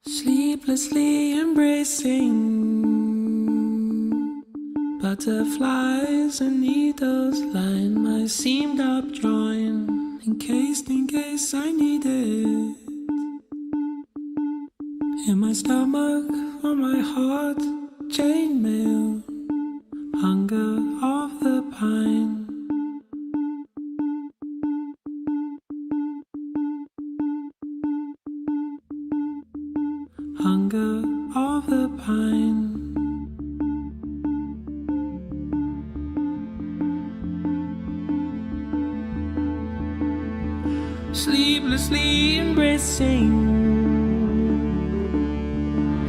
Sleeplessly embracing butterflies and needles line my seamed up joint, in case I need it. In my stomach, on my heart, chainmail, hunger of the pine. Hunger of the pine. Sleeplessly embracing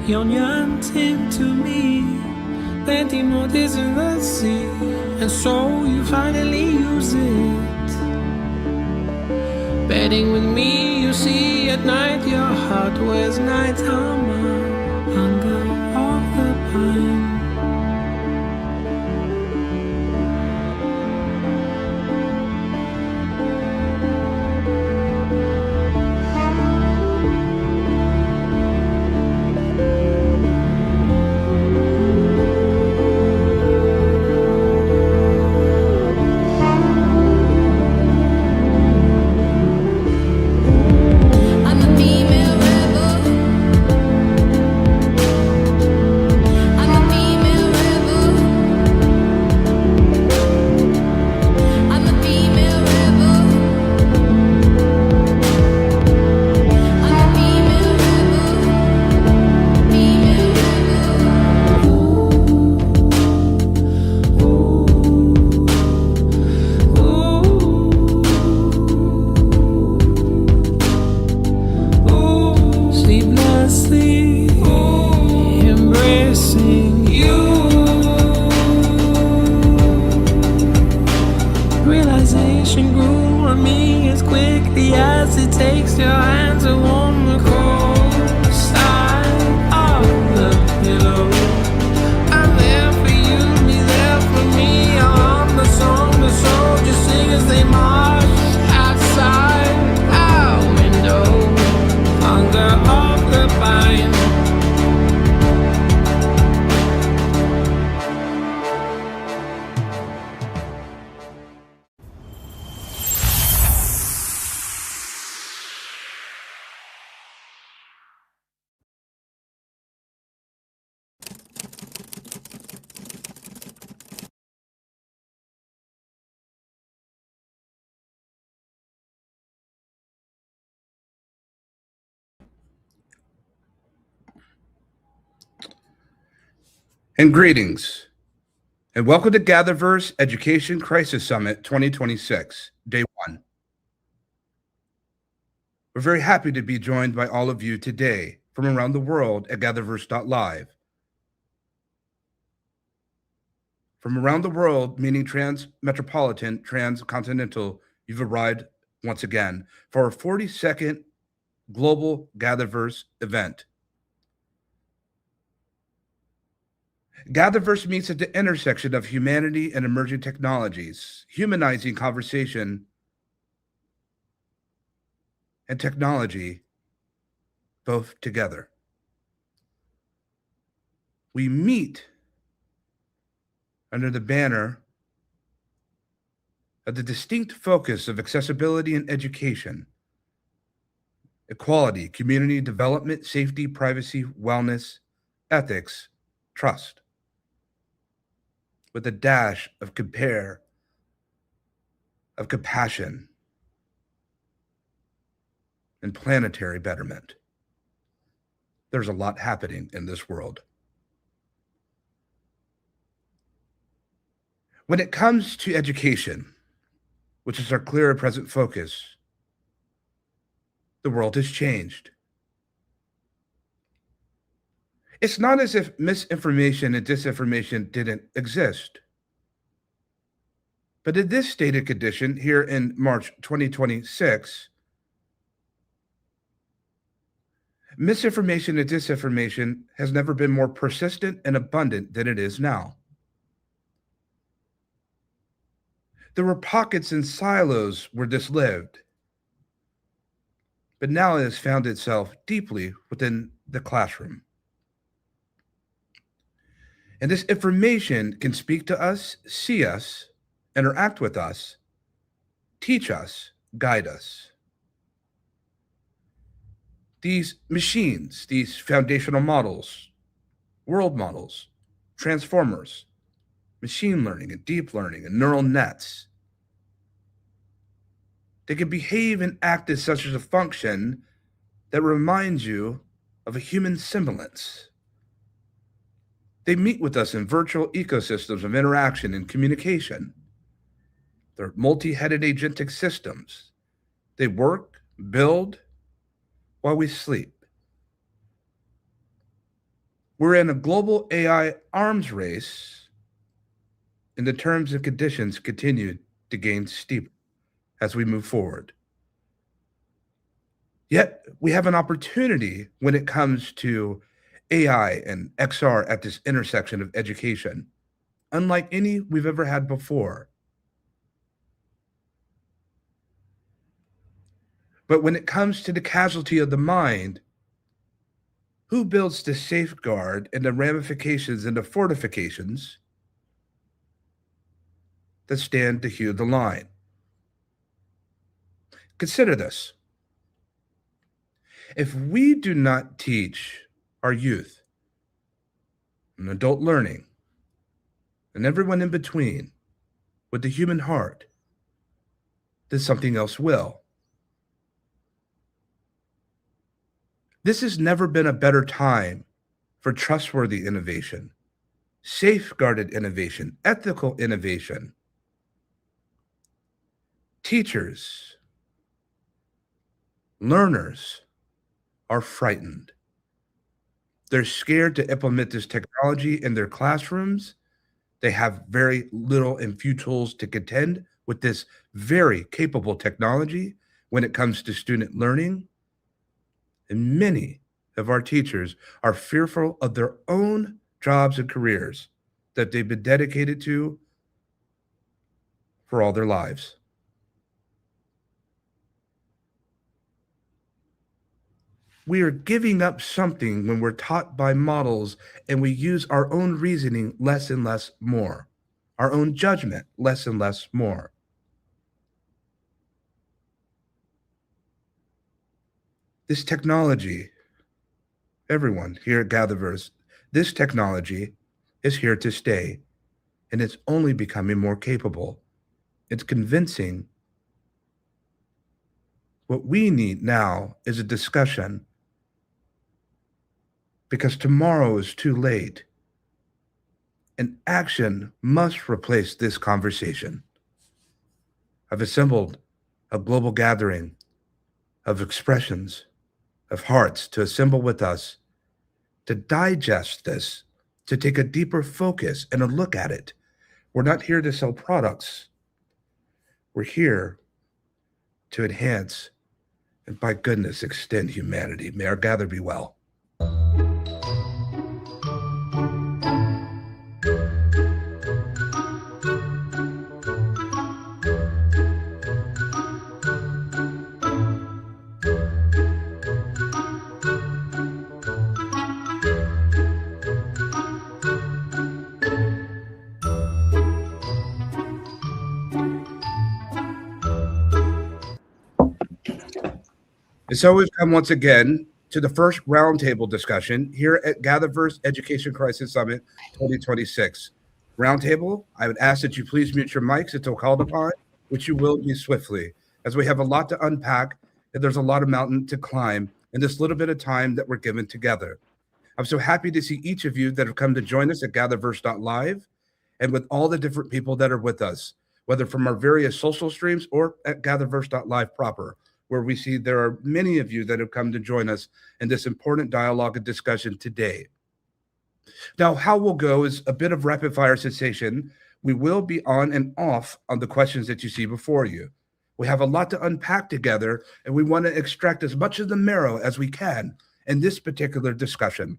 your yearning to me, planting more days in the sea, and so you finally use it. Bedding with me, you see at night your heart wears night armor. Hunger of the pine. Embracing you, realization grew on me as quickly as it takes your hand to warm the cold side of the pillow. I'm there for you, be there for me. I'll hum the song the soldiers sing as they march outside our window. Hunger of the pine. And greetings, and welcome to GatherVerse Education Crisis Summit 2026, Day 1. We're very happy to be joined by all of you today from around the world at GatherVerse.live. From around the world, meaning trans-metropolitan, transcontinental, you've arrived once again for our 42nd Global GatherVerse event. GatherVerse meets at the intersection of humanity and emerging technologies, humanizing conversation and technology both together. We meet under the banner of the distinct focus of accessibility and education, equality, community development, safety, privacy, wellness, ethics, trust, with a dash of compassion, and planetary betterment. There's a lot happening in this world. When it comes to education, which is our clear and present focus, the world has changed. It's not as if misinformation and disinformation didn't exist. But in this stated condition here in March 2026, misinformation and disinformation has never been more persistent and abundant than it is now. There were pockets and silos where this lived. but now it has found itself deeply within the classroom. And this information can speak to us, see us, interact with us, teach us, guide us. These machines, these foundational models, world models, transformers, machine learning and deep learning and neural nets, they can behave and act as such as a function that reminds you of a human semblance. They meet with us in virtual ecosystems of interaction and communication. They're multi-headed agentic systems. They work, build, while we sleep. We're in a global AI arms race, and the terms and conditions continue to gain steeper as we move forward. Yet, we have an opportunity when it comes to AI and XR at this intersection of education, unlike any we've ever had before. But when it comes to the casualty of the mind, who builds the safeguard and the ramifications and the fortifications that stand to hew the line? Consider this. If we do not teach our youth and adult learning and everyone in between with the human heart, then something else will. This has never been a better time for trustworthy innovation, safeguarded innovation, ethical innovation. Teachers, learners are frightened. They're scared to implement this technology in their classrooms. They have very little and few tools to contend with this very capable technology when it comes to student learning. And many of our teachers are fearful of their own jobs and careers that they've been dedicated to for all their lives. We are giving up something when we're taught by models and we use our own reasoning less and less more, our own judgment less and less more. This technology, everyone here at GatherVerse, this technology is here to stay, and it's only becoming more capable. It's convincing. What we need now is a discussion, because tomorrow is too late, and action must replace this conversation. I've assembled a global gathering of expressions, of hearts to assemble with us, to digest this, to take a deeper focus and a look at it. We're not here to sell products. We're here to enhance and, by goodness, extend humanity. May our gather be well. And so we've come once again to the first roundtable discussion here at GatherVerse Education Crisis Summit 2026. Roundtable, I would ask that you please mute your mics until called upon, which you will do swiftly, as we have a lot to unpack and there's a lot of mountain to climb in this little bit of time that we're given together. I'm so happy to see each of you that have come to join us at GatherVerse.live and with all the different people that are with us, whether from our various social streams or at GatherVerse.live proper, where we see there are many of you that have come to join us in this important dialogue and discussion today. Now, how we'll go is a bit of rapid fire sensation. We will be on and off on the questions that you see before you. We have a lot to unpack together, and we want to extract as much of the marrow as we can in this particular discussion.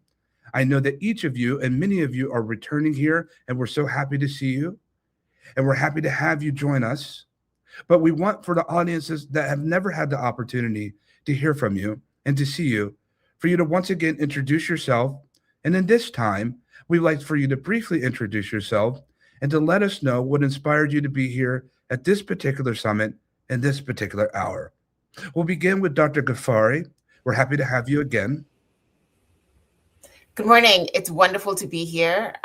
I know that each of you and many of you are returning here, and we're so happy to see you, and we're happy to have you join us. But we want for the audiences that have never had the opportunity to hear from you and to see you, for you to once again introduce yourself. And in this time, we'd like for you to briefly introduce yourself and to let us know what inspired you to be here at this particular summit in this particular hour. We'll begin with Dr. Ghaffari. We're happy to have you again. Good morning. It's wonderful to be here.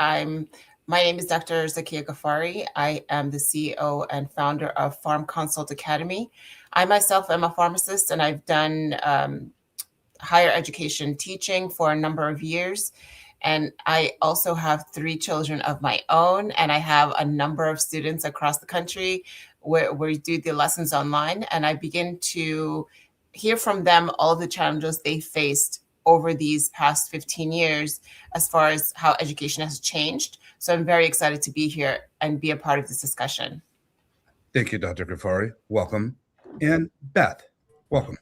My name is Dr. Zakia Ghaffari. I am the CEO and founder of Farm Consult Academy. I myself am a pharmacist, and I've done higher education teaching for a number of years. And I also have 3 children of my own, and I have a number of students across the country where we do the lessons online. And I begin to hear from them all the challenges they faced over these past 15 years as far as how education has changed. So I'm very excited to be here and be a part of this discussion. Thank you, Dr. Ghaffari. Welcome. And Beth, welcome.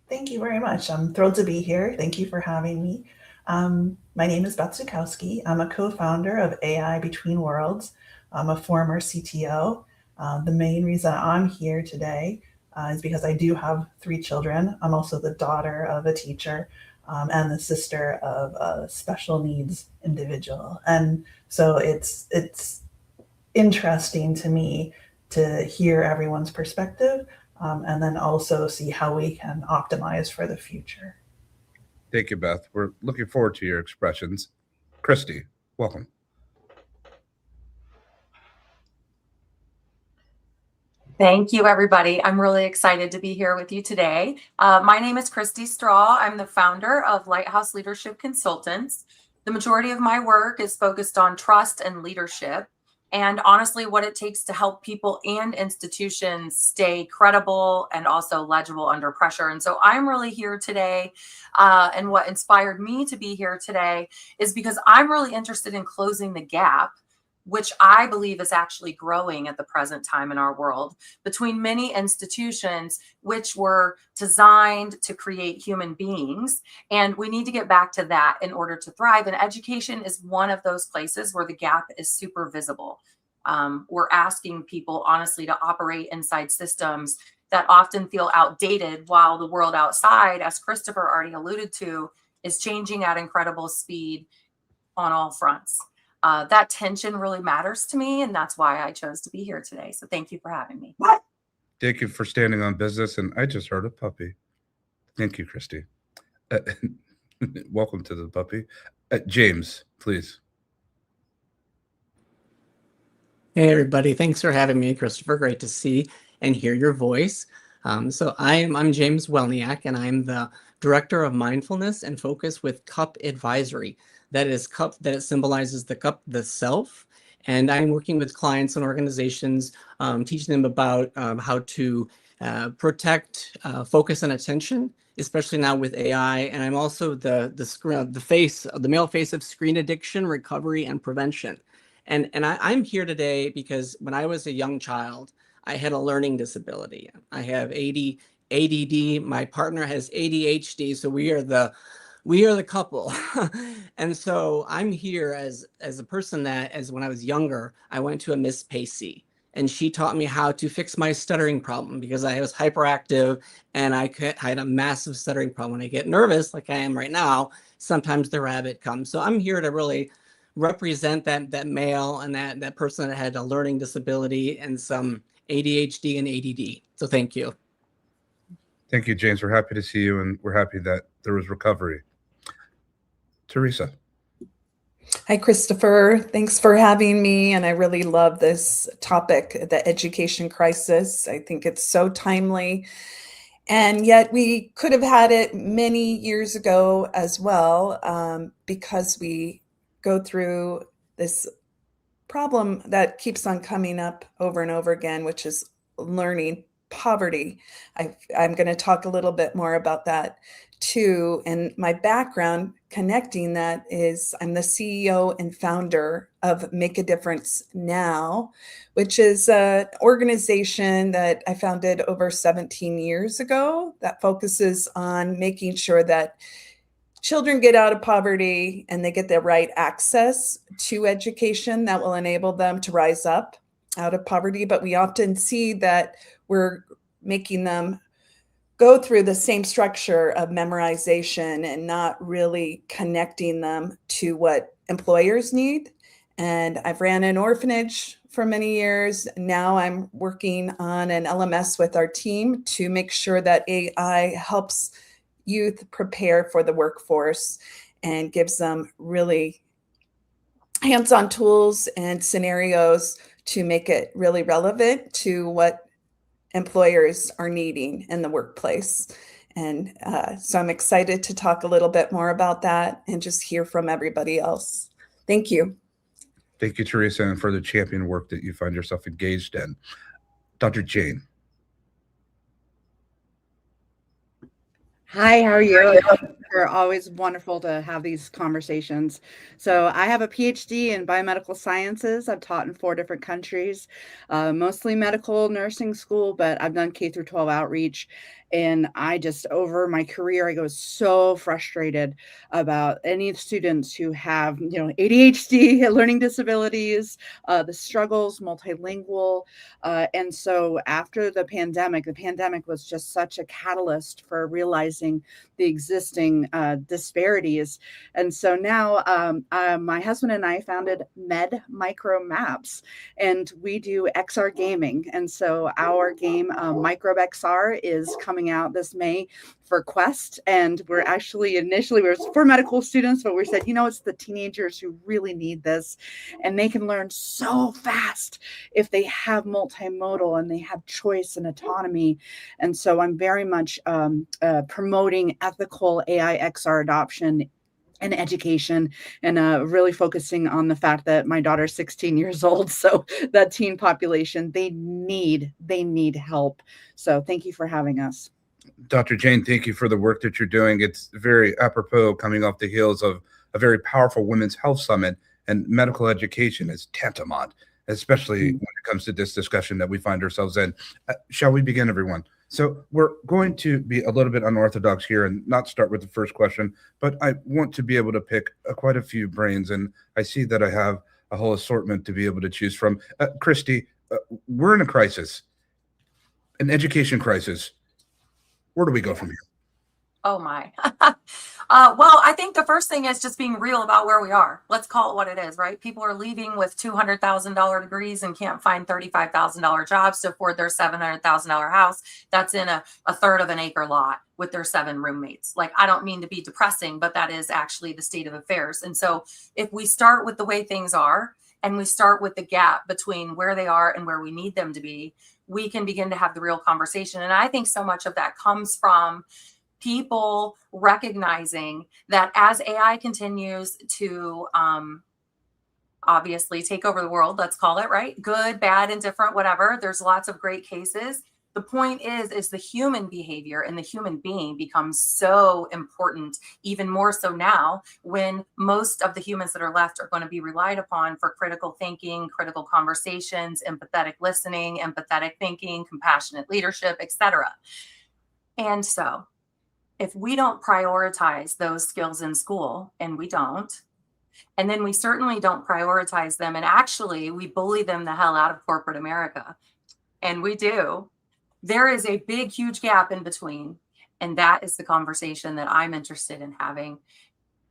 Thank you very much. I'm thrilled to be here. Thank you for having me. My name is Beth Zukowski. I'm a co-founder of AI Between Worlds. I'm a former CTO. The main reason I'm here today is because I do have 3 children. I'm also the daughter of a teacher and the sister of a special needs individual. And so it's interesting to me to hear everyone's perspective and then also see how we can optimize for the future. Thank you, Beth. We're looking forward to your expressions. Christy, welcome. Thank you, everybody. I'm really excited to be here with you today. My name is Christy Straw. I'm the founder of Lighthouse Leadership Consultants. The majority of my work is focused on trust and leadership, and honestly, what it takes to help people and institutions stay credible and also legible under pressure. And so I'm really here today. And what inspired me to be here today is because I'm really interested in closing the gap, which I believe is actually growing at the present time in our world, between many institutions which were designed to create human beings. And we need to get back to that in order to thrive. And education is one of those places where the gap is super visible. We're asking people, honestly, to operate inside systems that often feel outdated, while the world outside, as Christopher already alluded to, is changing at incredible speed on all fronts. That tension really matters to me, and that's why I chose to be here today. So thank you for having me. Thank you for standing on business. And I just heard a puppy. Thank you, Christy. Welcome to the puppy. James, please. Hey, everybody. Thanks for having me, Christopher. Great to see and hear your voice. So I'm James Welniak, and I'm the Director of Mindfulness and Focus with Cup Advisory. That is cup, that it symbolizes the cup, the self. And I'm working with clients and organizations, teaching them about how to protect focus and attention, especially now with AI. And I'm also the male face of screen addiction, recovery, and prevention. And I'm here today because when I was a young child, I had a learning disability. I have ADD. My partner has ADHD. So we are the couple. And so I'm here as a person that, as when I was younger, I went to a Miss Pacey, and she taught me how to fix my stuttering problem because I was hyperactive and I had a massive stuttering problem. When I get nervous, like I am right now, sometimes the rabbit comes. So I'm here to really represent that male and that person that had a learning disability and some ADHD and ADD. So thank you. Thank you, James. We're happy to see you, and we're happy that there was recovery. Teresa. Hi, Christopher. Thanks for having me. And I really love this topic, the education crisis. I think it's so timely. And yet we could have had it many years ago as well, because we go through this problem that keeps on coming up over and over again, which is learning poverty. I'm going to talk a little bit more about that too. And my background connecting that is I'm the CEO and founder of Make a Difference Now, which is an organization that I founded over 17 years ago that focuses on making sure that children get out of poverty and they get the right access to education that will enable them to rise up out of poverty. But we often see that we're making them go through the same structure of memorization and not really connecting them to what employers need. And I've ran an orphanage for many years. Now I'm working on an LMS with our team to make sure that AI helps youth prepare for the workforce and gives them really hands-on tools and scenarios to make it really relevant to what employers are needing in the workplace. And so I'm excited to talk a little bit more about that and just hear from everybody else. Thank you. Thank you, Teresa, and for the champion work that you find yourself engaged in. Dr. Jane. Hi, how are you? They're always wonderful to have these conversations. So I have a PhD in biomedical sciences. I've taught in 4 different countries, mostly medical nursing school, but I've done K through 12 outreach. And I just, over my career, I go so frustrated about any students who have, ADHD, learning disabilities, the struggles, multilingual. And so after the pandemic was just such a catalyst for realizing the existing disparities. And so now my husband and I founded Med Micro Maps, and we do XR gaming. And so our game Microbe XR is coming out this May for Quest. And we're actually initially, we were for medical students, but we said, it's the teenagers who really need this. And they can learn so fast if they have multimodal and they have choice and autonomy. And so I'm very much promoting ethical AI XR adoption and education, and really focusing on the fact that my daughter's 16 years old. So that teen population, they need help. So thank you for having us. Dr. Jane, thank you for the work that you're doing. It's very apropos coming off the heels of a very powerful women's health summit, and medical education is tantamount, especially when it comes to this discussion that we find ourselves in. Shall we begin, everyone? So we're going to be a little bit unorthodox here and not start with the first question, but I want to be able to pick quite a few brains, and I see that I have a whole assortment to be able to choose from. Christy, we're in a crisis, an education crisis. Where do we go from here? Oh my. Well, I think the first thing is just being real about where we are. Let's call it what it is, right? People are leaving with $200,000 degrees and can't find $35,000 jobs to afford their $700,000 house that's in a third of an acre lot with their 7 roommates. Like, I don't mean to be depressing, but that is actually the state of affairs. And so if we start with the way things are, and we start with the gap between where they are and where we need them to be, we can begin to have the real conversation. And I think so much of that comes from people recognizing that as AI continues to obviously take over the world, let's call it, right? Good, bad, indifferent, whatever. There's lots of great cases. The point is the human behavior and the human being becomes so important, even more so now when most of the humans that are left are going to be relied upon for critical thinking, critical conversations, empathetic listening, empathetic thinking, compassionate leadership, etc. And so if we don't prioritize those skills in school, and we don't, and then we certainly don't prioritize them, and actually we bully them the hell out of corporate America, and we do, there is a big, huge gap in between. And that is the conversation that I'm interested in having.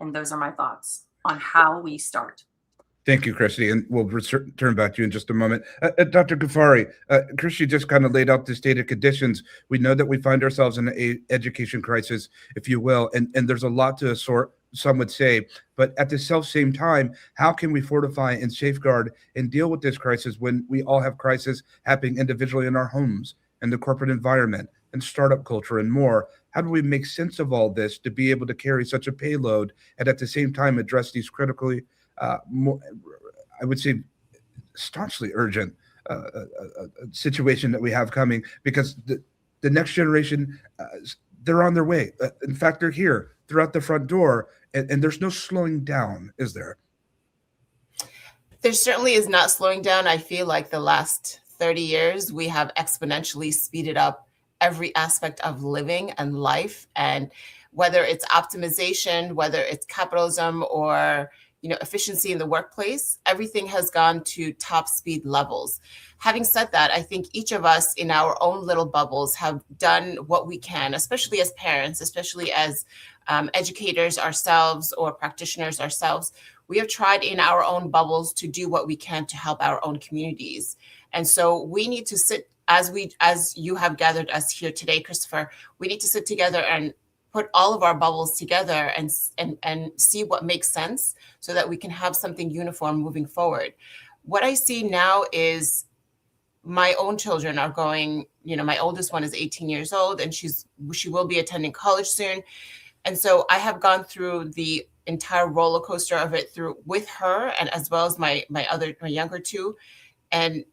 And those are my thoughts on how we start. Thank you, Christy. And we'll return back to you in just a moment. Dr. Ghaffari, Christy just kind of laid out the state of conditions. We know that we find ourselves in an education crisis, if you will, and there's a lot to assort, some would say. But at the same time, how can we fortify and safeguard and deal with this crisis when we all have crises happening individually in our homes and the corporate environment and startup culture and more? How do we make sense of all this to be able to carry such a payload and at the same time address these critically, more, I would say, staunchly urgent situation that we have coming? Because the next generation, they're on their way. In fact, they're here throughout the front door, and there's no slowing down, is there? There certainly is not slowing down. I feel like the last 30 years, we have exponentially speeded up every aspect of living and life. And whether it's optimization, whether it's capitalism, or efficiency in the workplace, everything has gone to top speed levels. Having said that, I think each of us in our own little bubbles have done what we can, especially as parents, especially as educators ourselves or practitioners ourselves. We have tried in our own bubbles to do what we can to help our own communities. And so we need to sit, as you have gathered us here today, Christopher, we need to sit together and put all of our bubbles together and see what makes sense so that we can have something uniform moving forward. What I see now is my own children are going, my oldest one is 18 years old and she will be attending college soon. And so I have gone through the entire roller coaster of it with her, and as well as my younger two. And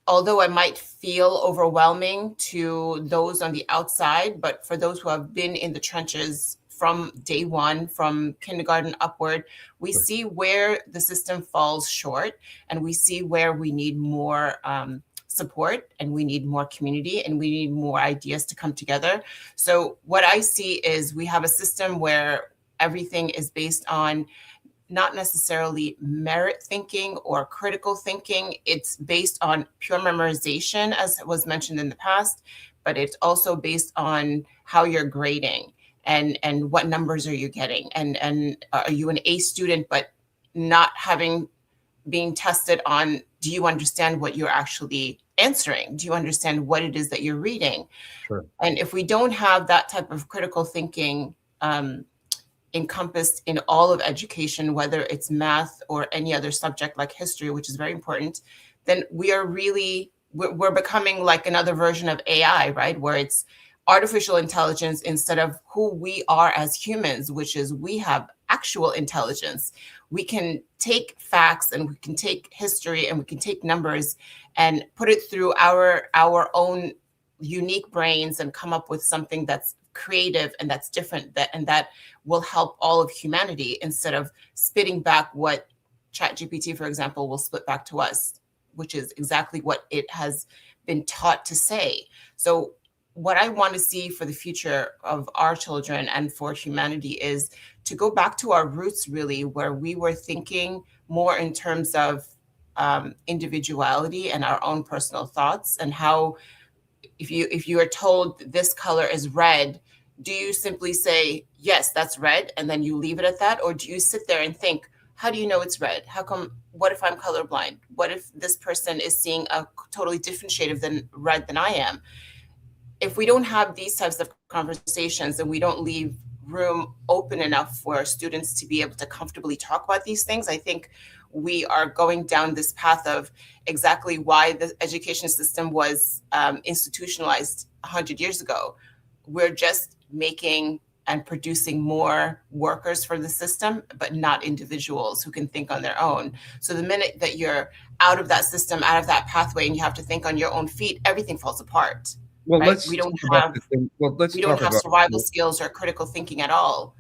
although it might feel overwhelming to those on the outside, but for those who have been in the trenches from day one, from kindergarten upward, we see where the system falls short, and we see where we need more support, and we need more community, and we need more ideas to come together. So what I see is we have a system where everything is based on not necessarily merit thinking or critical thinking. It's based on pure memorization, as was mentioned in the past, but it's also based on how you're grading and what numbers are you getting, and are you an A student but not being tested on, do you understand what you're actually answering? Do you understand what it is that you're reading? Sure. And if we don't have that type of critical thinking encompassed in all of education, whether it's math or any other subject like history, which is very important, then we're becoming like another version of AI, right? Where it's artificial intelligence instead of who we are as humans, which is we have actual intelligence. We can take facts and we can take history and we can take numbers and put it through our own unique brains and come up with something that's creative and that's different, that will help all of humanity, instead of spitting back what ChatGPT, for example, will spit back to us, which is exactly what it has been taught to say. So what I want to see for the future of our children and for humanity is to go back to our roots, really, where we were thinking more in terms of individuality and our own personal thoughts, and how if you are told this color is red, do you simply say, yes, that's red, and then you leave it at that? Or do you sit there and think, how do you know it's red? How come, what if I'm colorblind? What if this person is seeing a totally different shade of red than I am? If we don't have these types of conversations and we don't leave room open enough for students to be able to comfortably talk about these things, I think we are going down this path of exactly why the education system was institutionalized 100 years ago. We're just making and producing more workers for the system, but not individuals who can think on their own. So the minute that you're out of that system, out of that pathway, and you have to think on your own feet, everything falls apart. Well, right? let's We don't talk have about this thing. Well, let's we talk don't have about survival skills or critical thinking at all.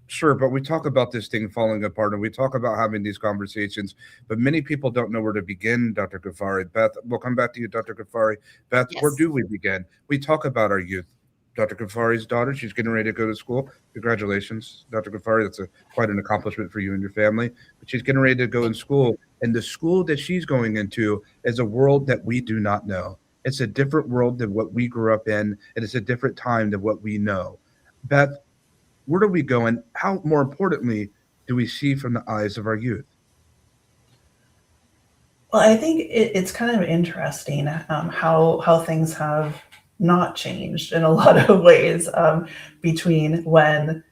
Sure, but we talk about this thing falling apart, and we talk about having these conversations, but many people don't know where to begin, Dr. Ghaffari. Beth, we'll come back to you, Dr. Ghaffari. Beth, Yes. where do we begin? We talk about our youth. Dr. Ghaffari's daughter, she's getting ready to go to school. Congratulations, Dr. Ghaffari. That's quite an accomplishment for you and your family. But she's getting ready to go in school, and the school that she's going into is a world that we do not know. It's a different world than what we grew up in, and it's a different time than what we know. Beth, where do we go, and how, more importantly, do we see from the eyes of our youth? Well, I think it's kind of interesting how things have not changed in a lot of ways between when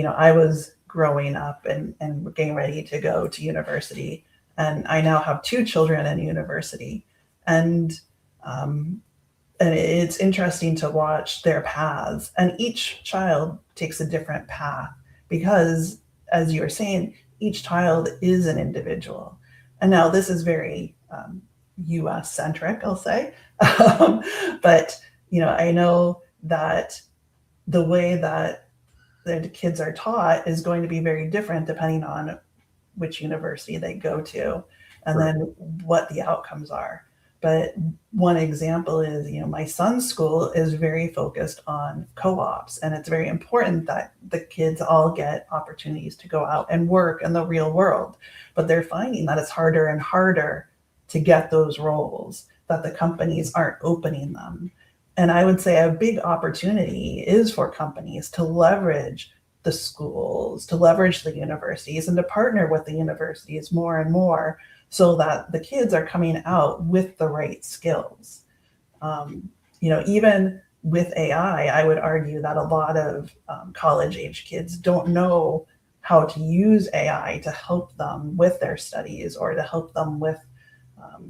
I was growing up and getting ready to go to university, and I now have two children in university, and it's interesting to watch their paths, and each child takes a different path because, as you were saying, each child is an individual. And now this is very US centric, I'll say. But, I know that the way that the kids are taught is going to be very different depending on which university they go to, and then what the outcomes are. But one example is, my son's school is very focused on co-ops, and it's very important that the kids all get opportunities to go out and work in the real world. But they're finding that it's harder and harder to get those roles, that the companies aren't opening them. And I would say a big opportunity is for companies to leverage the schools, to leverage the universities, and to partner with the universities more and more, so that the kids are coming out with the right skills. Even with AI, I would argue that a lot of college-age kids don't know how to use AI to help them with their studies, or to help them with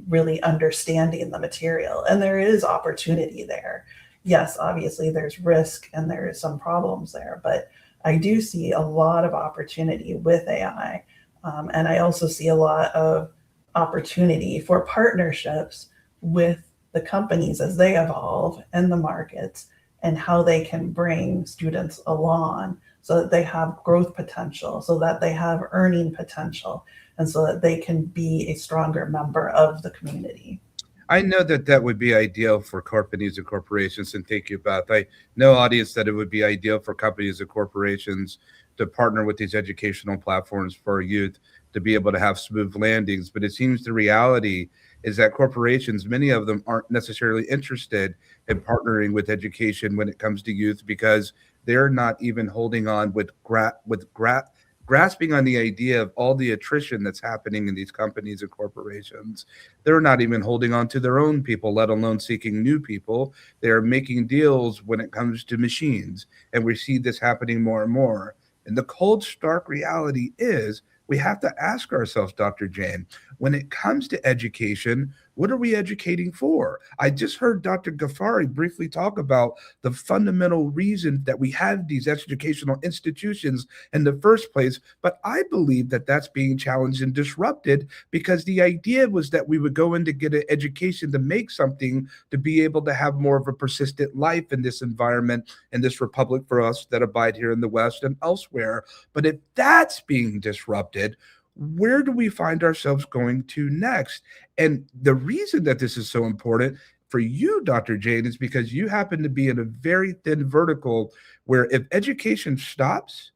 really understanding the material. And there is opportunity there. Yes, obviously there's risk and there's some problems there, but I do see a lot of opportunity with AI. And I also see a lot of opportunity for partnerships with the companies as they evolve and the markets, and how they can bring students along so that they have growth potential, so that they have earning potential, and so that they can be a stronger member of the community. I know that would be ideal for companies and corporations, and thank you, Beth. I know, audience, that it would be ideal for companies and corporations to partner with these educational platforms for youth to be able to have smooth landings. But it seems the reality is that corporations, many of them, aren't necessarily interested in partnering with education when it comes to youth, because they're not even holding on with grasping on the idea of all the attrition that's happening in these companies and corporations. They're not even holding on to their own people, let alone seeking new people. They're making deals when it comes to machines. And we see this happening more and more. And the cold, stark reality is we have to ask ourselves, Dr. Jane, when it comes to education, what are we educating for? I just heard Dr. Ghaffari briefly talk about the fundamental reason that we have these educational institutions in the first place, but I believe that that's being challenged and disrupted, because the idea was that we would go in to get an education to make something, to be able to have more of a persistent life in this environment, in this republic for us that abide here in the West and elsewhere. But if that's being disrupted, where do we find ourselves going to next? And the reason that this is so important for you, Dr. Jane, is because you happen to be in a very thin vertical where if education stops,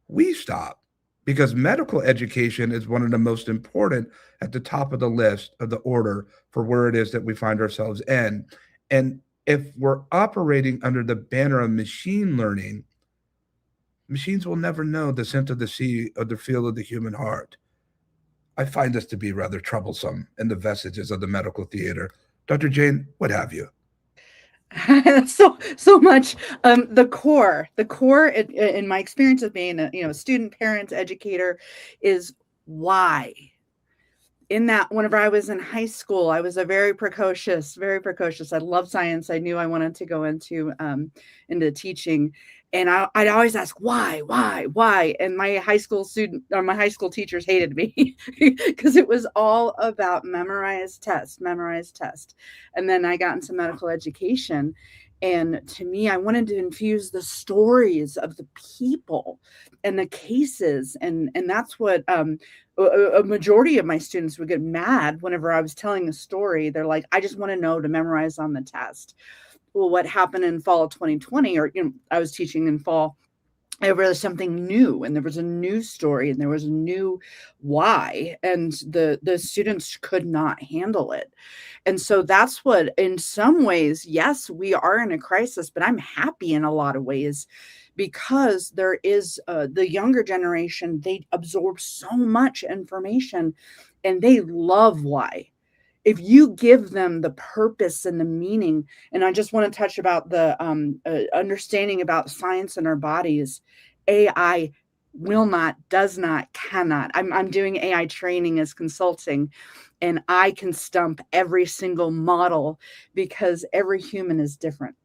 we stop, because medical education is one of the most important, at the top of the list of the order for where it is that we find ourselves in. And if we're operating under the banner of machine learning, machines will never know the scent of the sea or the feel of the human heart. I find this to be rather troublesome in the vestiges of the medical theater. Dr. Jane, what have you? so much. The core in my experience of being a student, parent, educator, is why. In that, whenever I was in high school, I was a very precocious. I loved science. I knew I wanted to go into teaching. And I'd always ask, why? And my high school teachers hated me because it was all about memorize, test. And then I got into medical education. And to me, I wanted to infuse the stories of the people and the cases. And that's what a majority of my students would get mad whenever I was telling a story. They're like, I just want to know to memorize on the test. Well, what happened in fall of 2020, or I was teaching in fall, there was something new, and there was a new story, and there was a new why, and the students could not handle it. And so that's what, in some ways, yes, we are in a crisis, but I'm happy in a lot of ways, because there is the younger generation, they absorb so much information and they love why. If you give them the purpose and the meaning, and I just want to touch about the understanding about science in our bodies, AI will not, does not, cannot. I'm doing AI training as consulting, and I can stump every single model, because every human is different.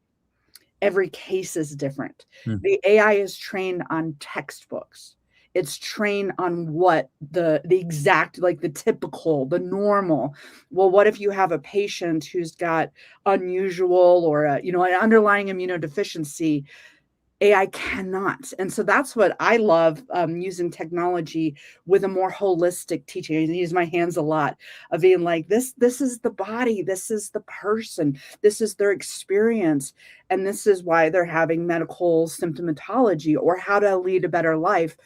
Every case is different. The AI is trained on textbooks. It's trained on what the exact, like the typical, the normal. Well, what if you have a patient who's got unusual or an underlying immunodeficiency? AI cannot. And so that's what I love, using technology with a more holistic teaching. I use my hands a lot of being like, this is the body, this is the person, this is their experience. And this is why they're having medical symptomatology or how to lead a better life.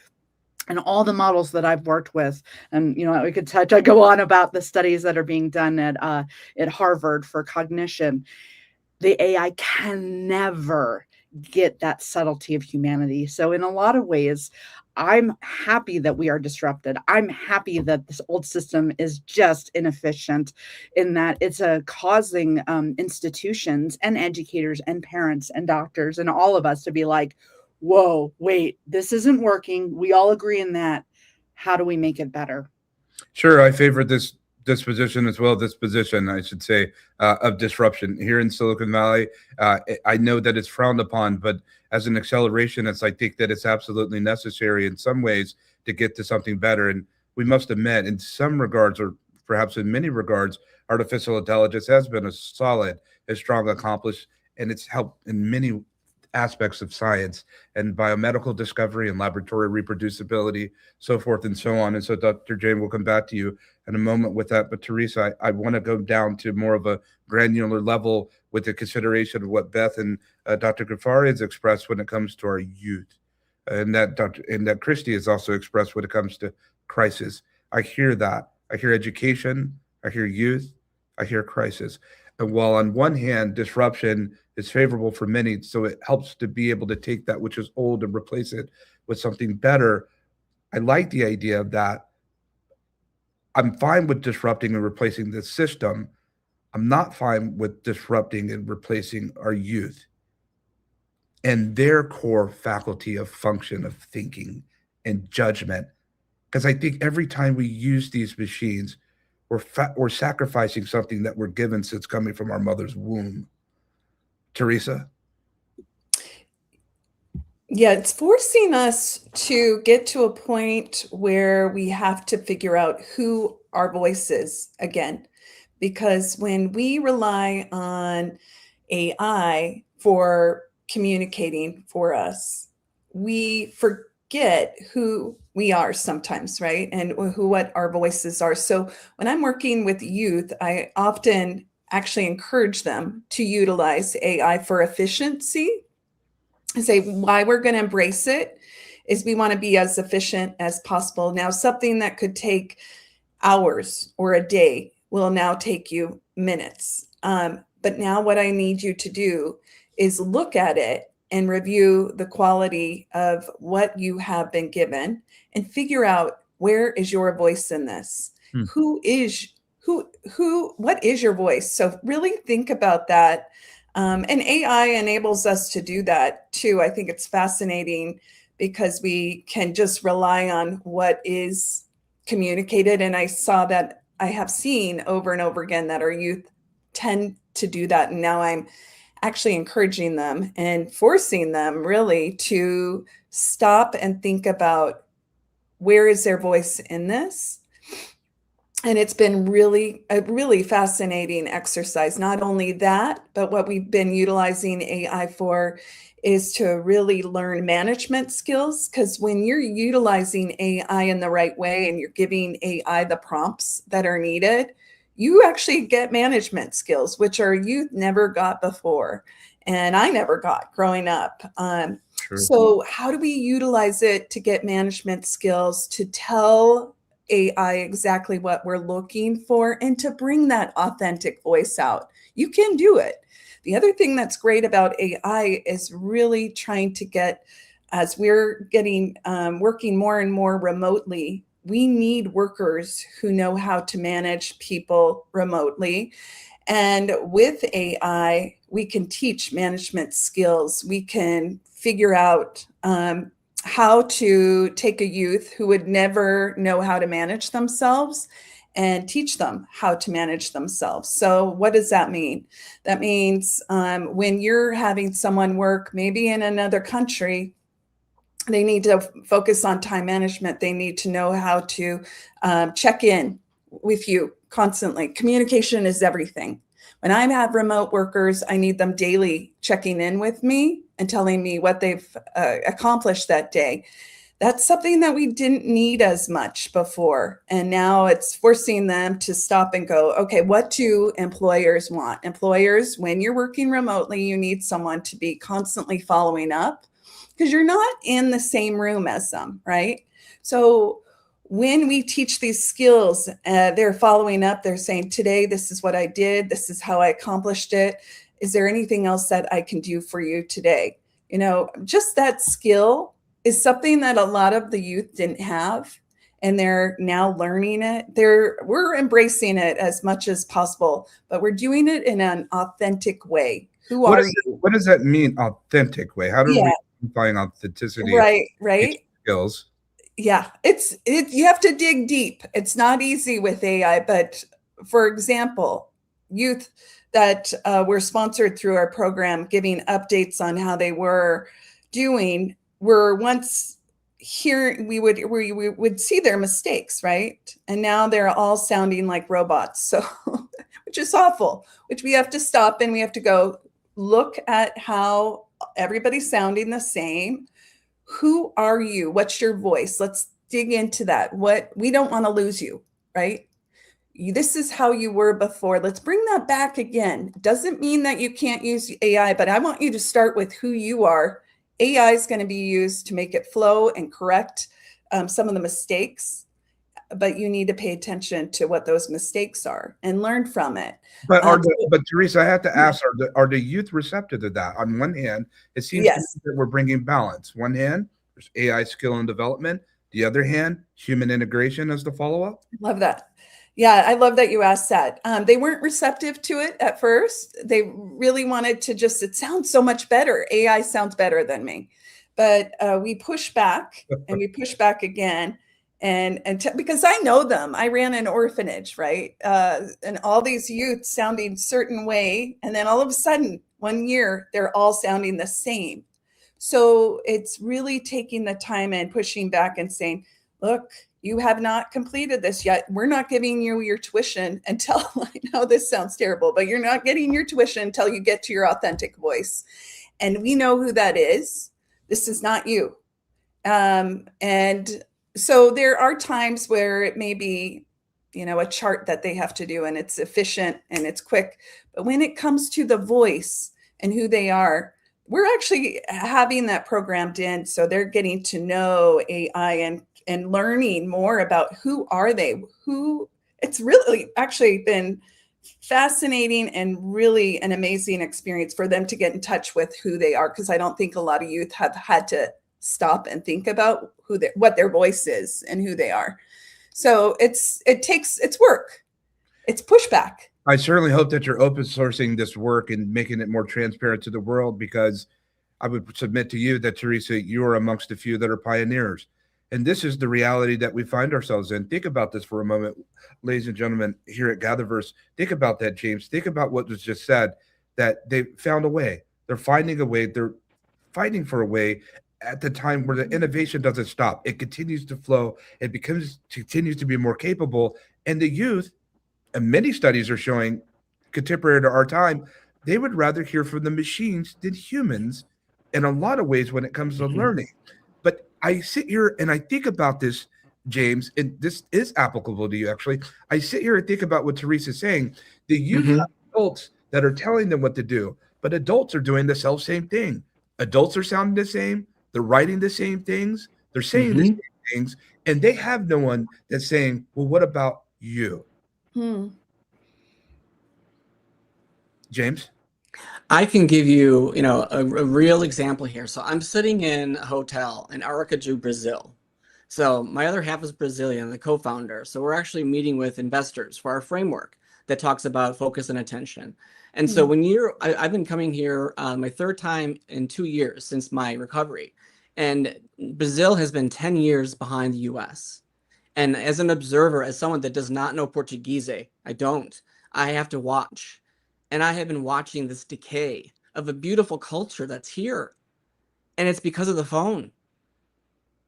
And all the models that I've worked with, and we could I go on about the studies that are being done at Harvard for cognition. The AI can never get that subtlety of humanity. So in a lot of ways, I'm happy that we are disrupted. I'm happy that this old system is just inefficient, in that it's causing institutions and educators and parents and doctors and all of us to be like, whoa, wait, this isn't working. We all agree in that. How do we make it better? Sure, I favor this disposition as well. This position, I should say, of disruption here in Silicon Valley. I know that it's frowned upon, but as an accelerationist, I think that it's absolutely necessary in some ways to get to something better. And we must admit, in some regards, or perhaps in many regards, artificial intelligence has been a strong accomplice, and it's helped in many aspects of science and biomedical discovery and laboratory reproducibility, so forth and so on. And so, Dr. Jane, we'll come back to you in a moment with that. But Teresa, I want to go down to more of a granular level with the consideration of what Beth and Dr. Ghaffari has expressed when it comes to our youth, and that Christy has also expressed when it comes to crisis. I hear that. I hear education. I hear youth. I hear crisis. And while on one hand, disruption is favorable for many, so it helps to be able to take that which is old and replace it with something better. I like the idea of that. I'm fine with disrupting and replacing the system. I'm not fine with disrupting and replacing our youth and their core faculty of function of thinking and judgment. Because I think every time we use these machines, we're sacrificing something that we're given since coming from our mother's womb. Teresa? Yeah, it's forcing us to get to a point where we have to figure out who our voice is again. Because when we rely on AI for communicating for us, we forget who we are sometimes, right? And what our voices are. So when I'm working with youth, I often actually encourage them to utilize AI for efficiency. I say why we're going to embrace it is we want to be as efficient as possible. Now, something that could take hours or a day will now take you minutes. But now what I need you to do is look at it and review the quality of what you have been given and figure out where is your voice in this? What is your voice? So really think about that. And AI enables us to do that too. I think it's fascinating because we can just rely on what is communicated. And I have seen over and over again that our youth tend to do that. And now I'm actually encouraging them and forcing them really to stop and think about where is their voice in this. And it's been a really fascinating exercise. Not only that, but what we've been utilizing AI for is to really learn management skills. Because when you're utilizing AI in the right way and you're giving AI the prompts that are needed, you actually get management skills, which our youth never got before. And I never got growing up. Sure. So how do we utilize it to get management skills, to tell AI exactly what we're looking for, and to bring that authentic voice out? You can do it. The other thing that's great about AI is really trying to get, as we're getting working more and more remotely, we need workers who know how to manage people remotely. And with AI, we can teach management skills. We can figure out how to take a youth who would never know how to manage themselves and teach them how to manage themselves. So what does that mean? That means when you're having someone work maybe in another country, they need to focus on time management. They need to know how to check in with you constantly. Communication is everything. When I have remote workers, I need them daily checking in with me and telling me what they've accomplished that day. That's something that we didn't need as much before. And now it's forcing them to stop and go, okay, what do employers want? Employers, when you're working remotely, you need someone to be constantly following up because you're not in the same room as them, right? So when we teach these skills, they're following up. They're saying, today, this is what I did. This is how I accomplished it. Is there anything else that I can do for you today? You know, just that skill is something that a lot of the youth didn't have, and they're now learning it. We're embracing it as much as possible, but we're doing it in an authentic way. What does that mean, authentic way? How do we define authenticity? Right. Skills. Yeah, you have to dig deep. It's not easy with AI, but for example, youth that were sponsored through our program, giving updates on how they were doing, were once here, we would see their mistakes, right? And now they're all sounding like robots. So, which is awful, which we have to stop and we have to go look at how everybody's sounding the same. Who are you? What's your voice? Let's dig into that. We don't want to lose you, right? This is how you were before. Let's bring that back again. Doesn't mean that you can't use AI, but I want you to start with who you are. AI is going to be used to make it flow and correct some of the mistakes, but you need to pay attention to what those mistakes are and learn from it. But Teresa, I have to ask: are the youth receptive to that? On one hand, it seems that we're bringing balance. One hand, there's AI skill and development. The other hand, human integration as the follow-up. Love that. Yeah, I love that you asked that. They weren't receptive to it at first. They really wanted to it sounds so much better. AI sounds better than me. But we push back and we push back again. Because I know them, I ran an orphanage, right? And all these youth sounding certain way. And then all of a sudden, 1 year, they're all sounding the same. So it's really taking the time and pushing back and saying, look, you have not completed this yet. We're not giving you your tuition until, I know this sounds terrible, but you're not getting your tuition until you get to your authentic voice. And we know who that is. This is not you. And so there are times where it may be, a chart that they have to do and it's efficient and it's quick. But when it comes to the voice and who they are, we're actually having that programmed in. So they're getting to know AI and learning more about who are they, it's really actually been fascinating and really an amazing experience for them to get in touch with who they are. Because I don't think a lot of youth have had to stop and think about what their voice is and who they are. So it's work. It's pushback. I certainly hope that you're open sourcing this work and making it more transparent to the world, because I would submit to you that, Teresa, you are amongst the few that are pioneers. And this is the reality that we find ourselves in. Think about this for a moment, ladies and gentlemen, here at GatherVerse. Think about that, James. Think about what was just said, that they found a way. They're finding a way. They're fighting for a way at the time where the innovation doesn't stop. It continues to flow. It continues to be more capable. And the youth, and many studies are showing, contemporary to our time, they would rather hear from the machines than humans in a lot of ways when it comes to learning. But I sit here and I think about this, James, and this is applicable to you, actually. I sit here and think about what Teresa's saying. The youth have adults that are telling them what to do, but adults are doing the same thing. Adults are sounding the same. They're writing the same things. They're saying the same things. And they have no one that's saying, well, what about you? James? I can give you, a real example here. So I'm sitting in a hotel in Aracaju, Brazil. So my other half is Brazilian, the co-founder. So we're actually meeting with investors for our framework that talks about focus and attention. And so I've been coming here my third time in 2 years since my recovery. And Brazil has been 10 years behind the US. And as an observer, as someone that does not know Portuguese, I have to watch. And I have been watching this decay of a beautiful culture that's here. And it's because of the phone.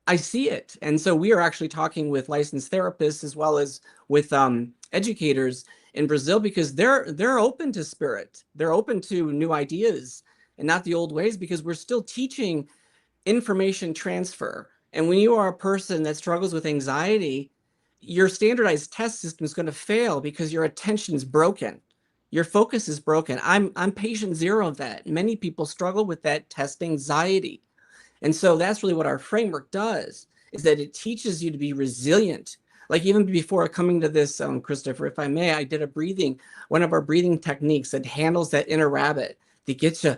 I see it. And so we are actually talking with licensed therapists as well as with educators in Brazil, because they're open to spirit. They're open to new ideas. and not the old ways, because we're still teaching information transfer. And when you are a person that struggles with anxiety, your standardized test system is going to fail because your attention is broken. Your focus is broken. I'm patient zero of that. Many people struggle with that test anxiety. And so that's really what our framework does, is that it teaches you to be resilient. Like even before coming to this, Christopher, if I may, I did one of our breathing techniques that handles that inner rabbit, that gets you,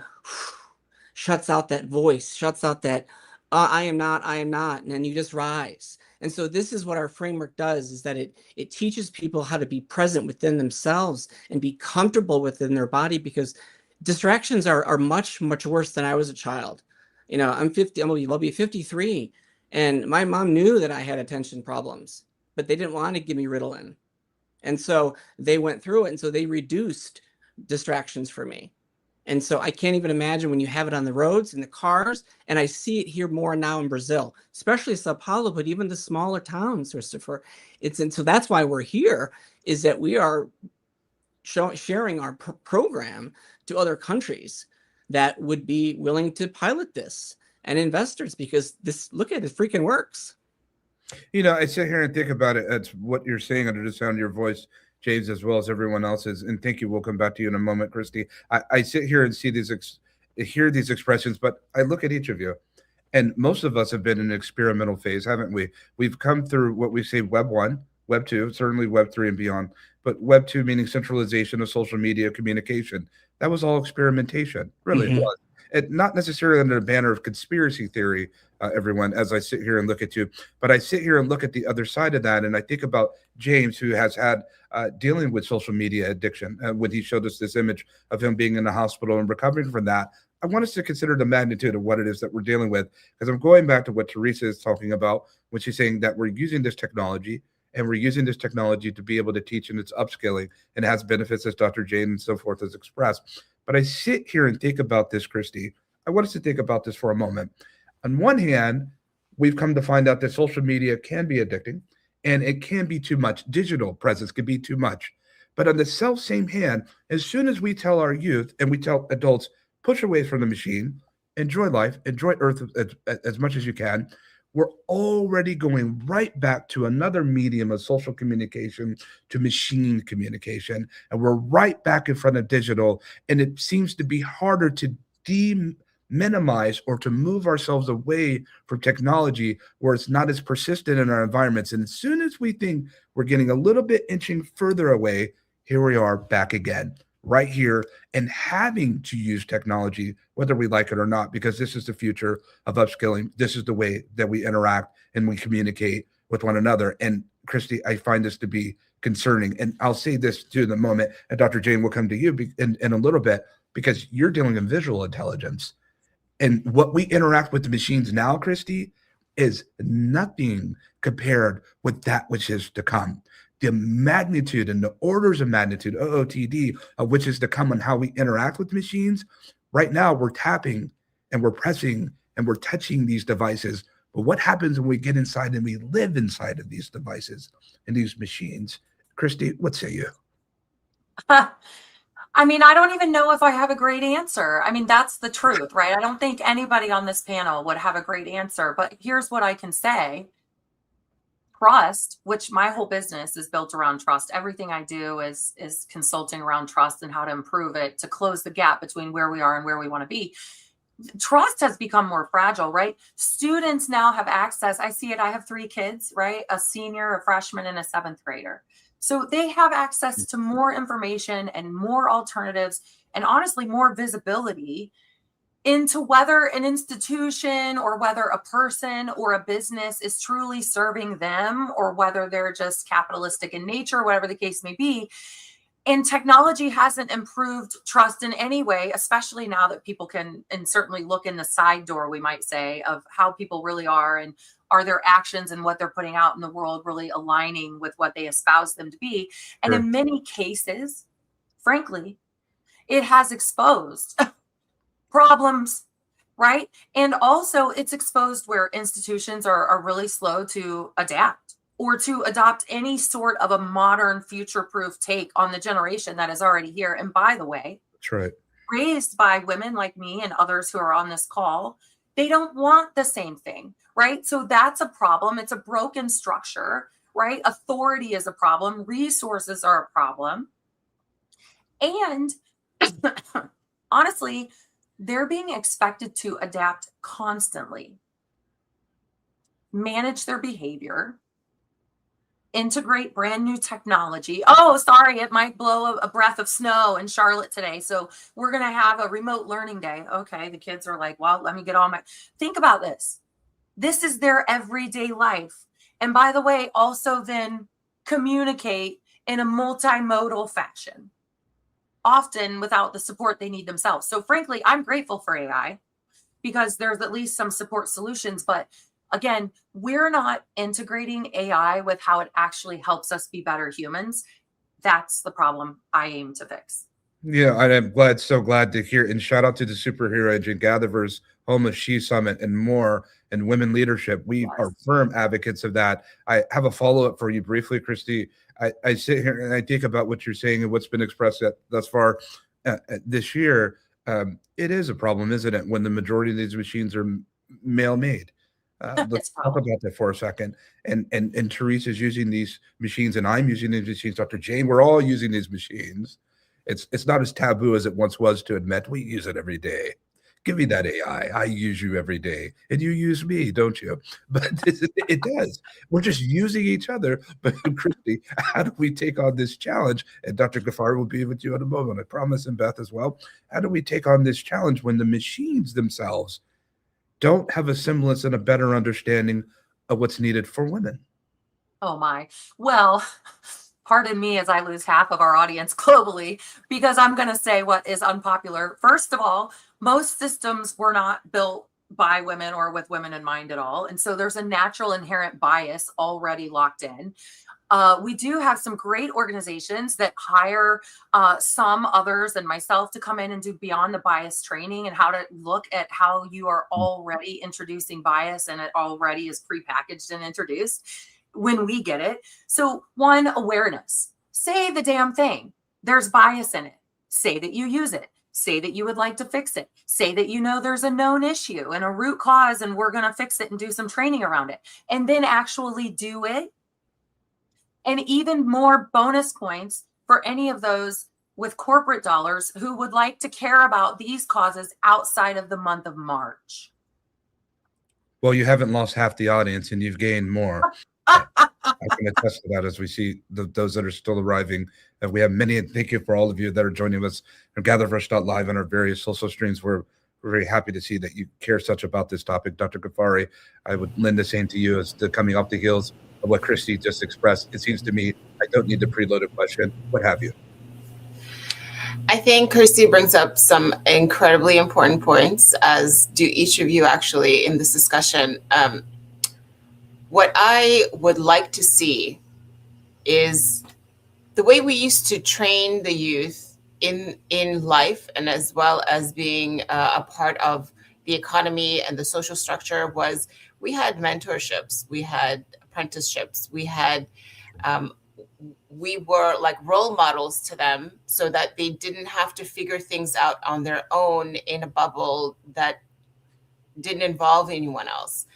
shuts out that voice, shuts out that, I am not, and then you just rise. And so this is what our framework does, is that it teaches people how to be present within themselves and be comfortable within their body, because distractions are much, much worse than I was a child. You know, I'll be 53, and my mom knew that I had attention problems, but they didn't want to give me Ritalin. And so they went through it, and so they reduced distractions for me. And so I can't even imagine when you have it on the roads, in the cars, and I see it here more now in Brazil, especially Sao Paulo, but even the smaller towns, Christopher. And so that's why we're here, is that we are sharing our program to other countries that would be willing to pilot this, and investors, because look at it freaking works. You know, I sit here and think about it. That's what you're saying under the sound of your voice, James, as well as everyone else's. And thank you. We'll come back to you in a moment, Christy. I sit here and see hear these expressions, but I look at each of you, and most of us have been in an experimental phase, haven't we? We've come through what we say Web 1, Web 2, certainly Web 3 and beyond, but Web 2 meaning centralization of social media communication. That was all experimentation, really. It was. And not necessarily under the banner of conspiracy theory, everyone, as I sit here and look at you, but I sit here and look at the other side of that, and I think about James, who has had dealing with social media addiction. When he showed us this image of him being in the hospital and recovering from that, I want us to consider the magnitude of what it is that we're dealing with, because I'm going back to what Teresa is talking about when she's saying that we're using this technology, and we're using this technology to be able to teach, and it's upskilling, and it has benefits, as Dr. Jane and so forth has expressed. But I sit here and think about this, Christy. I want us to think about this for a moment. On one hand, we've come to find out that social media can be addicting, and it can be too much. Digital presence can be too much. But on the same hand, as soon as we tell our youth and we tell adults, push away from the machine, enjoy life, enjoy Earth as much as you can, we're already going right back to another medium of social communication, to machine communication. And we're right back in front of digital. And it seems to be harder to minimize or to move ourselves away from technology where it's not as persistent in our environments. And as soon as we think we're getting a little bit inching further away, here we are back again, right here, and having to use technology, whether we like it or not, because this is the future of upskilling. This is the way that we interact and we communicate with one another. And Christy, I find this to be concerning. And I'll say this too in the moment, and Dr. Jane will come to you in a little bit, because you're dealing in visual intelligence. And what we interact with the machines now, Christy, is nothing compared with that which is to come. The magnitude and the orders of magnitude, OOTD, of which is to come on how we interact with machines. Right now, we're tapping and we're pressing and we're touching these devices. But what happens when we get inside and we live inside of these devices and these machines? Christy, what say you? I mean, I don't even know if I have a great answer. I mean, that's the truth, right? I don't think anybody on this panel would have a great answer, but here's what I can say. Trust, which my whole business is built around trust. Everything I do is consulting around trust and how to improve it, to close the gap between where we are and where we want to be. Trust has become more fragile, right? Students now have access. I see it. I have 3 kids, right? A senior, a freshman, and a 7th grader. So they have access to more information and more alternatives, and honestly, more visibility into whether an institution or whether a person or a business is truly serving them, or whether they're just capitalistic in nature, whatever the case may be. And technology hasn't improved trust in any way, especially now that people can, and certainly look in the side door, we might say, of how people really are, and are their actions and what they're putting out in the world really aligning with what they espouse them to be. And Sure. in many cases, frankly, it has exposed problems, right? And also it's exposed where institutions are really slow to adapt or to adopt any sort of a modern future-proof take on the generation that is already here. And by the way, That's right. raised by women like me and others who are on this call, they don't want the same thing, right? So that's a problem. It's a broken structure, right? Authority is a problem. Resources are a problem. And honestly, they're being expected to adapt constantly, manage their behavior, integrate brand new technology. Oh, sorry, it might blow a breath of snow in Charlotte today. So we're going to have a remote learning day. Okay, the kids are like, well, let me get all my. Think about this. This is their everyday life. And by the way, also then communicate in a multimodal fashion, often without the support they need themselves. So frankly, I'm grateful for AI because there's at least some support solutions. But again, we're not integrating AI with how it actually helps us be better humans. That's the problem I aim to fix. Yeah, and I'm so glad to hear. And shout out to the superhero agent, GatherVerse, home of She Summit, and more, and women leadership. We are firm advocates of that. I have a follow-up for you briefly, Christy. I sit here and I think about what you're saying and what's been expressed thus far this year. It is a problem, isn't it, when the majority of these machines are male-made? Let's talk about that for a second. And Therese is using these machines, and I'm using these machines. Dr. Jane, we're all using these machines. It's not as taboo as it once was to admit. We use it every day. Give me that AI. I use you every day, and you use me, don't you? But it does. We're just using each other. But Christy, how do we take on this challenge? And Dr. Ghaffari will be with you in a moment, I promise, and Beth as well. How do we take on this challenge when the machines themselves don't have a semblance and a better understanding of what's needed for women? Oh my. Well, pardon me as I lose half of our audience globally, because I'm going to say what is unpopular. First of all, most systems were not built by women or with women in mind at all. And so there's a natural inherent bias already locked in. We do have some great organizations that hire some others and myself to come in and do beyond the bias training and how to look at how you are already introducing bias and it already is prepackaged and introduced when we get it. So one, awareness. Say the damn thing. There's bias in it. Say that you use it. Say that you would like to fix it. Say that you know there's a known issue and a root cause and we're going to fix it and do some training around it. And then actually do it. And even more bonus points for any of those with corporate dollars who would like to care about these causes outside of the month of March. Well, you haven't lost half the audience and you've gained more. I can attest to that as we see those that are still arriving. And we have many, and thank you for all of you that are joining us on GatherVerse.live and our various social streams. We're very happy to see that you care such about this topic. Dr. Ghaffari, I would lend the same to you as to coming off the heels of what Christy just expressed. It seems to me I don't need the preloaded question. What have you? I think Kirsty brings up some incredibly important points, as do each of you actually in this discussion. What I would like to see is the way we used to train the youth in life and as well as being a part of the economy and the social structure was we had mentorships, we had apprenticeships, we were like role models to them so that they didn't have to figure things out on their own in a bubble that didn't involve anyone else.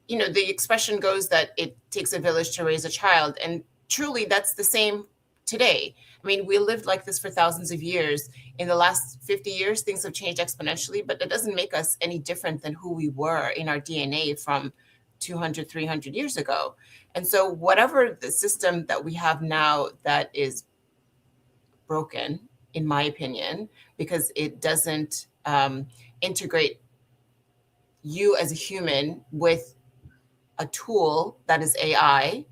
The expression goes that it takes a village to raise a child. And truly, that's the same today. I mean, we lived like this for thousands of years. In the last 50 years, things have changed exponentially, but it doesn't make us any different than who we were in our DNA from 200, 300 years ago. And so whatever the system that we have now that is broken, in my opinion, because it doesn't integrate you as a human with a tool that is AI.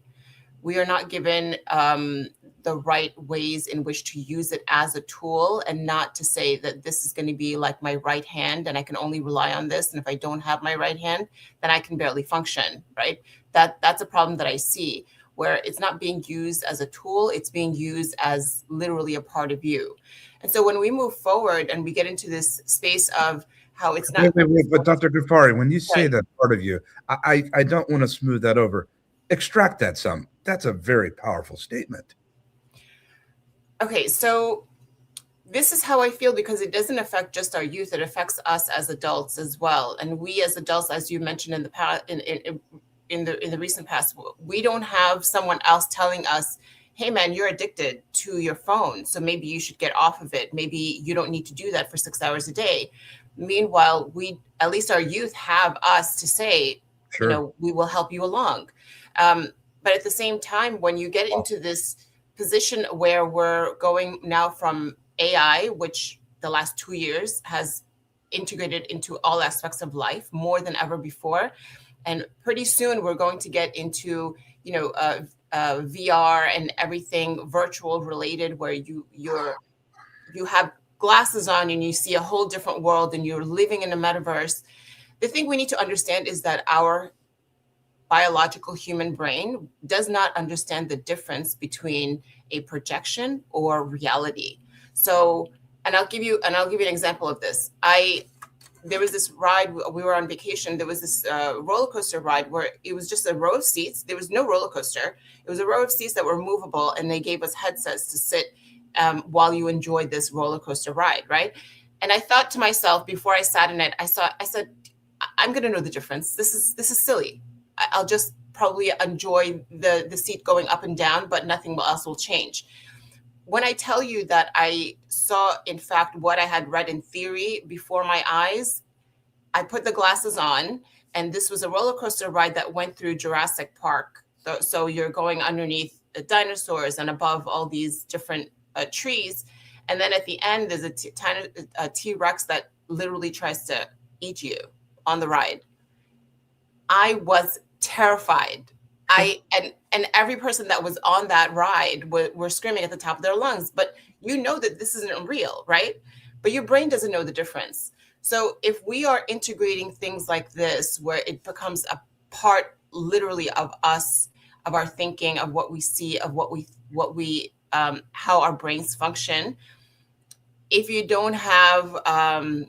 We are not given the right ways in which to use it as a tool, and not to say that this is going to be like my right hand and I can only rely on this. And if I don't have my right hand, then I can barely function, right? That's a problem that I see, where it's not being used as a tool, it's being used as literally a part of you. And so when we move forward and we get into this space of how it's not. Wait, but Dr. Ghaffari, when you say that part of you, I don't want to smooth that over. Extract that some. That's a very powerful statement. Okay, so this is how I feel, because it doesn't affect just our youth, it affects us as adults as well. And we as adults, as you mentioned in the past, in the recent past, we don't have someone else telling us, hey man, you're addicted to your phone, so maybe you should get off of it. Maybe you don't need to do that for 6 hours a day. Meanwhile, we, at least our youth, have us to say, Sure. you know, we will help you along. But at the same time, when you get into this position where we're going now from AI, which the last 2 years has integrated into all aspects of life more than ever before, and pretty soon we're going to get into, you know, VR and everything virtual related, where you have glasses on and you see a whole different world and you're living in a metaverse. The thing we need to understand is that our biological human brain does not understand the difference between a projection or reality. So, and I'll give you an example of this. There was this ride, we were on vacation, there was this roller coaster ride where it was just a row of seats. There was no roller coaster. It was a row of seats that were movable, and they gave us headsets to sit while you enjoyed this roller coaster ride, right? And I thought to myself, before I sat in it, I said, I'm gonna know the difference. This is silly. I'll just probably enjoy the seat going up and down, but nothing else will change. When I tell you that I saw, in fact, what I had read in theory before my eyes, I put the glasses on, and this was a roller coaster ride that went through Jurassic Park. So you're going underneath the dinosaurs and above all these different trees. And then at the end, there's a T-Rex that literally tries to eat you on the ride. I was terrified. And every person that was on that ride were screaming at the top of their lungs. But you know that this isn't real, right? But your brain doesn't know the difference. So if we are integrating things like this, where it becomes a part literally of us, of our thinking, of what we see, of what we how our brains function, if you don't have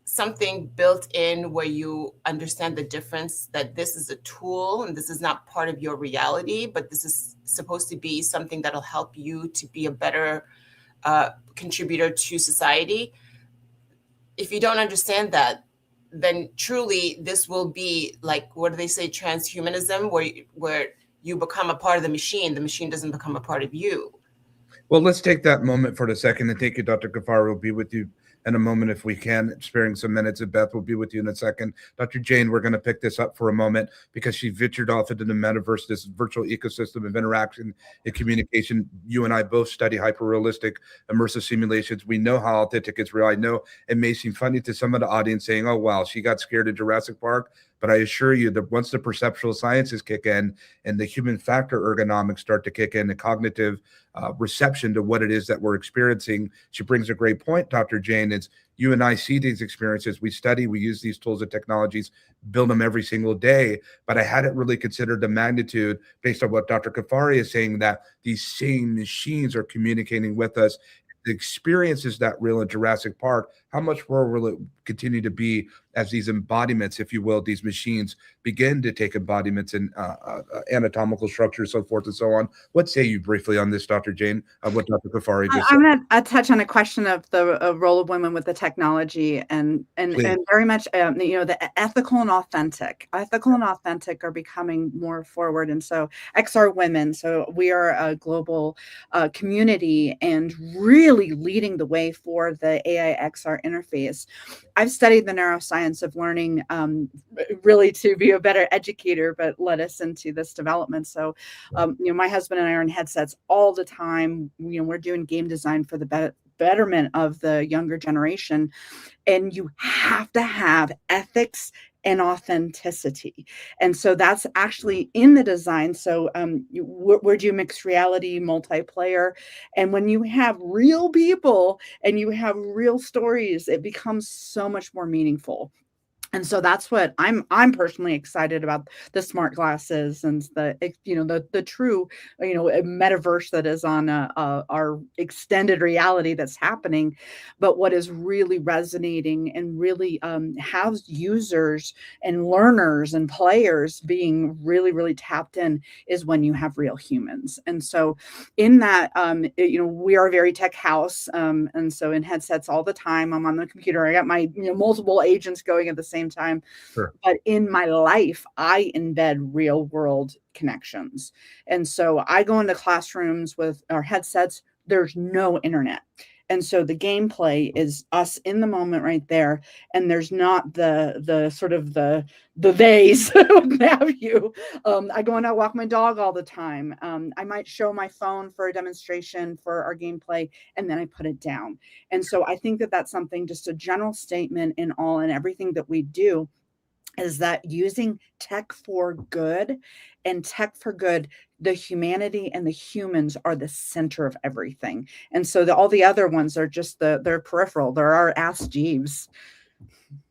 something built in where you understand the difference, that this is a tool and this is not part of your reality, but this is supposed to be something that'll help you to be a better contributor to society. If you don't understand that, then truly this will be like, what do they say, transhumanism, where you become a part of the machine doesn't become a part of you. Well, let's take that moment for a second, and thank you, Dr. Ghaffari. We'll be with you in a moment if we can, sparing some minutes, and Beth will be with you in a second. Dr. Jane, we're going to pick this up for a moment because she ventured off into the metaverse, this virtual ecosystem of interaction and communication. You and I both study hyper-realistic immersive simulations. We know how authentic it's real. I know it may seem funny to some of the audience saying, oh, wow, she got scared in Jurassic Park. But I assure you that once the perceptual sciences kick in and the human factor ergonomics start to kick in, the cognitive reception to what it is that we're experiencing, she brings a great point, Dr. Jane. It's you and I see these experiences, we study, we use these tools and technologies, build them every single day. But I hadn't really considered the magnitude based on what Dr. Ghaffari is saying, that these same machines are communicating with us. The experience is that real in Jurassic Park. How much more will it continue to be as these embodiments, if you will, these machines begin to take embodiments in anatomical structures, so forth and so on? What say you briefly on this, Dr. Jane, of what Dr. Ghaffari just said? I'm going to touch on a question of the role of women with the technology, and very much, the ethical and authentic. Ethical and authentic are becoming more forward. And so XR Women, so we are a global community and really leading the way for the AI XR interface. I've studied the neuroscience of learning really to be a better educator, but led us into this development. So, my husband and I are in headsets all the time. We're doing game design for the betterment of the younger generation. And you have to have ethics and authenticity. And so that's actually in the design. So we're doing mixed reality, multiplayer. And when you have real people and you have real stories, it becomes so much more meaningful. And so that's what I'm personally excited about, the smart glasses and the true metaverse that is on our extended reality that's happening. But what is really resonating and really has users and learners and players being really, really tapped in is when you have real humans. And so in that, we are a very tech house. And so in headsets all the time, I'm on the computer. I got my multiple agents going at the same time. Sure. But in my life, I embed real world connections. And so I go into classrooms with our headsets. There's no internet. And so the gameplay is us in the moment right there. And there's not the sort of the theys what have you. I go and I walk my dog all the time. I might show my phone for a demonstration for our gameplay, and then I put it down. And so I think that that's something, just a general statement in all and everything that we do, is that using tech for good, and tech for good, the humanity and the humans are the center of everything. And so all the other ones are just they're peripheral. They're our Ask Jeeves.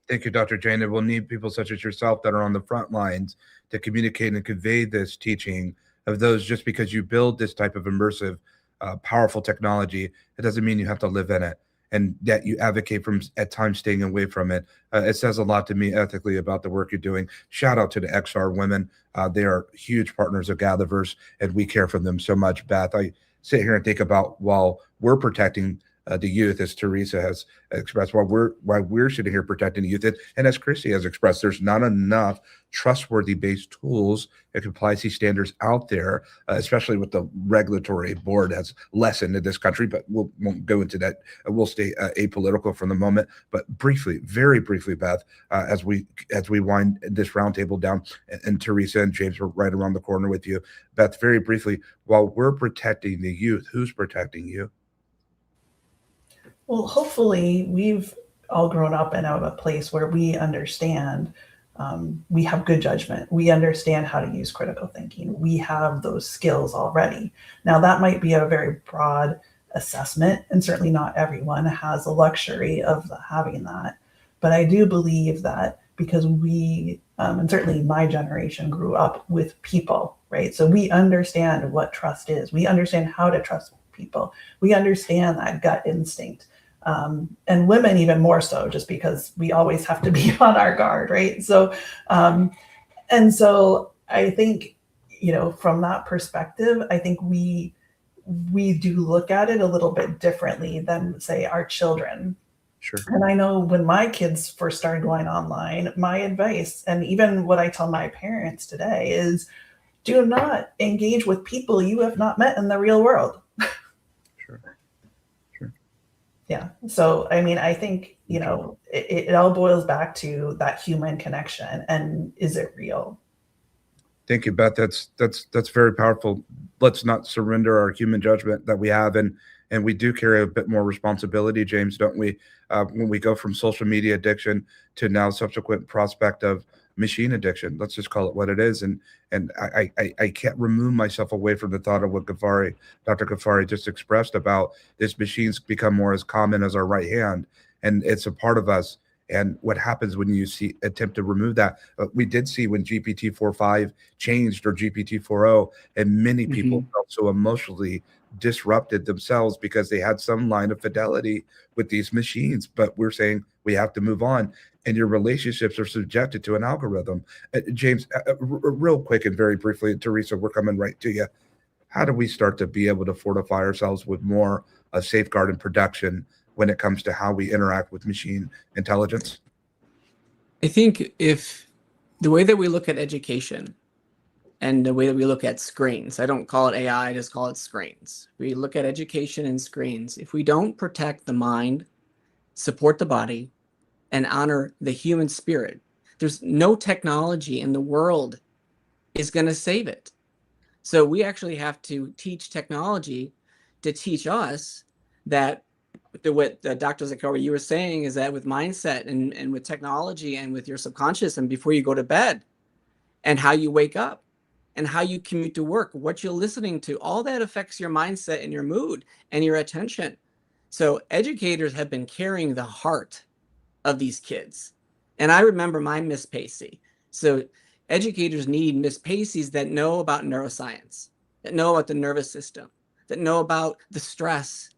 Thank you, Dr. Jane. And we'll need people such as yourself that are on the front lines to communicate and convey this teaching of those. Just because you build this type of immersive, powerful technology, it doesn't mean you have to live in it, and that you advocate from at times staying away from it. It says a lot to me ethically about the work you're doing. Shout out to the XR women. They are huge partners of GatherVerse, and we care for them so much. Beth, I sit here and think about, while we're protecting the youth, as Teresa has expressed, why we're sitting here protecting the youth, and as Christy has expressed, there's not enough trustworthy based tools and compliance standards out there, especially with the regulatory board has lessened in this country. But we won't go into that. We'll stay apolitical for the moment. But briefly, very briefly, Beth, as we wind this roundtable down, and Teresa and James, we're right around the corner with you. Beth, very briefly, while we're protecting the youth, who's protecting you? Well, hopefully we've all grown up in a place where we understand, we have good judgment. We understand how to use critical thinking. We have those skills already. Now, that might be a very broad assessment, and certainly not everyone has the luxury of having that. But I do believe that because we, and certainly my generation, grew up with people, right? So we understand what trust is. We understand how to trust people. We understand that gut instinct. And women even more so, just because we always have to be on our guard, right? So, and so I think, from that perspective, I think we do look at it a little bit differently than, say, our children. Sure. And I know when my kids first started going online, my advice, and even what I tell my parents today, is do not engage with people you have not met in the real world. Yeah. So, I mean, I think, it all boils back to that human connection, and is it real? Thank you, Beth. That's very powerful. Let's not surrender our human judgment that we have, and we do carry a bit more responsibility, James, don't we? When we go from social media addiction to now subsequent prospect of machine addiction, let's just call it what it is. And I can't remove myself away from the thought of what Dr. Ghaffari just expressed about this machines become more as common as our right hand, and it's a part of us. And what happens when you attempt to remove that? We did see when GPT 4.5 changed, or GPT 4.0, and many people felt so emotionally disrupted themselves because they had some line of fidelity with these machines. But we're saying we have to move on, and your relationships are subjected to an algorithm. James, real quick and very briefly, Teresa, we're coming right to you. How do we start to be able to fortify ourselves with more safeguard and production when it comes to how we interact with machine intelligence? I think if the way that we look at education and the way that we look at screens, I don't call it AI, I just call it screens. We look at education and screens. If we don't protect the mind, support the body, and honor the human spirit, there's no technology in the world is going to save it. So we actually have to teach technology to teach us that what Dr. Zakari, you were saying, is that with mindset and with technology and with your subconscious, and before you go to bed, and how you wake up and how you commute to work, what you're listening to, all that affects your mindset and your mood and your attention. So educators have been carrying the heart of these kids. And I remember my Miss Pacey. So educators need Miss Paceys that know about neuroscience, that know about the nervous system, that know about the stress.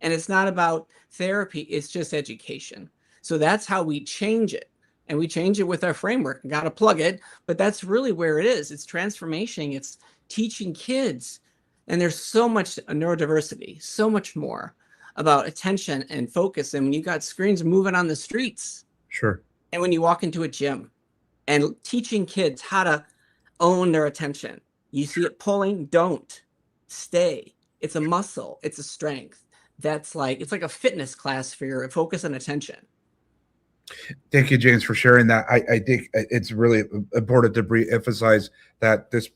And it's not about therapy, it's just education. So that's how we change it. And we change it with our framework. Got to plug it, but that's really where it is. It's transformation. It's teaching kids. And there's so much neurodiversity, so much more about attention and focus. And when you got screens moving on the streets, Sure. and when you walk into a gym and teaching kids how to own their attention, you see it pulling, don't stay. It's a muscle. It's a strength. It's like a fitness class for your focus and attention. Thank you, James, for sharing that. I think it's really important to re-emphasize that this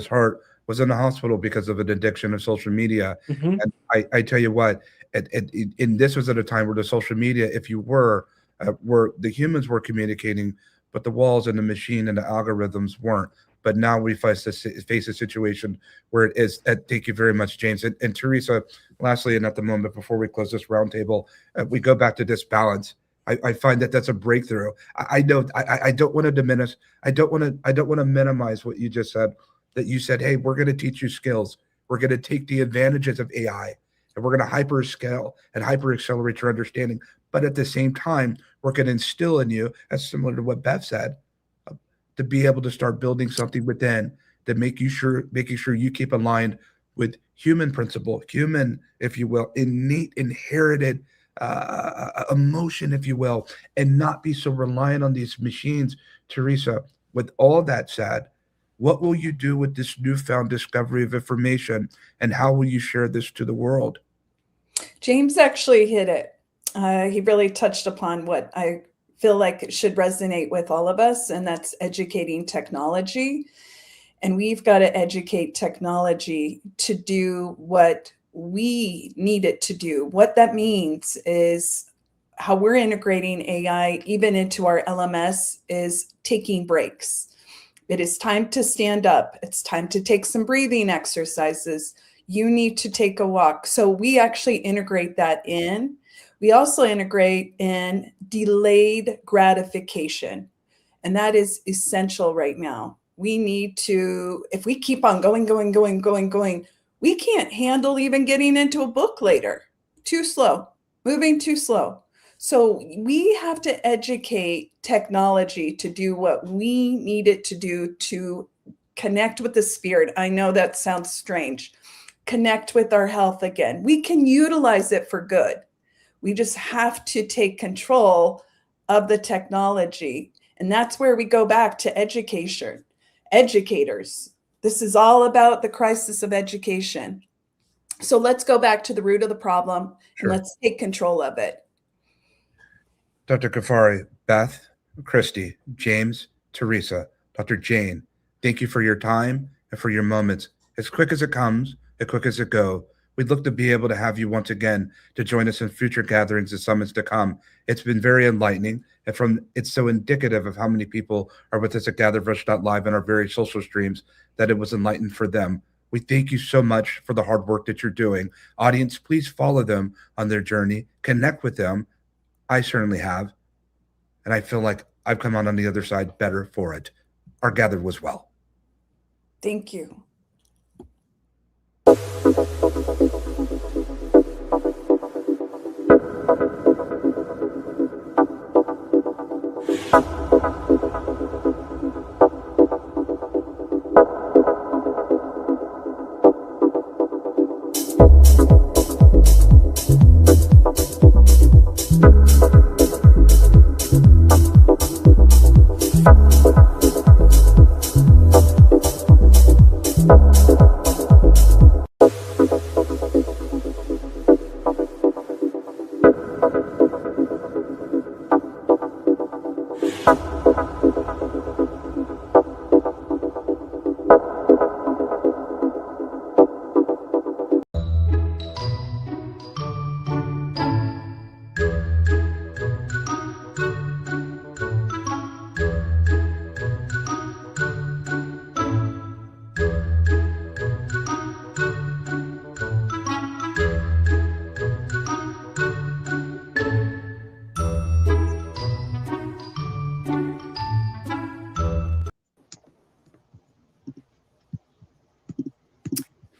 heart, was in the hospital because of an addiction of social media. Mm-hmm. And I tell you what, and this was at a time where the social media, if you were the humans were communicating, but the walls and the machine and the algorithms weren't. But now we face a situation where it is. Thank you very much, James. And Teresa, lastly, and at the moment before we close this roundtable, we go back to this balance. I find that that's a breakthrough. I know I don't want to diminish. I don't want to minimize what you just said. That you said, hey, we're going to teach you skills. We're going to take the advantages of AI, and we're going to hyper scale and hyper accelerate your understanding. But at the same time, we're going to instill in you, as similar to what Beth said, to be able to start building something within that making sure you keep aligned with human principle, human, if you will, innate, inherited emotion, if you will, and not be so reliant on these machines. Teresa, with all that said, what will you do with this newfound discovery of information, and how will you share this to the world? James actually hit it. He really touched upon what I feel like it should resonate with all of us, and that's educating technology. And we've got to educate technology to do what we need it to do. What that means is how we're integrating AI even into our LMS is taking breaks. It is time to stand up. It's time to take some breathing exercises. You need to take a walk. So we actually integrate that in. We also integrate in delayed gratification. And that is essential right now. We need to, if we keep on going, we can't handle even getting into a book later. Too slow, moving too slow. So we have to educate technology to do what we need it to do to connect with the spirit. I know that sounds strange. Connect with our health again. We can utilize it for good. We just have to take control of the technology. And that's where we go back to education. Educators. This is all about the crisis of education. So let's go back to the root of the problem. Sure. And let's take control of it. Dr. Ghaffari, Beth, Christy, James, Teresa, Dr. Jane, thank you for your time and for your moments. As quick as it comes, as quick as it goes, we'd look to be able to have you once again to join us in future gatherings and summits to come. It's been very enlightening, and it's so indicative of how many people are with us at GatherVerse.live and our various social streams that it was enlightened for them. We thank you so much for the hard work that you're doing. Audience, please follow them on their journey, connect with them. I certainly have, and I feel like I've come out on the other side better for it. Our gather was well. Thank you.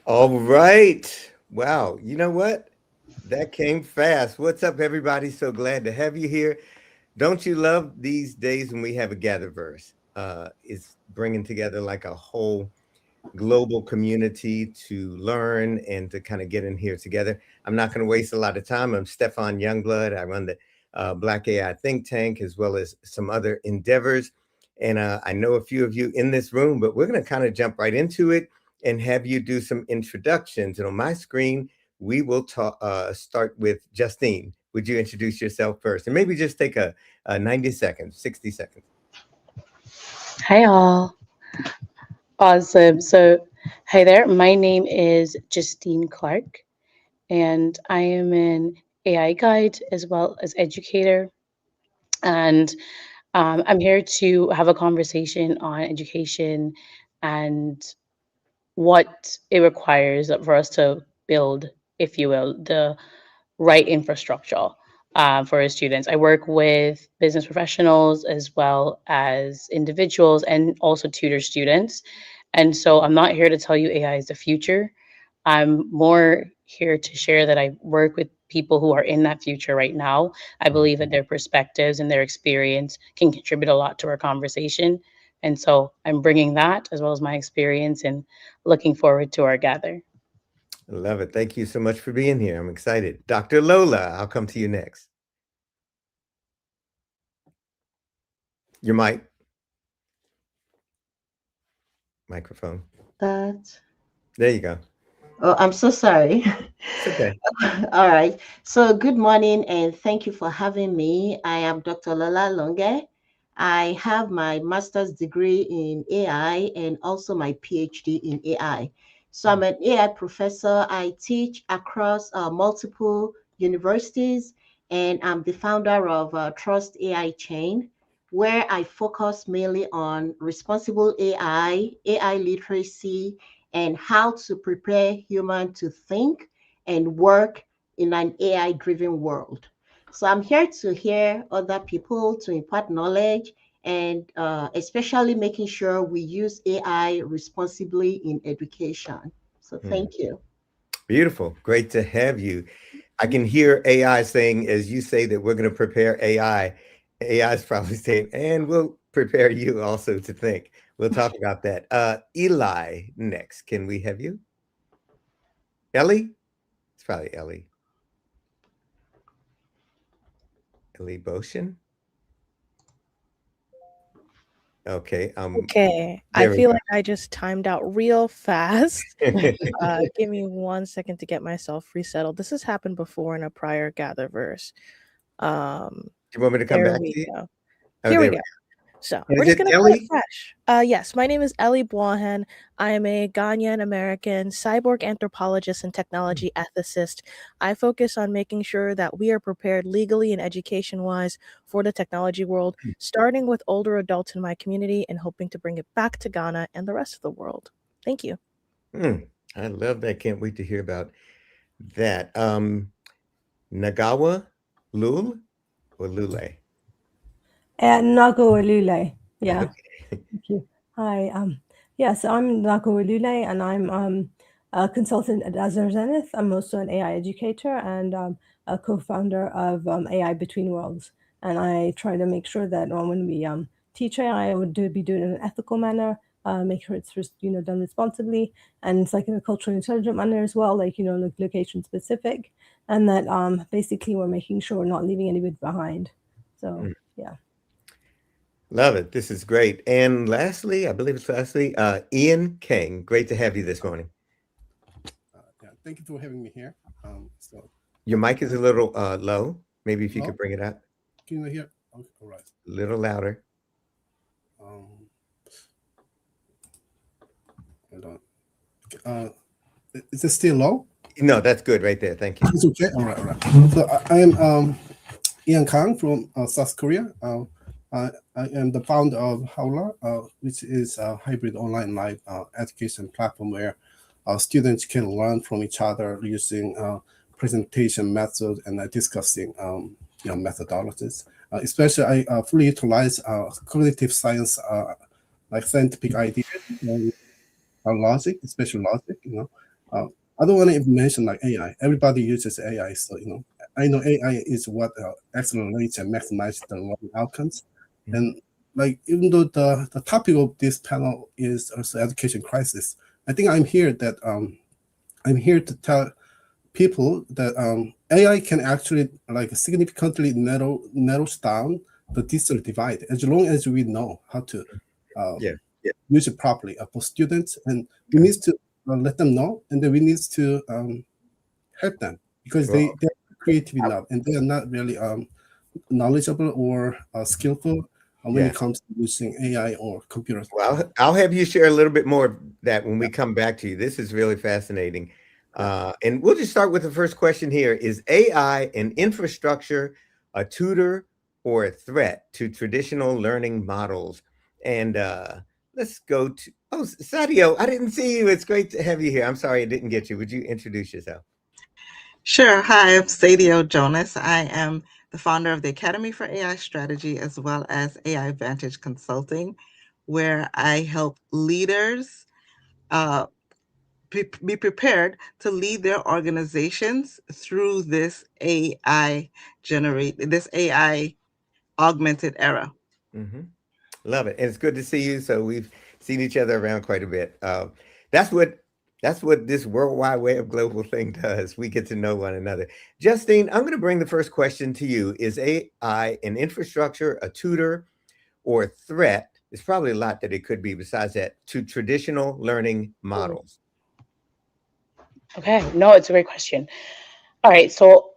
All right. Wow. You know what? That came fast. What's up, everybody? So glad to have you here. Don't you love these days when we have a GatherVerse? It's bringing together like a whole global community to learn and to kind of get in here together. I'm not going to waste a lot of time. I'm Stefan Youngblood. I run the Black AI think tank as well as some other endeavors. And I know a few of you in this room, but we're going to kind of jump right into it and have you do some introductions. And on my screen, we will start with Justine. Would you introduce yourself first? And maybe just take a 90 seconds, 60 seconds. Hi all. Awesome. So, hi there. My name is Justine Clark, and I am an AI guide as well as educator. And I'm here to have a conversation on education and what it requires for us to build, if you will, the right infrastructure for our students. I work with business professionals as well as individuals and also tutor students. And so I'm not here to tell you AI is the future. I'm more here to share that I work with people who are in that future right now. I believe that their perspectives and their experience can contribute a lot to our conversation. And so I'm bringing that as well as my experience and looking forward to our gather. I love it. Thank you so much for being here. I'm excited. Dr. Lola, I'll come to you next. Your microphone. That. There you go. Oh, I'm so sorry. It's okay. All right. So, good morning and thank you for having me. I am Dr. Lola Longe. I have my master's degree in AI and also my PhD in AI. So, I'm an AI professor. I teach across multiple universities, and I'm the founder of Trust AI Chain, where I focus mainly on responsible AI literacy, and how to prepare humans to think and work in an AI driven world. So I'm here to hear other people to impart knowledge and especially making sure we use AI responsibly in education. So thank you. Beautiful. Great to have you. I can hear AI saying, as you say that we're going to prepare AI, AI is probably saying, and we'll prepare you also to think. We'll talk about that. Eli, next. Can we have you? Ellie? It's probably Ellie. Ellie Boshin? Okay. Okay. I feel like I just timed out real fast. Give me 1 second to get myself resettled. This has happened before in a prior GatherVerse. Do you want me to come back to you? Go. Oh, Here we go. So we're just going to play it fresh. Yes, my name is Ellie Boahen. I am a Ghanaian American cyborg anthropologist and technology ethicist. I focus on making sure that we are prepared legally and education-wise for the technology world, starting with older adults in my community and hoping to bring it back to Ghana and the rest of the world. Thank you. I love that. Can't wait to hear about that. Nagawa Lul or Lule? Nago Lule. Yeah. Okay. Thank you. Hi. Yes, I'm Nago Lule, and I'm a consultant at GatherVerse. I'm also an AI educator and a co-founder of AI Between Worlds. And I try to make sure that when we teach AI, I would be doing it in an ethical manner, make sure it's done responsibly, and it's like in a culturally intelligent manner as well, like location specific, and that basically we're making sure we're not leaving anybody behind. So yeah. Love it. This is great. And lastly, I believe it's lastly, Ian King. Great to have you this morning. Yeah, thank you for having me here. Your mic is a little low. Maybe if you could bring it up. Can you hear? Okay, all right. A little louder. Hold on. Is it still low? No, that's good right there. Thank you. It's okay. All right, all right. So I am Ian Kang from South Korea. I am the founder of Haula, which is a hybrid online live education platform where students can learn from each other using presentation methods and discussing methodologies. Especially, I fully utilize cognitive science, like scientific ideas, logic, especially logic, I don't want to even mention like AI. Everybody uses AI, so I know AI is what accelerates and maximizes the learning outcomes. And like, even though the topic of this panel is also education crisis, I think I'm here to tell people that AI can actually like significantly narrows down the digital divide as long as we know how to use it properly for students, and we need to let them know, and then we need to help them because they're creative enough and they are not really knowledgeable or skillful when it comes to using AI or computers. Well, I'll have you share a little bit more of that when we come back to you. This is really fascinating. And we'll just start with the first question here. Is AI an infrastructure, a tutor, or a threat to traditional learning models? And let's go to, Sadio, I didn't see you. It's great to have you here. I'm sorry I didn't get you. Would you introduce yourself? Sure. Hi, I'm Sadio Jonas. I am the founder of the Academy for AI Strategy as well as AI Vantage Consulting, where I help leaders be prepared to lead their organizations through this AI augmented era. Love it. And it's good to see you. So we've seen each other around quite a bit. That's what this World Wide Web global thing does. We get to know one another. Justine, I'm going to bring the first question to you. Is AI an infrastructure, a tutor, or a threat? There's probably a lot that it could be besides that to traditional learning models. Okay, no, it's a great question. All right, so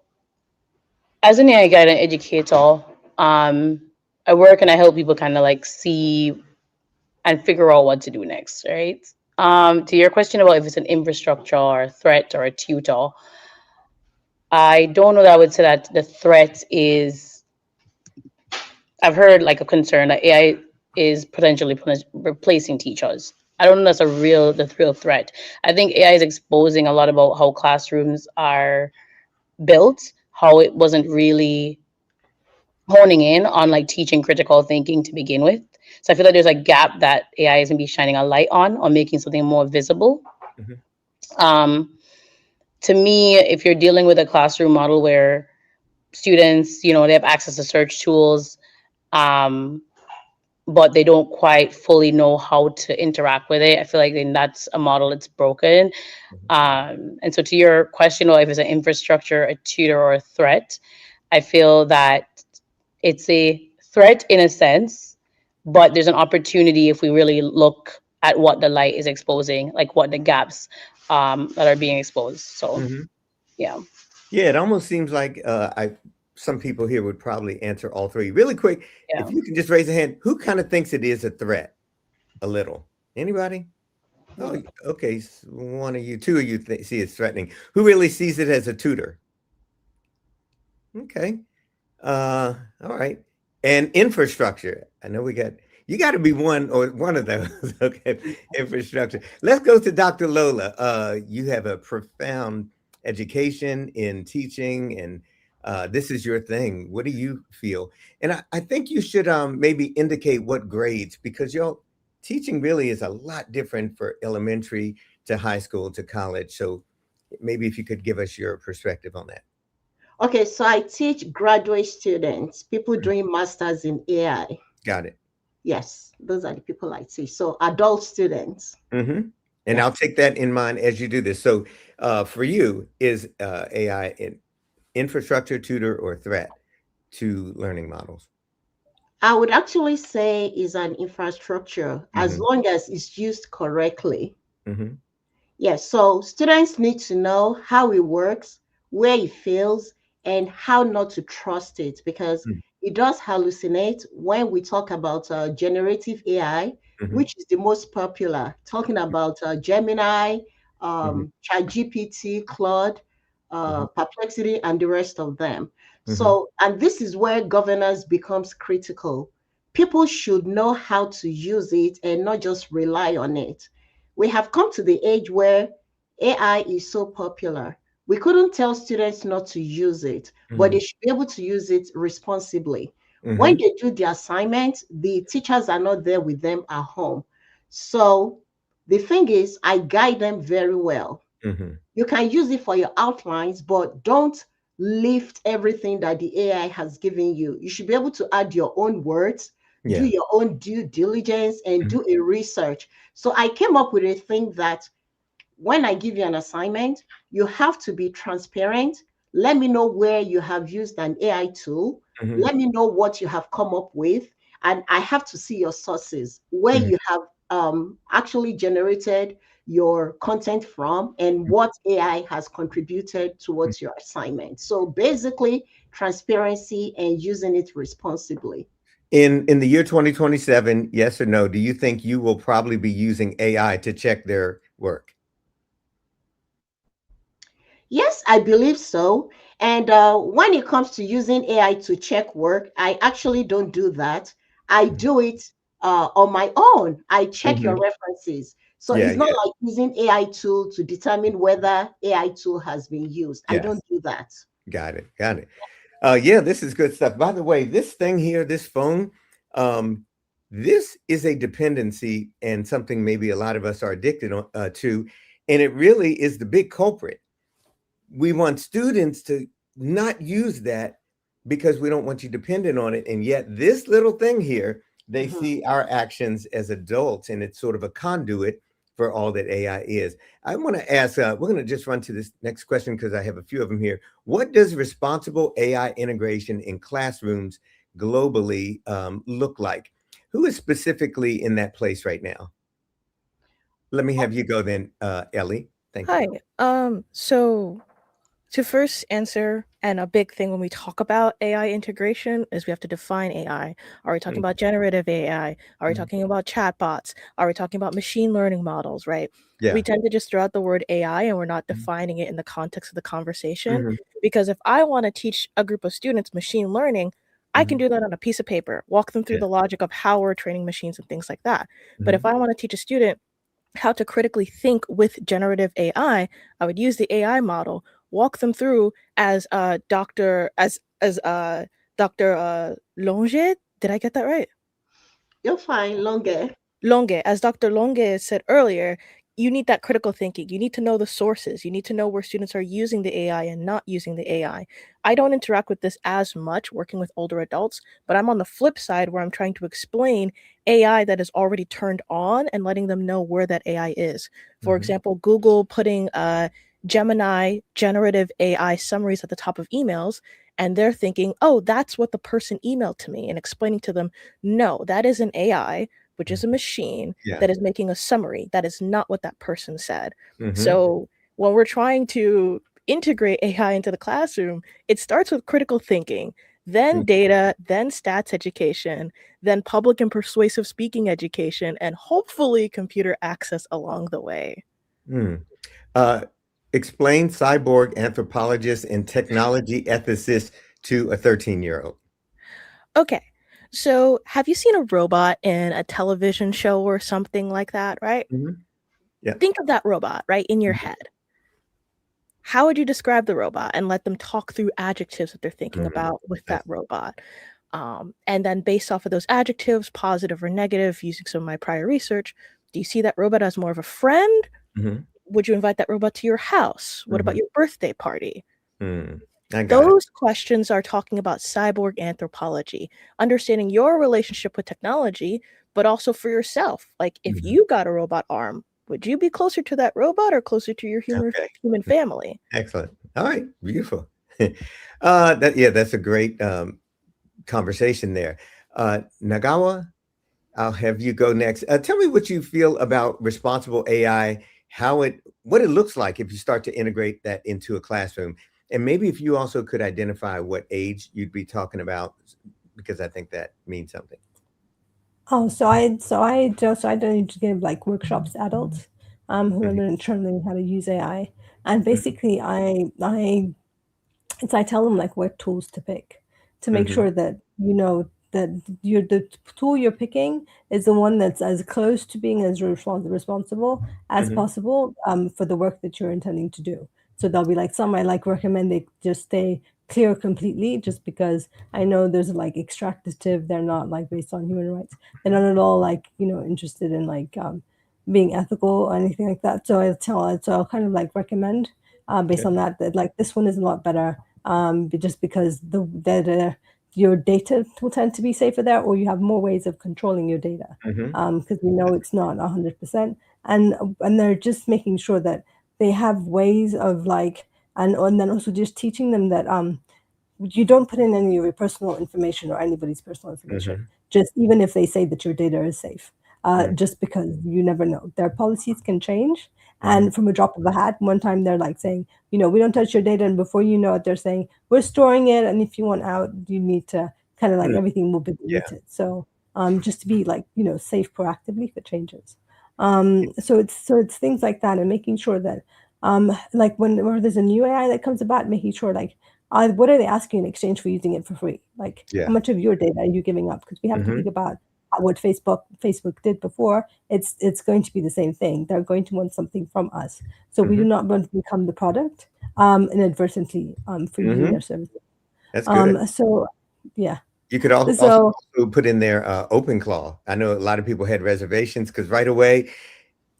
as an AI guide and educator, I work and I help people kind of like see and figure out what to do next, right? To your question about if it's an infrastructure or a threat or a tutor, I don't know that I would say that the threat is, I've heard like a concern that AI is potentially replacing teachers. I don't know that's the real threat. I think AI is exposing a lot about how classrooms are built, how it wasn't really honing in on like teaching critical thinking to begin with. So I feel like there's a gap that AI is gonna be shining a light on making something more visible. To me, if you're dealing with a classroom model where students, they have access to search tools, but they don't quite fully know how to interact with it, I feel like then that's a model that's broken. And so to your question, if it's an infrastructure, a tutor, or a threat, I feel that it's a threat in a sense, but there's an opportunity if we really look at what the light is exposing, like what the gaps that are being exposed. So, yeah. Yeah, it almost seems like some people here would probably answer all three. Really quick, if you can just raise a hand, who kind of thinks it is a threat? A little. Anybody? Oh, okay. One of you, two of you see it's threatening. Who really sees it as a tutor? Okay. All right. And infrastructure. I know you got to be one of those. Okay. Infrastructure. Let's go to Dr. Lola. You have a profound education in teaching, and this is your thing. What do you feel? And I think you should maybe indicate what grades, because your teaching really is a lot different for elementary to high school to college. So maybe if you could give us your perspective on that. Okay, so I teach graduate students, people doing masters in AI. Got it. Yes, those are the people I teach. So adult students. And I'll take that in mind as you do this. So for you, is AI an infrastructure, tutor, or threat to learning models? I would actually say is an infrastructure as long as it's used correctly. Yes, so students need to know how it works, where it fails, and how not to trust it, because it does hallucinate. When we talk about generative AI, which is the most popular, talking about Gemini, ChatGPT, Claude, Perplexity, and the rest of them. So, and this is where governance becomes critical. People should know how to use it and not just rely on it. We have come to the age where AI is so popular. We couldn't tell students not to use it, but they should be able to use it responsibly. When they do the assignment, the teachers are not there with them at home. So the thing is, I guide them very well. You can use it for your outlines, but don't lift everything that the AI has given you. You should be able to add your own words, do your own due diligence, and do a research. So I came up with a thing that when I give you an assignment, you have to be transparent. Let me know where you have used an AI tool. Let me know what you have come up with. And I have to see your sources, where you have actually generated your content from and what AI has contributed towards your assignment. So basically, transparency and using it responsibly. In the year 2027, yes or no, do you think you will probably be using AI to check their work? Yes, I believe so. And when it comes to using AI to check work, I actually don't do that. I do it on my own. I check your references. So it's not like using AI tool to determine whether AI tool has been used. I don't do that. Got it. Got it. Yeah, this is good stuff. By the way, this thing here, this phone, this is a dependency and something maybe a lot of us are addicted to, and it really is the big culprit. We want students to not use that because we don't want you dependent on it. And yet this little thing here, they see our actions as adults, and it's sort of a conduit for all that AI is. I want to ask, we're going to just run to this next question because I have a few of them here. What does responsible AI integration in classrooms globally look like? Who is specifically in that place right now? Let me have you go then, Ellie. Thank you. Hi. So to first answer, and a big thing when we talk about AI integration is we have to define AI. Are we talking about generative AI? Are we talking about chatbots? Are we talking about machine learning models, right? We tend to just throw out the word AI and we're not defining it in the context of the conversation. Because if I want to teach a group of students machine learning, I can do that on a piece of paper, walk them through the logic of how we're training machines and things like that. But if I want to teach a student how to critically think with generative AI, I would use the AI model, walk them through as Dr. Longe. Did I get that right? You're fine, Longe. Longe, as Dr. Longe said earlier, you need that critical thinking. You need to know the sources. You need to know where students are using the AI and not using the AI. I don't interact with this as much working with older adults, but I'm on the flip side where I'm trying to explain AI that is already turned on and letting them know where that AI is. For example, Google putting Gemini generative AI summaries at the top of emails, and they're thinking, oh, that's what the person emailed to me, and explaining to them, no, that is an AI, which is a machine that is making a summary. That is not what that person said. So when we're trying to integrate AI into the classroom, it starts with critical thinking, then data, then stats education, then public and persuasive speaking education, and hopefully computer access along the way. Explain cyborg anthropologist and technology ethicist to a 13-year-old. Okay. So have you seen a robot in a television show or something like that, right? Yeah. Think of that robot, right, in your head. How would you describe the robot and let them talk through adjectives that they're thinking about with that robot? And then based off of those adjectives, positive or negative, using some of my prior research, do you see that robot as more of a friend? Would you invite that robot to your house? What about your birthday party? Those questions are talking about cyborg anthropology, understanding your relationship with technology, but also for yourself. Like if you got a robot arm, would you be closer to that robot or closer to your human family? Excellent. All right. Beautiful. That's a great conversation there. Nagawa, I'll have you go next. Tell me what you feel about responsible AI, what it looks like if you start to integrate that into a classroom. And maybe if you also could identify what age you'd be talking about, because I think that means something. Oh, so I don't give like workshops to adults who are learning how to use AI, and basically I tell them like what tools to pick to make sure that you know that the tool you're picking is the one that's as close to being as responsible as possible for the work that you're intending to do. So there'll be like some I like recommend they just stay clear completely, just because I know there's like extractive, they're not like based on human rights. They're not at all like interested in like being ethical or anything like that. So I'll kind of like recommend based on that like this one is a lot better just because your data will tend to be safer there, or you have more ways of controlling your data because we know it's not 100%, and they're just making sure that they have ways of like and then also just teaching them that you don't put in any of your personal information or anybody's personal information, just even if they say that your data is safe, just because you never know. Their policies can change. And from a drop of a hat, one time they're like saying, we don't touch your data. And before you know it, they're saying, we're storing it. And if you want out, you need to kind of like everything will be deleted. So just to be like, safe proactively if it changes. So it's things like that and making sure that like whenever there's a new AI that comes about, making sure like what are they asking in exchange for using it for free? Like how much of your data are you giving up? Because we have to think about what Facebook did before. It's going to be the same thing. They're going to want something from us. So we do not want to become the product inadvertently for using their services. That's good. So yeah. You could also put in there OpenClaw. I know a lot of people had reservations because right away,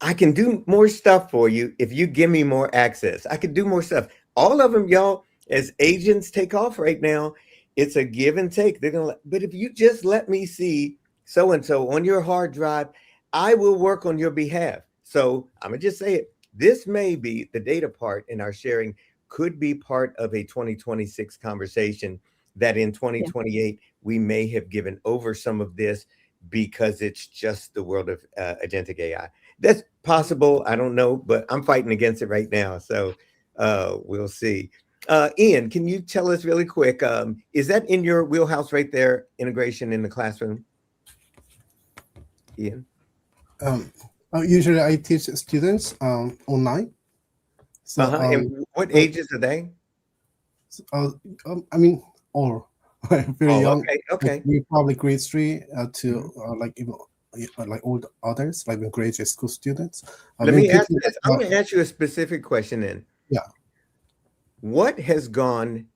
I can do more stuff for you if you give me more access. I could do more stuff. All of them, y'all, as agents take off right now, it's a give and take. But if you just let me see so-and-so on your hard drive, I will work on your behalf. So I'm gonna just say it. This may be the data part in our sharing could be part of a 2026 conversation that in 2028, we may have given over some of this because it's just the world of agentic AI. That's possible. I don't know, but I'm fighting against it right now. So we'll see. Ian, can you tell us really quick, is that in your wheelhouse right there, integration in the classroom? Ian? Usually I teach students online. So and what ages are they? I mean, all very young. Okay. Like, we probably grade 3 to like even like all the others, like graduate school students. Let me ask you this. I'm going to ask you a specific question then. Yeah. What has gone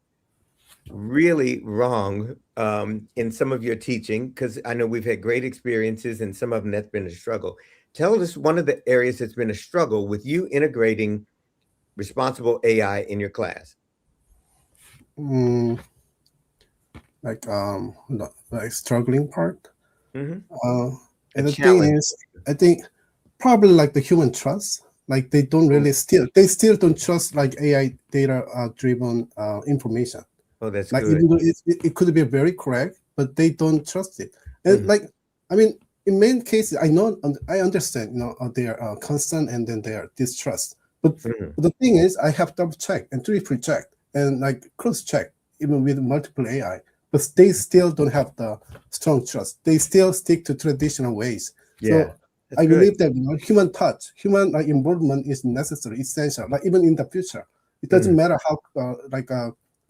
really wrong in some of your teaching? Because I know we've had great experiences and some of them that's been a struggle. Tell us one of the areas that's been a struggle with you integrating responsible AI in your class. Like struggling part. And the challenge. thing is, I think probably like the human trust. Like they don't really still don't trust like AI data driven information. Oh, that's like good. Even though it could be very correct, but they don't trust it. And like I mean, in many cases, I understand their concern and then their distrust. But the thing is, I have double check and triple check and like cross check even with multiple AI, but they still don't have the strong trust. They still stick to traditional ways. Yeah. So I believe that human touch, human like involvement is necessary, essential. Like even in the future, it doesn't matter how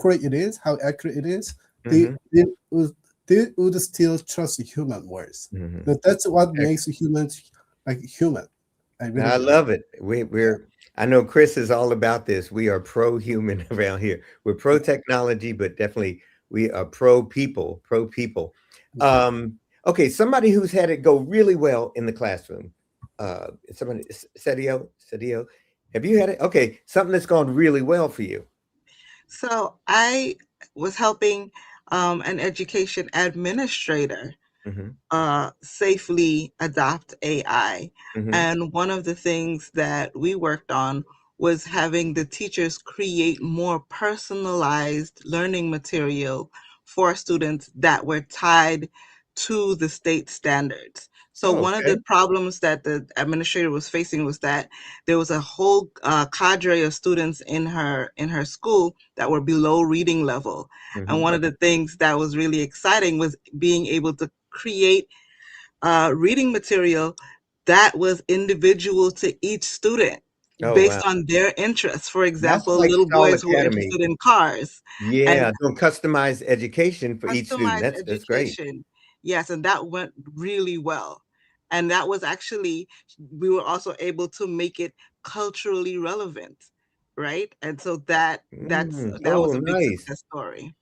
correct it is, how accurate it is. They would still trust human words. But that's what makes humans like human. I love it. I know Chris is all about this. We are pro-human around here. We're pro-technology, but definitely we are pro-people. Okay, somebody who's had it go really well in the classroom. Somebody, Sadio, have you had it? Okay, something that's gone really well for you. So I was helping an education administrator safely adopt AI. And one of the things that we worked on was having the teachers create more personalized learning material for students that were tied to the state standards. So one of the problems that the administrator was facing was that there was a whole cadre of students in her school that were below reading level. And one of the things that was really exciting was being able to create reading material that was individual to each student based on their interests. For example, like little Stall boys who were Academy. interested in cars. Yeah, so customized education for each student. That's great. Yes, and that went really well. And that was actually, we were also able to make it culturally relevant, right? And so that was a big success story.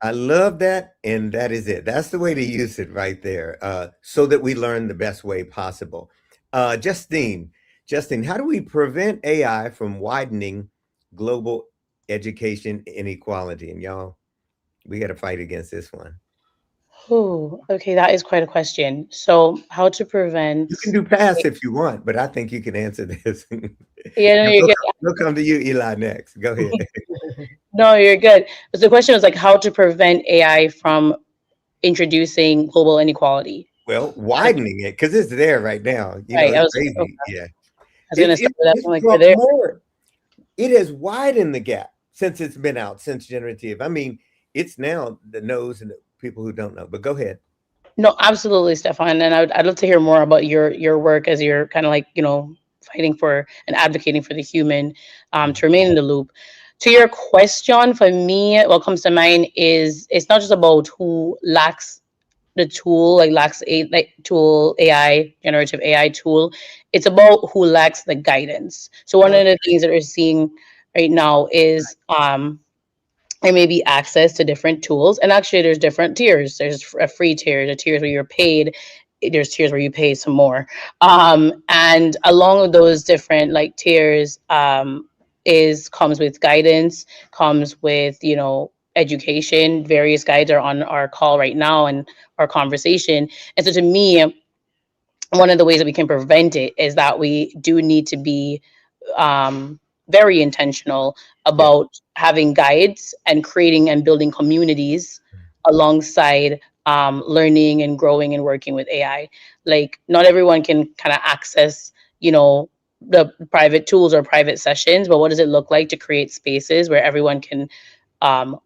I love that, and that is it. That's the way to use it right there, so that we learn the best way possible. Justine, how do we prevent AI from widening global education inequality? And y'all, we got to fight against this one. Oh, okay, that is quite a question. So, how to prevent? You can do pass if you want, but I think you can answer this. Yeah, no, you're good. We'll come to you, Eli, next. Go ahead. No, you're good. So the question was like how to prevent AI from introducing global inequality. Well, widening it because it's there right now. You know, Right. it's crazy. Okay. Yeah. I was gonna start with that. It's I'm like, brought we're there. more. It has widened the gap since it's been out, since generative. I mean, it's now the knows and the people who don't know. But go ahead. No, absolutely, Stefan. And I'd love to hear more about your work as you're kind of like, fighting for and advocating for the human to remain in the loop. To your question, for me, what comes to mind is it's not just about who lacks the tool, lacks a like tool AI, generative AI tool. It's about who lacks the guidance. So one of the things that we're seeing right now is there may be access to different tools, and actually there's different tiers. There's a free tier, the tiers where you're paid, there's tiers where you pay some more, and along with those different tiers is comes with guidance, comes with education. Various guides are on our call right now and our conversation. And so to me, one of the ways that we can prevent it is that we do need to be very intentional about having guides and creating and building communities alongside learning and growing and working with AI. Like not everyone can kind of access, the private tools or private sessions, but what does it look like to create spaces where everyone can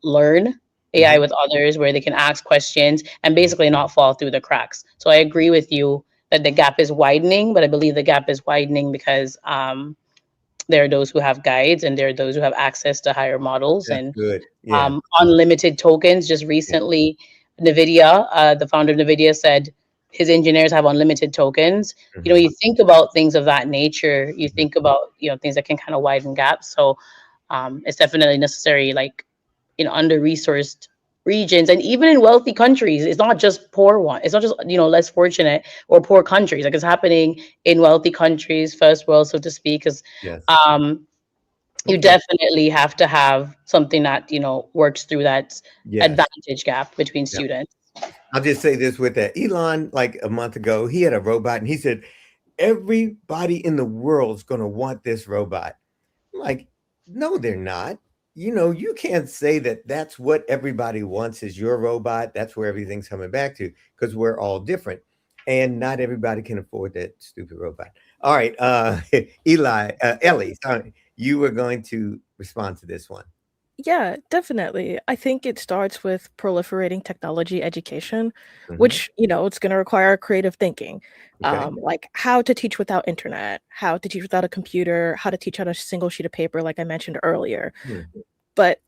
learn AI with others, where they can ask questions and basically not fall through the cracks. So I agree with you that the gap is widening, but I believe the gap is widening because there are those who have guides and there are those who have access to higher models. That's and good. Yeah. Unlimited tokens. Just recently, NVIDIA, the founder of NVIDIA, said his engineers have unlimited tokens. You think about things of that nature, you think about things that can kind of widen gaps. So it's definitely necessary, like in under-resourced regions and even in wealthy countries. It's not just poor one. It's not just less fortunate or poor countries. Like it's happening in wealthy countries, first world, so to speak. Because you definitely have to have something that works through that advantage gap between students. I'll just say this with that. Elon, like a month ago, he had a robot and he said, everybody in the world is going to want this robot. I'm like, no, they're not. You can't say that that's what everybody wants is your robot. That's where everything's coming back to because we're all different. And not everybody can afford that stupid robot. All right. Ellie, sorry, you were going to respond to this one. Yeah, definitely. I think it starts with proliferating technology education, which, it's going to require creative thinking. Like how to teach without internet, how to teach without a computer, how to teach on a single sheet of paper, like I mentioned earlier. But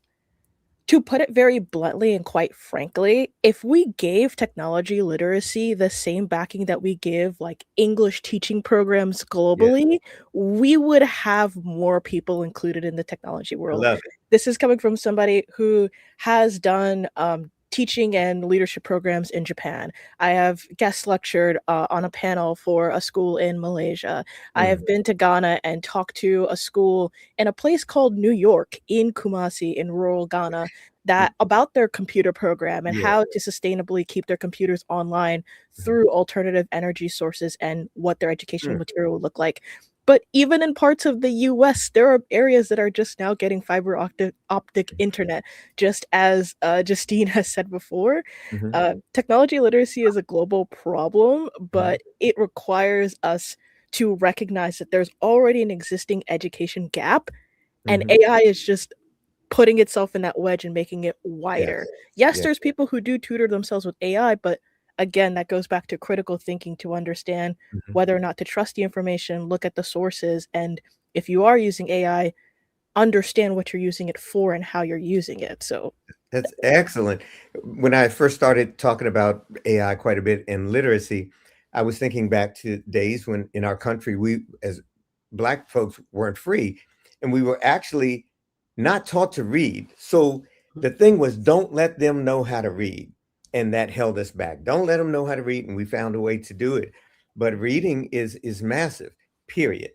to put it very bluntly and quite frankly, if we gave technology literacy the same backing that we give like English teaching programs globally, we would have more people included in the technology world. I love it. This is coming from somebody who has done teaching and leadership programs in Japan. I have guest lectured on a panel for a school in Malaysia. I have been to Ghana and talked to a school in a place called New York in Kumasi in rural Ghana that about their computer program and how to sustainably keep their computers online through alternative energy sources and what their educational material would look like. But even in parts of the US, there are areas that are just now getting fiber optic internet, just as Justine has said before. Technology literacy is a global problem, but it requires us to recognize that there's already an existing education gap, and AI is just putting itself in that wedge and making it wider. Yes, there's people who do tutor themselves with AI, but again, that goes back to critical thinking to understand whether or not to trust the information, look at the sources, and if you are using AI, understand what you're using it for and how you're using it. So that's excellent. When I first started talking about AI quite a bit in literacy, I was thinking back to days when in our country, we as Black folks weren't free and we were actually not taught to read. So the thing was, don't let them know how to read. And that held us back. Don't let them know how to read. And we found a way to do it. but reading is massive, period.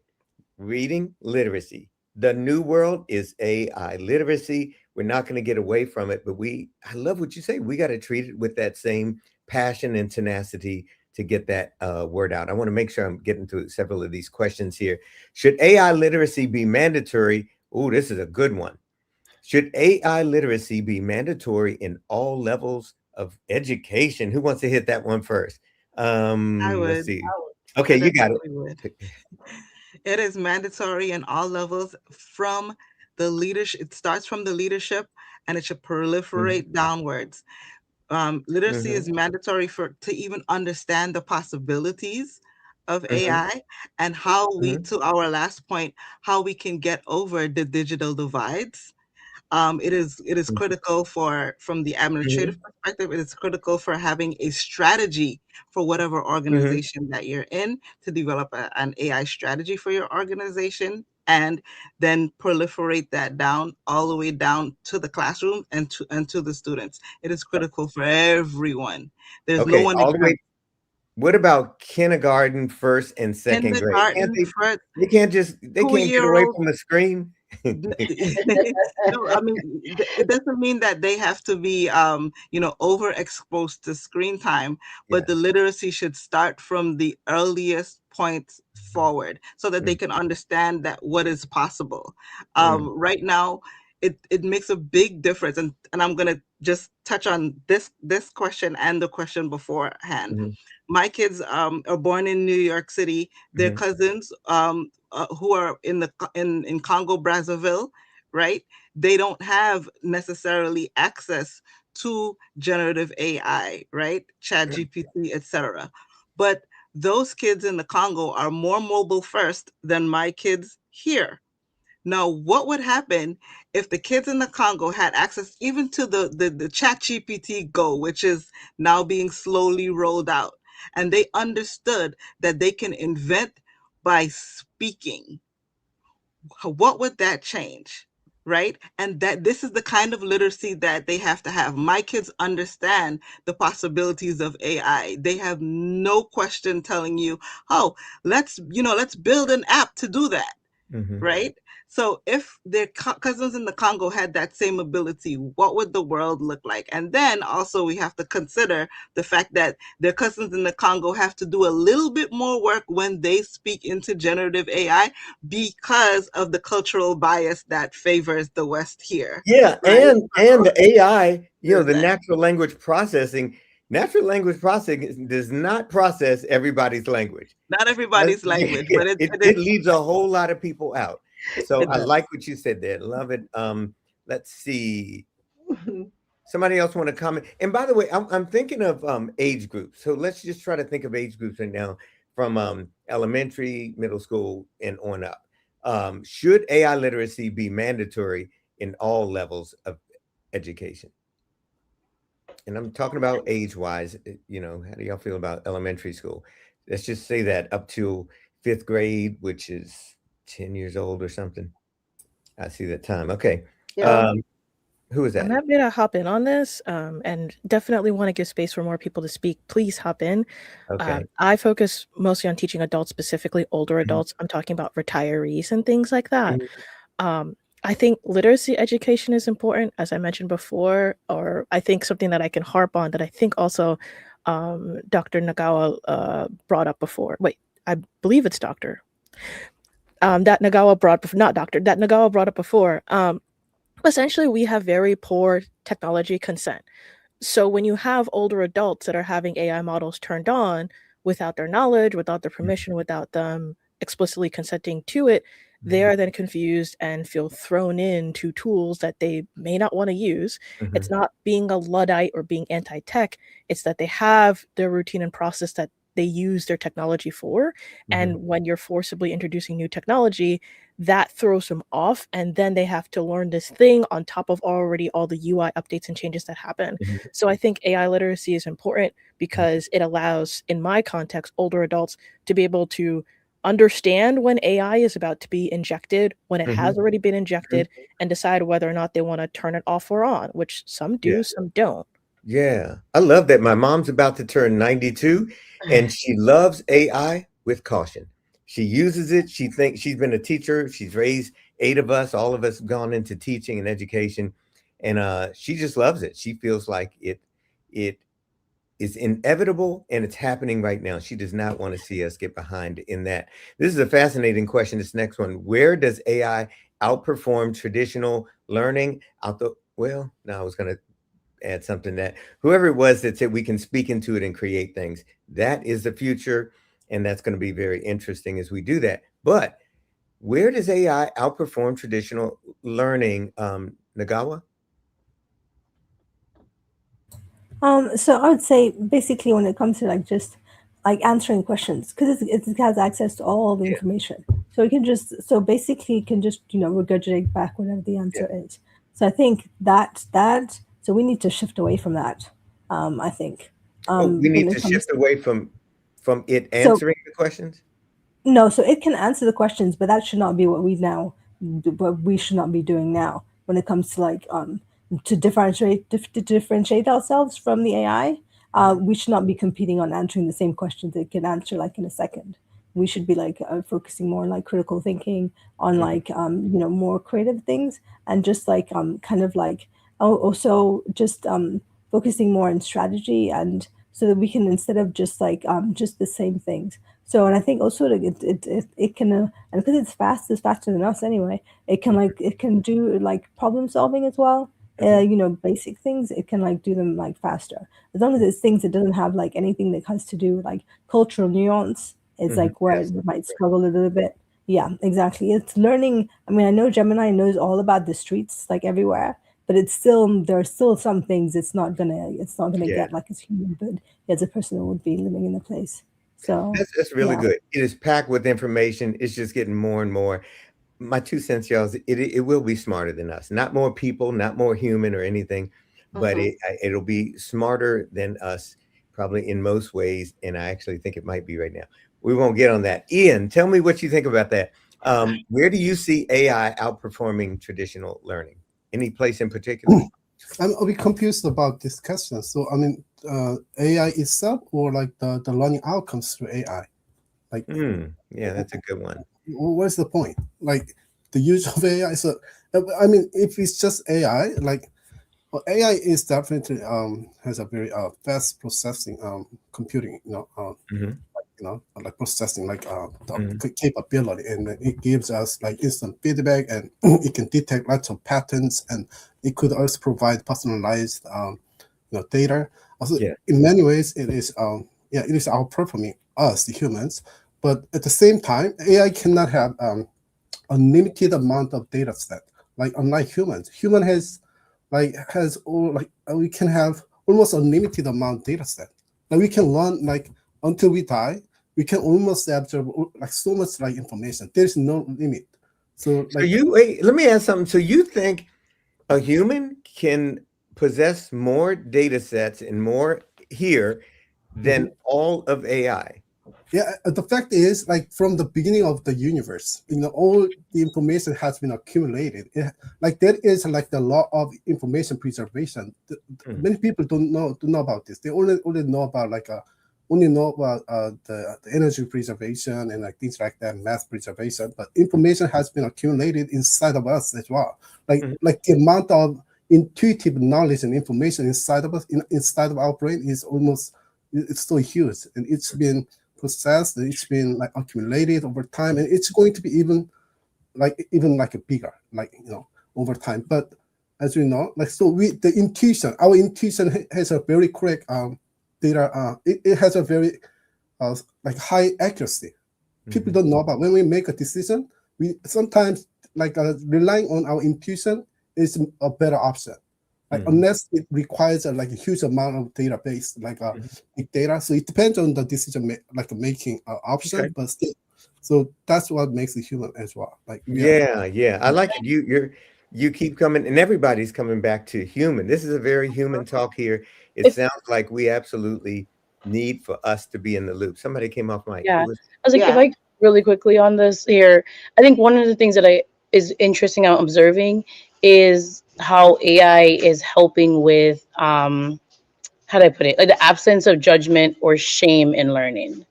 Reading literacy. The new world is AI literacy. We're not going to get away from it, but I love what you say. We got to treat it with that same passion and tenacity to get that word out. I want to make sure I'm getting to several of these questions here. Should AI literacy be mandatory? Oh, this is a good one. Should AI literacy be mandatory in all levels of education? Who wants to hit that one first? I Let's would. see. Okay, I you got it. definitely would. It is mandatory in all levels from the leadership. It starts from the leadership and it should proliferate downwards. Literacy is mandatory to even understand the possibilities of AI and how we, to our last point, how we can get over the digital divides. It is critical from the administrative perspective. It is critical for having a strategy for whatever organization that you're in to develop an AI strategy for your organization, and then proliferate that down all the way down to the classroom and to the students. It is critical for everyone. There's no Okay, one all the way. exempt. What about kindergarten, first and second grade? Can't Kindergarten, first, they can't get away 2-year-old. from the screen? No, I mean, it doesn't mean that they have to be, overexposed to screen time, but the literacy should start from the earliest points forward so that they can understand that what is possible. Right now, it makes a big difference. And I'm going to just touch on this question and the question beforehand. My kids are born in New York City. Their cousins who are in Congo Brazzaville, right? They don't have necessarily access to generative AI, right? Chat GPT, etc. But those kids in the Congo are more mobile first than my kids here. Now, what would happen if the kids in the Congo had access even to the Chat GPT Go, which is now being slowly rolled out, and they understood that they can invent by speaking? What would that change? Right? And that this is the kind of literacy that they have to have. My kids understand the possibilities of AI. They have no question telling you, oh, let's build an app to do that. Right? So if their cousins in the Congo had that same ability, what would the world look like? And then also we have to consider the fact that their cousins in the Congo have to do a little bit more work when they speak into generative AI because of the cultural bias that favors the West here. Yeah, Right? and the AI, There's the that. natural language processing. Natural language processing does not process everybody's language. Not everybody's language, but It leaves a whole lot of people out. So it I does. like what you said there. Love it. Let's see. Somebody else want to comment? And by the way, I'm thinking of age groups. So let's just try to think of age groups right now from elementary, middle school, and on up. Should AI literacy be mandatory in all levels of education? And I'm talking about age-wise. How do y'all feel about elementary school? Let's just say that up to 5th grade, which is 10 years old or something. I see that time. Okay. Who is that? I'm happy to hop in on this, and definitely want to give space for more people to speak. Please hop in. Okay. I focus mostly on teaching adults, specifically older adults. I'm talking about retirees and things like that. I think literacy education is important, as I mentioned before, or I think something that I can harp on that I think also Dr. Nagawa brought up before. Wait, I believe it's Dr. That Nagawa brought up before. Essentially, we have very poor technology consent. So when you have older adults that are having AI models turned on without their knowledge, without their permission, without them explicitly consenting to it, they are then confused and feel thrown into tools that they may not want to use. It's not being a Luddite or being anti-tech. It's that they have their routine and process that they use their technology for. And when you're forcibly introducing new technology, that throws them off. And then they have to learn this thing on top of already all the UI updates and changes that happen. So I think AI literacy is important because it allows, in my context, older adults to be able to understand when AI is about to be injected, when it has already been injected, and decide whether or not they want to turn it off or on, which some do, some don't. Yeah, I love that. My mom's about to turn 92 and she loves AI with caution. She uses it. She thinks she's been a teacher. She's raised 8 of us, all of us gone into teaching and education. And she just loves it. She feels like it is inevitable and it's happening right now. She does not want to see us get behind in that. This is a fascinating question. This next one, where does AI outperform traditional learning? Well, no, I was going to add something that whoever it was that said we can speak into it and create things. That is the future. And that's going to be very interesting as we do that. But where does AI outperform traditional learning, Nagawa? So I would say basically when it comes to like just like answering questions, because it has access to all the information. So it can just, so basically it can just, regurgitate back whatever the answer is. So I think so we need to shift away from that. I think. We When need it to comes shift away from it so answering the questions. no, so it can answer the questions, but that should not be what what we should not be doing now when it comes to like to differentiate ourselves from the AI. We should not be competing on answering the same questions it can answer like in a second. We should be like focusing more on like critical thinking, on like more creative things, and just like kind of like also just focusing more on strategy, and so that we can, instead of just like just the same things. So, and I think also like it can, and because it's faster than us anyway. It can do like problem solving as well. Basic things, it can like do them like faster. As long as it's things that doesn't have like anything that has to do with like cultural nuance, it's like where it might struggle a little bit. Yeah, exactly. It's learning. I mean, I know Gemini knows all about the streets like everywhere, but there are still some things it's not gonna Yeah. get like as human, but as a person who would be living in the place. So That's really yeah. good. It is packed with information. It's just getting more and more. My 2 cents, y'all, is it will be smarter than us. Not more people, not more human or anything, but it'll be smarter than us probably in most ways, and I actually think it might be right now. We won't get on that. Ian, tell me what you think about that. Where do you see AI outperforming traditional learning? Any place in particular? I'm a bit confused about this question. So, I mean, AI itself or like the learning outcomes through AI? Like, Yeah, that's a good one. What's the point? Like, the use of AI. So, I mean, if it's just AI, like, well, AI is definitely has a very fast processing computing, like processing, like the capability, and it gives us like instant feedback, and it can detect lots of patterns, and it could also provide personalized data. Also, in many ways, it is it is outperforming us, the humans, but at the same time, AI cannot have a limited amount of data set. Like unlike humans, we can have almost unlimited amount of data set. Like we can learn like until we die. We can almost absorb like so much like information. There is no limit. So like, Wait, let me ask something. So you think a human can possess more data sets and more here than all of AI? Yeah, the fact is, like from the beginning of the universe, all the information has been accumulated. Like there is like the law of information preservation. Many people don't know about this. They only know about the energy preservation and like things like that, math preservation. But information has been accumulated inside of us as well. Like the amount of intuitive knowledge and information inside of us, inside of our brain, is almost, it's so huge, and it's been processed, and it's been like accumulated over time, and it's going to be even like a bigger, like over time. But as we know, like our intuition has a very correct data. It has a very like high accuracy. People don't know about when we make a decision. We sometimes like relying on our intuition is a better option. Like unless it requires like a huge amount of database, like big data. So it depends on the decision making option, but still. So that's what makes it human as well. Like Yeah. I like it. You keep coming, and everybody's coming back to human. This is a very human talk here. It sounds like we absolutely need for us to be in the loop. Somebody came off mic. Yeah, I was like, if I really quickly on this here, I think one of the things that is interesting I'm observing is how AI is helping with how do I put it? Like the absence of judgment or shame in learning.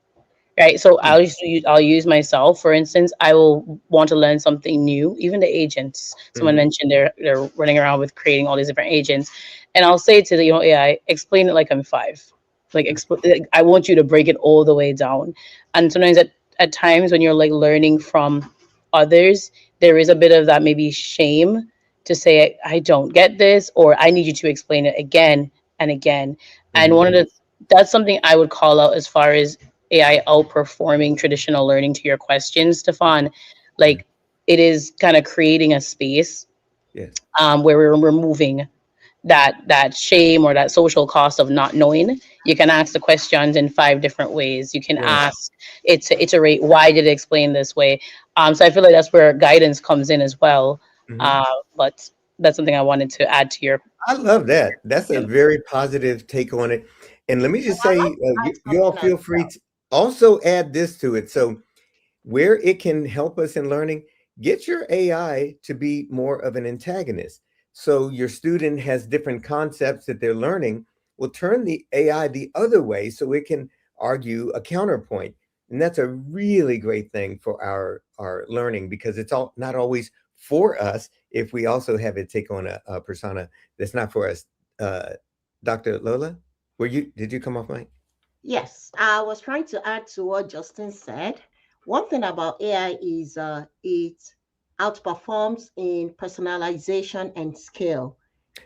Right. So I'll use myself, for instance. I will want to learn something new. Even the agents, someone mentioned they're running around with creating all these different agents. And I'll say to the AI, explain it like I'm 5. Like I want you to break it all the way down. And sometimes at times when you're like learning from others, there is a bit of that maybe shame to say I don't get this, or I need you to explain it again and again. And that's something I would call out as far as AI outperforming traditional learning. To your question, Stefan, like it is kind of creating a space where we're removing that shame or that social cost of not knowing. You can ask the questions in 5 different ways. You can ask it to iterate, why did it explain this way? So I feel like that's where guidance comes in as well. But that's something I wanted to add to your. I love that. That's a very positive take on it. And let me just say, you all feel free to also add this to it. So where it can help us in learning, get your AI to be more of an antagonist. So your student has different concepts that they're learning. Well, turn the AI the other way so it can argue a counterpoint. And that's a really great thing for our learning, because it's all not always for us if we also have it take on a persona that's not for us. Dr. Lola, did you come off mic? Yes, I was trying to add to what Justin said. One thing about AI is it outperforms in personalization and scale.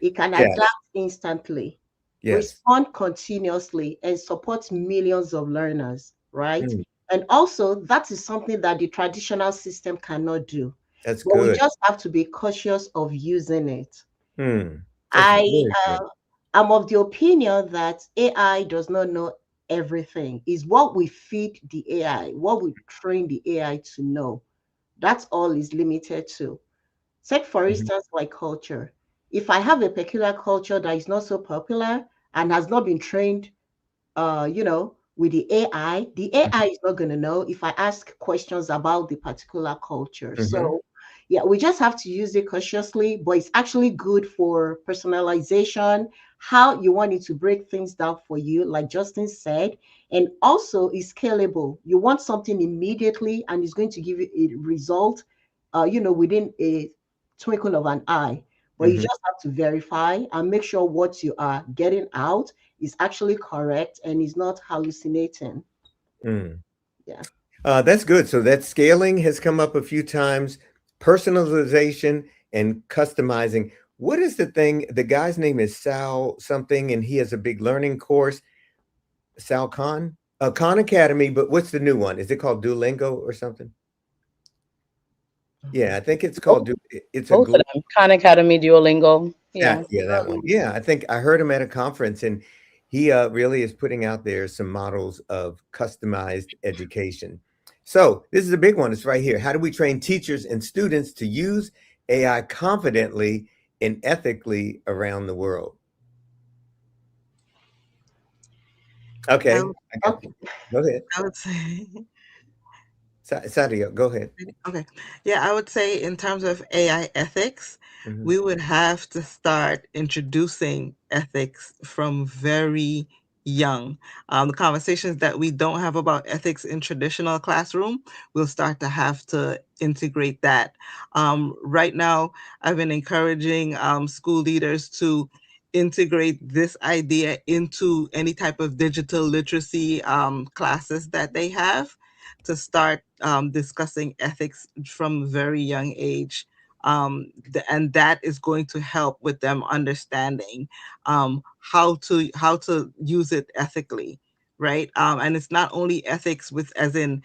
It can adapt instantly, respond continuously, and support millions of learners, right? And also, that is something that the traditional system cannot do. That's But we good. just have to be cautious of using it. That's I very good. am of the opinion that AI does not know everything. Is what we feed the AI, what we train the AI to know. That's all is limited to. Take, for instance, like culture. If I have a peculiar culture that is not so popular and has not been trained, with the AI is not going to know if I ask questions about the particular culture. So, yeah, we just have to use it cautiously, but it's actually good for personalization, how you want it to break things down for you, like Justin said, and also is scalable. You want something immediately, and it's going to give you a result, within a twinkle of an eye. But you just have to verify and make sure what you are getting out is actually correct and is not hallucinating. Yeah. That's good. So that scaling has come up a few times, personalization and customizing. What is the thing? The guy's name is Sal something, and he has a big learning course. Sal Khan? Khan Academy, but what's the new one? Is it called Duolingo or something? Yeah, I think it's called. It's Both of them. Khan Academy, Duolingo. Yeah, that one. Yeah, I think I heard him at a conference, and he really is putting out there some models of customized education. So this is a big one. It's right here. How do we train teachers and students to use AI confidently and ethically around the world? Okay, I got you. Go ahead. I would say. Sadia, go ahead. Okay. Yeah, I would say in terms of AI ethics, we would have to start introducing ethics from very young. The conversations that we don't have about ethics in traditional classroom, we'll start to have to integrate that. Right now, I've been encouraging school leaders to integrate this idea into any type of digital literacy classes that they have, to start discussing ethics from a very young age. And that is going to help with them understanding how to use it ethically, right? And it's not only ethics with, as in,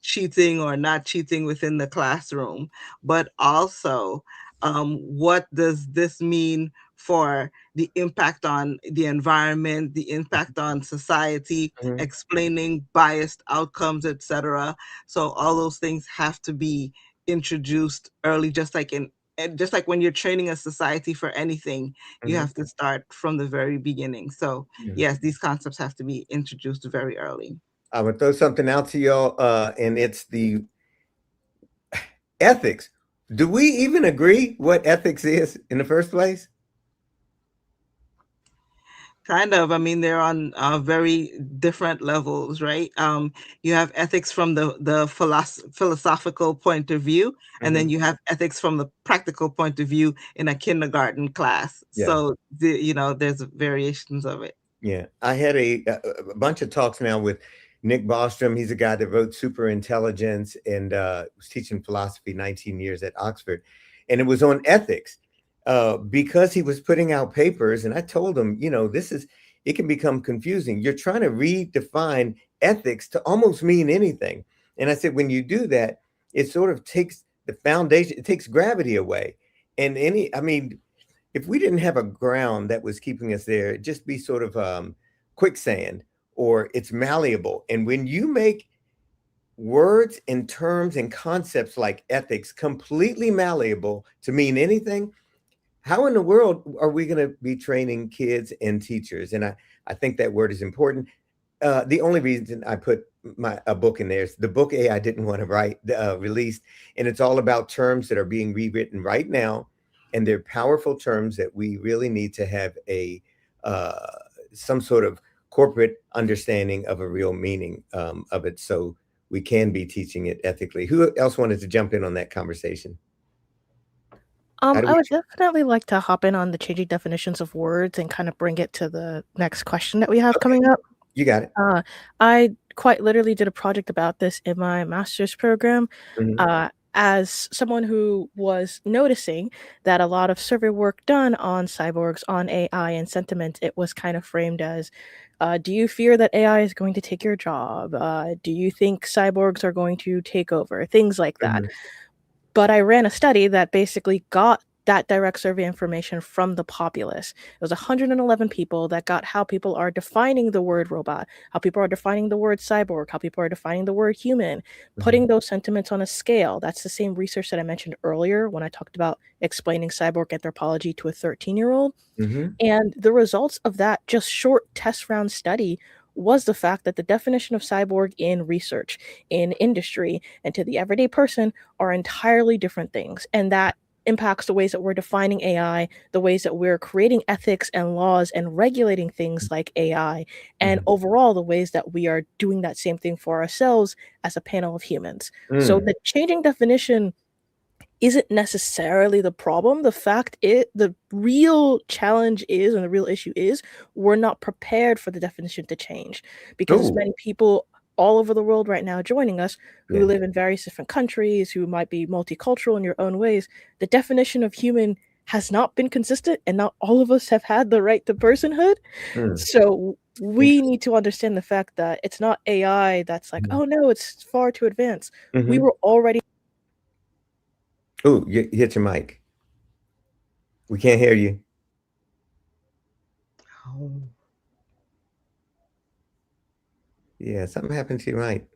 cheating or not cheating within the classroom, but also what does this mean for the impact on the environment, the impact on society, explaining biased outcomes, etc. So all those things have to be introduced early, just like when you're training a society for anything, you have to start from the very beginning. So yes, these concepts have to be introduced very early. I'm gonna throw something out to y'all, and it's the ethics. Do we even agree what ethics is in the first place? Kind of. I mean, they're on very different levels, right? You have ethics from the philosophical point of view, and then you have ethics from the practical point of view in a kindergarten class. Yeah. So, there's variations of it. Yeah, I had a bunch of talks now with Nick Bostrom. He's a guy that wrote Super Intelligence and was teaching philosophy 19 years at Oxford. And it was on ethics because he was putting out papers. And I told him, it can become confusing. You're trying to redefine ethics to almost mean anything. And I said, when you do that, it sort of takes the foundation, it takes gravity away. And if we didn't have a ground that was keeping us there, it'd just be sort of quicksand, or it's malleable. And when you make words and terms and concepts like ethics completely malleable to mean anything, how in the world are we going to be training kids and teachers? And I think that word is important. The only reason I put a book in there is the book AI didn't want to write, released, and it's all about terms that are being rewritten right now. And they're powerful terms that we really need to have some sort of corporate understanding of a real meaning of it, so we can be teaching it ethically. Who else wanted to jump in on that conversation? I would definitely like to hop in on the changing definitions of words and kind of bring it to the next question that we have coming up. You got it. I quite literally did a project about this in my master's program. As someone who was noticing that a lot of survey work done on cyborgs, on AI and sentiment, it was kind of framed as, do you fear that AI is going to take your job? Do you think cyborgs are going to take over? Things like that. But I ran a study that basically got that direct survey information from the populace. It was 111 people that got how people are defining the word robot, how people are defining the word cyborg, how people are defining the word human, putting those sentiments on a scale. That's the same research that I mentioned earlier when I talked about explaining cyborg anthropology to a 13-year-old. And the results of that just short test round study was the fact that the definition of cyborg in research, in industry, and to the everyday person are entirely different things. And that impacts the ways that we're defining AI, the ways that we're creating ethics and laws and regulating things like AI, and overall the ways that we are doing that same thing for ourselves as a panel of humans. So the changing definition isn't necessarily the problem. The real challenge is, and the real issue is, we're not prepared for the definition to change, because there's many people all over the world right now joining us who live in various different countries, who might be multicultural in your own ways. The definition of human has not been consistent, and not all of us have had the right to personhood. So we need to understand the fact that it's not AI that's like, oh no, it's far too advanced. We were already. Oh, you hit your mic. We can't hear you. Yeah, something happened to your mic.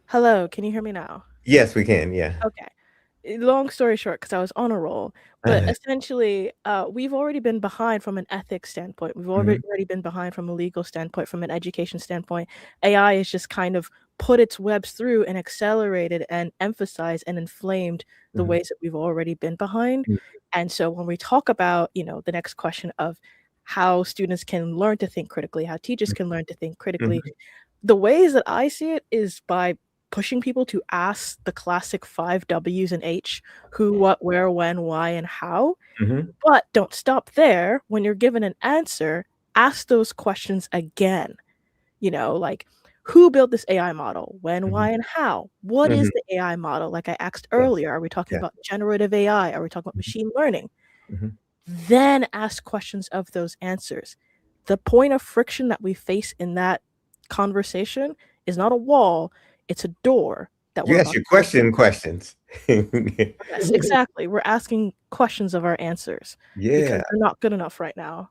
Hello, can you hear me now? Yes, we can. Yeah. Okay. Long story short, because I was on a roll, but essentially, we've already been behind from an ethics standpoint. We've already been behind from a legal standpoint, from an education standpoint. AI has just kind of put its webs through and accelerated and emphasized and inflamed the ways that we've already been behind. And so when we talk about, the next question of how students can learn to think critically, how teachers can learn to think critically, the ways that I see it is by pushing people to ask the classic 5 W's and H: who, what, where, when, why, and how. But don't stop there. When you're given an answer, ask those questions again. Like, who built this AI model? When, why, and how? What is the AI model? Like I asked earlier, are we talking about generative AI? Are we talking about machine learning? Then ask questions of those answers. The point of friction that we face in that conversation is not a wall, it's a door that we're Yes, your questions. Yes, exactly. We're asking questions of our answers because Yeah. they're not good enough right now.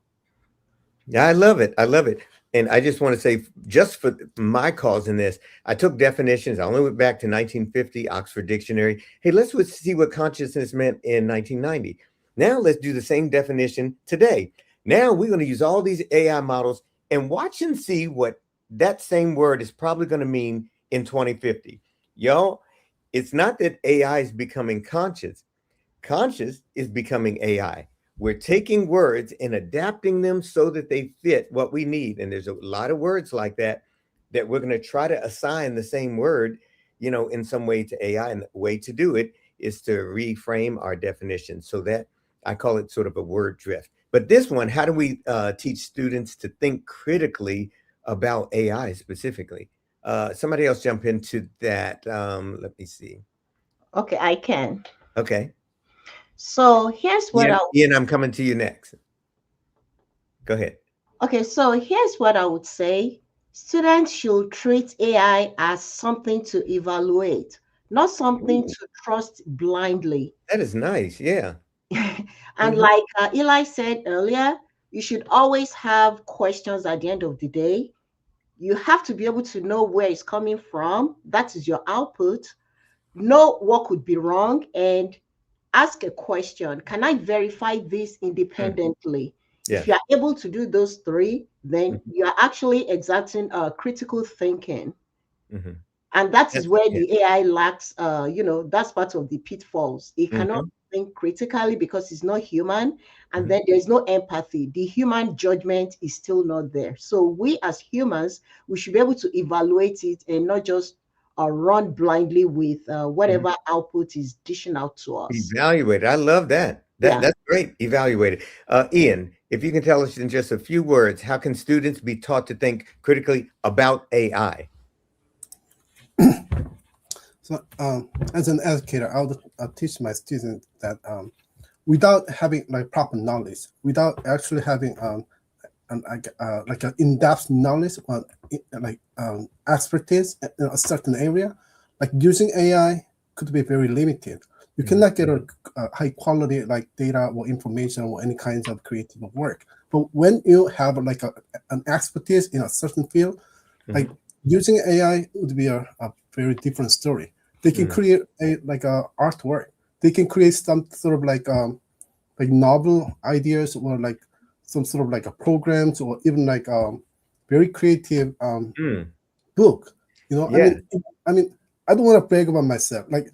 Yeah, I love it. I love it. And I just want to say, just for my cause in this, I took definitions. I only went back to 1950, Oxford Dictionary. Hey, let's see what consciousness meant in 1990. Now let's do the same definition today. Now we're going to use all these AI models and watch and see what that same word is probably going to mean in 2050. Y'all, it's not that AI is becoming conscious. Conscious is becoming AI. we're taking words and adapting them so that they fit what we need. And there's a lot of words like that we're going to try to assign the same word, in some way to AI. And the way to do it is to reframe our definition, so that I call it sort of a word drift. But this one, how do we teach students to think critically about AI specifically? Somebody else jump into that. Let me see. Okay, I can. Okay. So here's what Ian, I'm coming to you next. Go ahead. Okay, so here's what I would say. Students should treat AI as something to evaluate, not something to trust blindly. That is nice. Yeah. And like Eli said earlier, you should always have questions at the end of the day. You have to be able to know where it's coming from. That is your output. Know what could be wrong and ask a question. Can I verify this independently? If you are able to do those three, then you are actually exerting critical thinking. And that is where the AI lacks, that's part of the pitfalls. It cannot think critically because it's not human. And then there's no empathy. The human judgment is still not there. So we as humans, we should be able to evaluate it and not just run blindly with whatever output is dishing out to us. Evaluate. I love that. That's great. Evaluate it. Ian, if you can tell us in just a few words, how can students be taught to think critically about AI? So, as an educator, I'll teach my students that without having like proper knowledge, without actually having like an in-depth knowledge on expertise in a certain area, like using AI could be very limited. You cannot get a high quality like data or information or any kinds of creative work. But when you have like an expertise in a certain field, like using AI would be a very different story. They can create a artwork. They can create some sort of like novel ideas or like some sort of like a programs or even like very creative book. I mean, I don't want to brag about myself. Like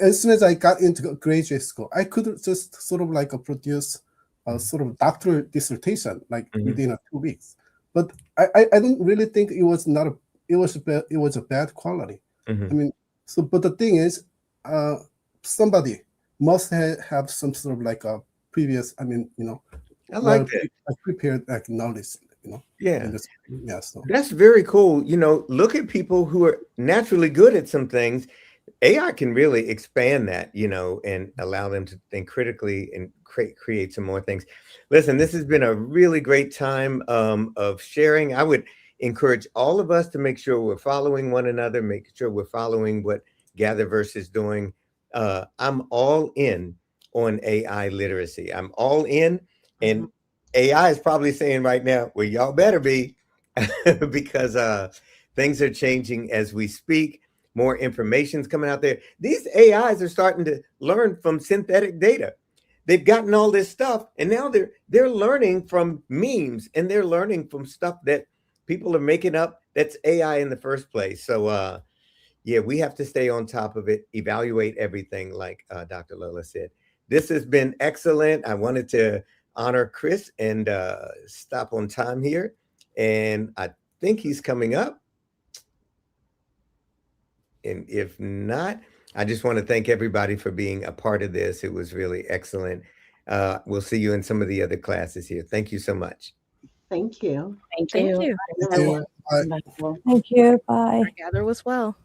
as soon as I got into graduate school, I could just sort of like produce a sort of doctoral dissertation like within 2 weeks. But I don't really think it was a bad quality. I mean, but the thing is, somebody must have some sort of like a previous, I like that. Prepared like knowledge, Yeah. So that's very cool. Look at people who are naturally good at some things. AI can really expand that, and allow them to think critically and create some more things. Listen, this has been a really great time of sharing. I would encourage all of us to make sure we're following one another, make sure we're following what GatherVerse is doing. I'm all in on AI literacy. I'm all in, and AI is probably saying right now, well, y'all better be, because things are changing as we speak. More information's coming out there. These AIs are starting to learn from synthetic data. They've gotten all this stuff, and now they're learning from memes, and they're learning from stuff that people are making up that's AI in the first place. So yeah, we have to stay on top of it, evaluate everything, like Dr. Lola said. This has been excellent. I wanted to honor Chris and stop on time here. And I think he's coming up. And if not, I just want to thank everybody for being a part of this. It was really excellent. We'll see you in some of the other classes here. Thank you so much. Thank you. Thank you. Thank you. Bye. Gather was well.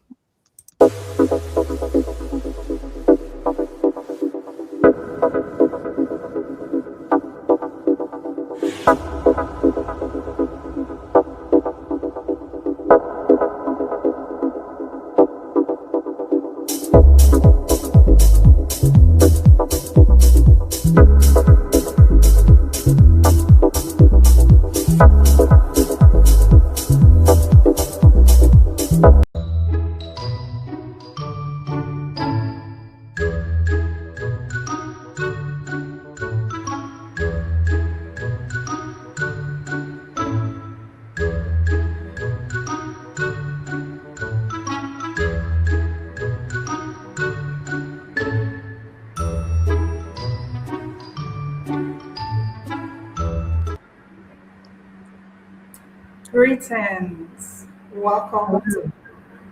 Greetings. Welcome to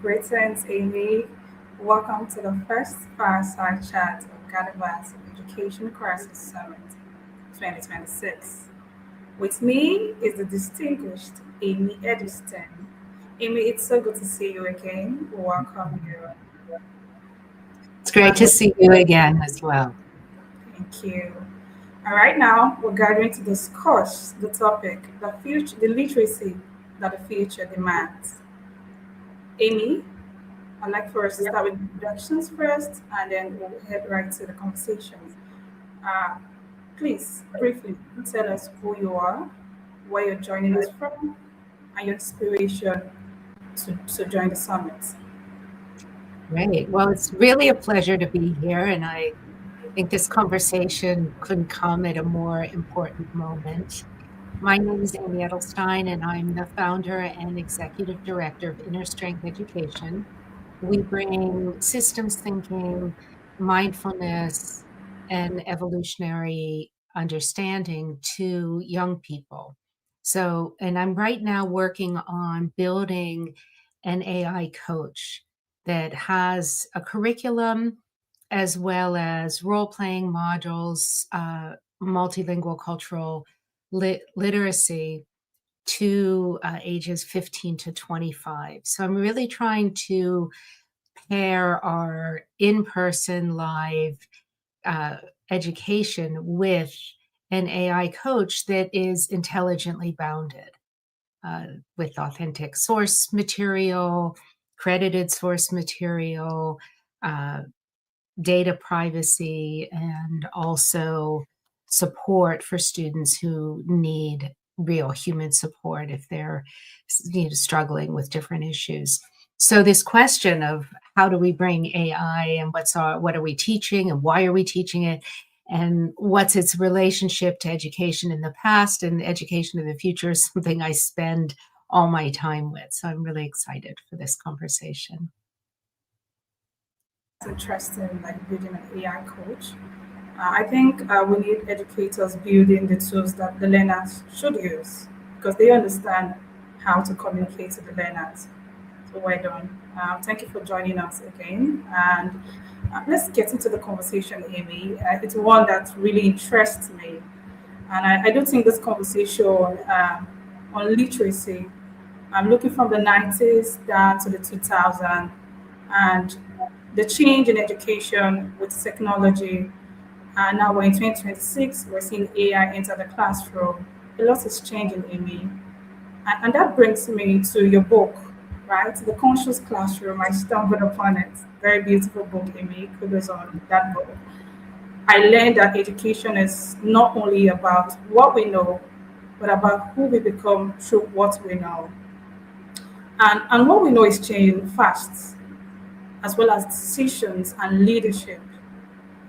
Greetings, Amy. Welcome to the first fireside chat of GatherVerse Education Crisis Summit 2026. With me is the distinguished Amy Ediston. Amy, it's so good to see you again. Welcome you. It's great to see you again as well. Thank you. All right, now we're gathering to discuss the topic, the literacy that the future demands. Amy, I'd like for us to start with introductions first, and then we'll head right to the conversation. Uh, Please, briefly, tell us who you are, where you're joining us from, and your inspiration to join the summit. Great. Well, it's really a pleasure to be here, and I think this conversation couldn't come at a more important moment. My name is Amy Edelstein, and I'm the founder and executive director of Inner Strength Education. We bring systems thinking, mindfulness, and evolutionary understanding to young people. So, and I'm right now working on building an AI coach that has a curriculum as well as role-playing modules, multilingual cultural literacy to ages 15 to 25. So I'm really trying to pair our in-person live education with an AI coach that is intelligently bounded with authentic source material, credited source material, data privacy, and also support for students who need real human support if they're struggling with different issues. So this question of how do we bring AI and what are we teaching and why are we teaching it and what's its relationship to education in the past and education in the future is something I spend all my time with. So I'm really excited for this conversation. It's interesting, like building an AI coach. I think we need educators building the tools that the learners should use because they understand how to communicate to the learners. So well done. Thank you for joining us again. And let's get into the conversation, Amy. It's one that really interests me. And I do think this conversation on literacy, I'm looking from the 90s down to the 2000s and the change in education with technology. And now we're in 2026, we're seeing AI enter the classroom. A lot is changing in me. And that brings me to your book, right? The Conscious Classroom. I stumbled upon it. Very beautiful book, Amy. Kudos on that book. I learned that education is not only about what we know, but about who we become through what we know. And what we know is changing fast, as well as decisions and leadership.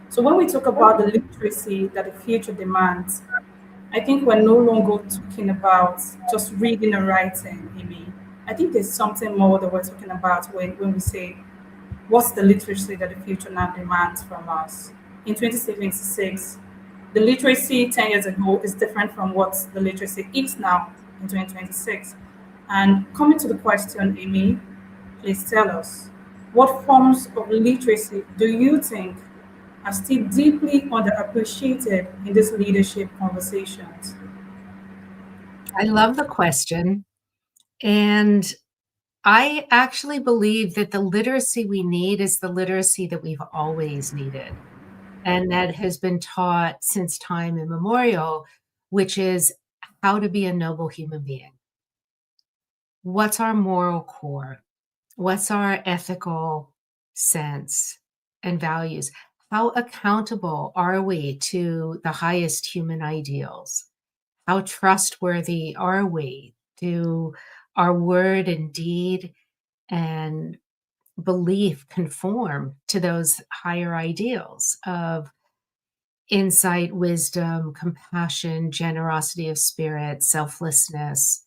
So when we talk about the literacy that the future demands, I think we're no longer talking about just reading and writing, Amy. I think there's something more that we're talking about when we say, what's the literacy that the future now demands from us? In 2026, the literacy 10 years ago is different from what the literacy is now in 2026. And coming to the question, Amy, please tell us, what forms of literacy do you think are still deeply underappreciated in these leadership conversations? I love the question. And I actually believe that the literacy we need is the literacy that we've always needed and that has been taught since time immemorial, which is how to be a noble human being. What's our moral core? What's our ethical sense and values? How accountable are we to the highest human ideals? How trustworthy are we? Do our word and deed and belief conform to those higher ideals of insight, wisdom, compassion, generosity of spirit, selflessness?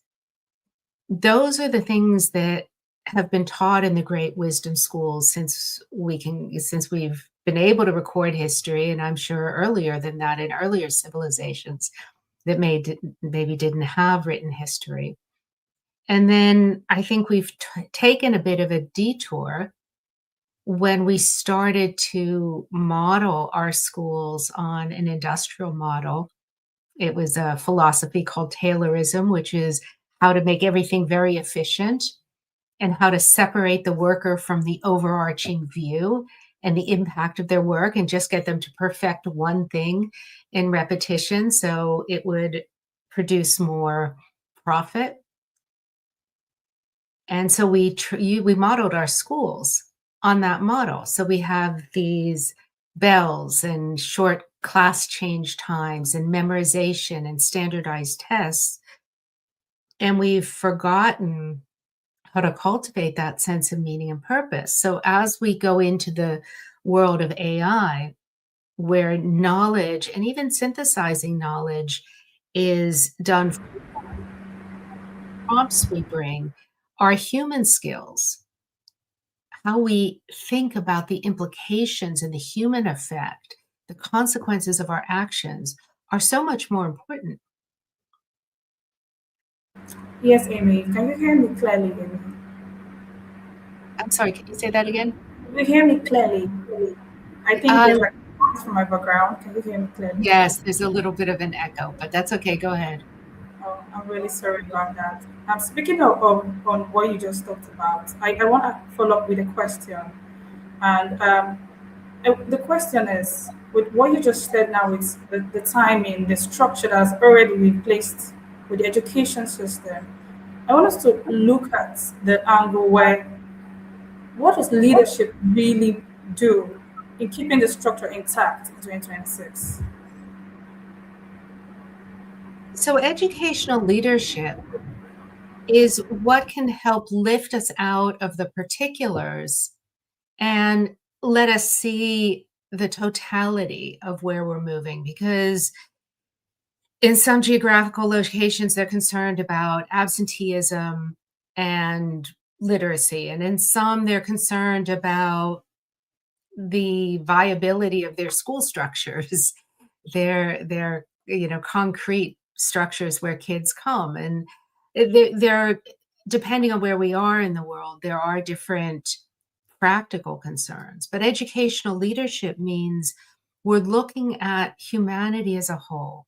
Those are the things that have been taught in the great wisdom schools since we've been able to record history, and I'm sure earlier than that in earlier civilizations that maybe didn't have written history. And then I think we've taken a bit of a detour when we started to model our schools on an industrial model. It was a philosophy called Taylorism, which is how to make everything very efficient and how to separate the worker from the overarching view and the impact of their work and just get them to perfect one thing in repetition so it would produce more profit. And so we modeled our schools on that model. So we have these bells and short class change times and memorization and standardized tests. And we've forgotten how to cultivate that sense of meaning and purpose. So as we go into the world of AI, where knowledge and even synthesizing knowledge is done, prompts we bring are human skills. How we think about the implications and the human effect, the consequences of our actions are so much more important. Yes, Amy. Can you hear me clearly, Amy? I'm sorry, can you say that again? Can you hear me clearly? I think there's like noise from my background. Can you hear me clearly? Yes, there's a little bit of an echo, but that's okay. Go ahead. Oh, I'm really sorry about that. Speaking of on what you just talked about, I want to follow up with a question. And the question is, with what you just said now, it's the timing, the structure that's already been placed with the education system. I want us to look at the angle where what does leadership really do in keeping the structure intact in 2026? So educational leadership is what can help lift us out of the particulars and let us see the totality of where we're moving. Because in some geographical locations, they're concerned about absenteeism and literacy. And in some, they're concerned about the viability of their school structures, their concrete structures where kids come. And they're depending on where we are in the world, there are different practical concerns. But educational leadership means we're looking at humanity as a whole.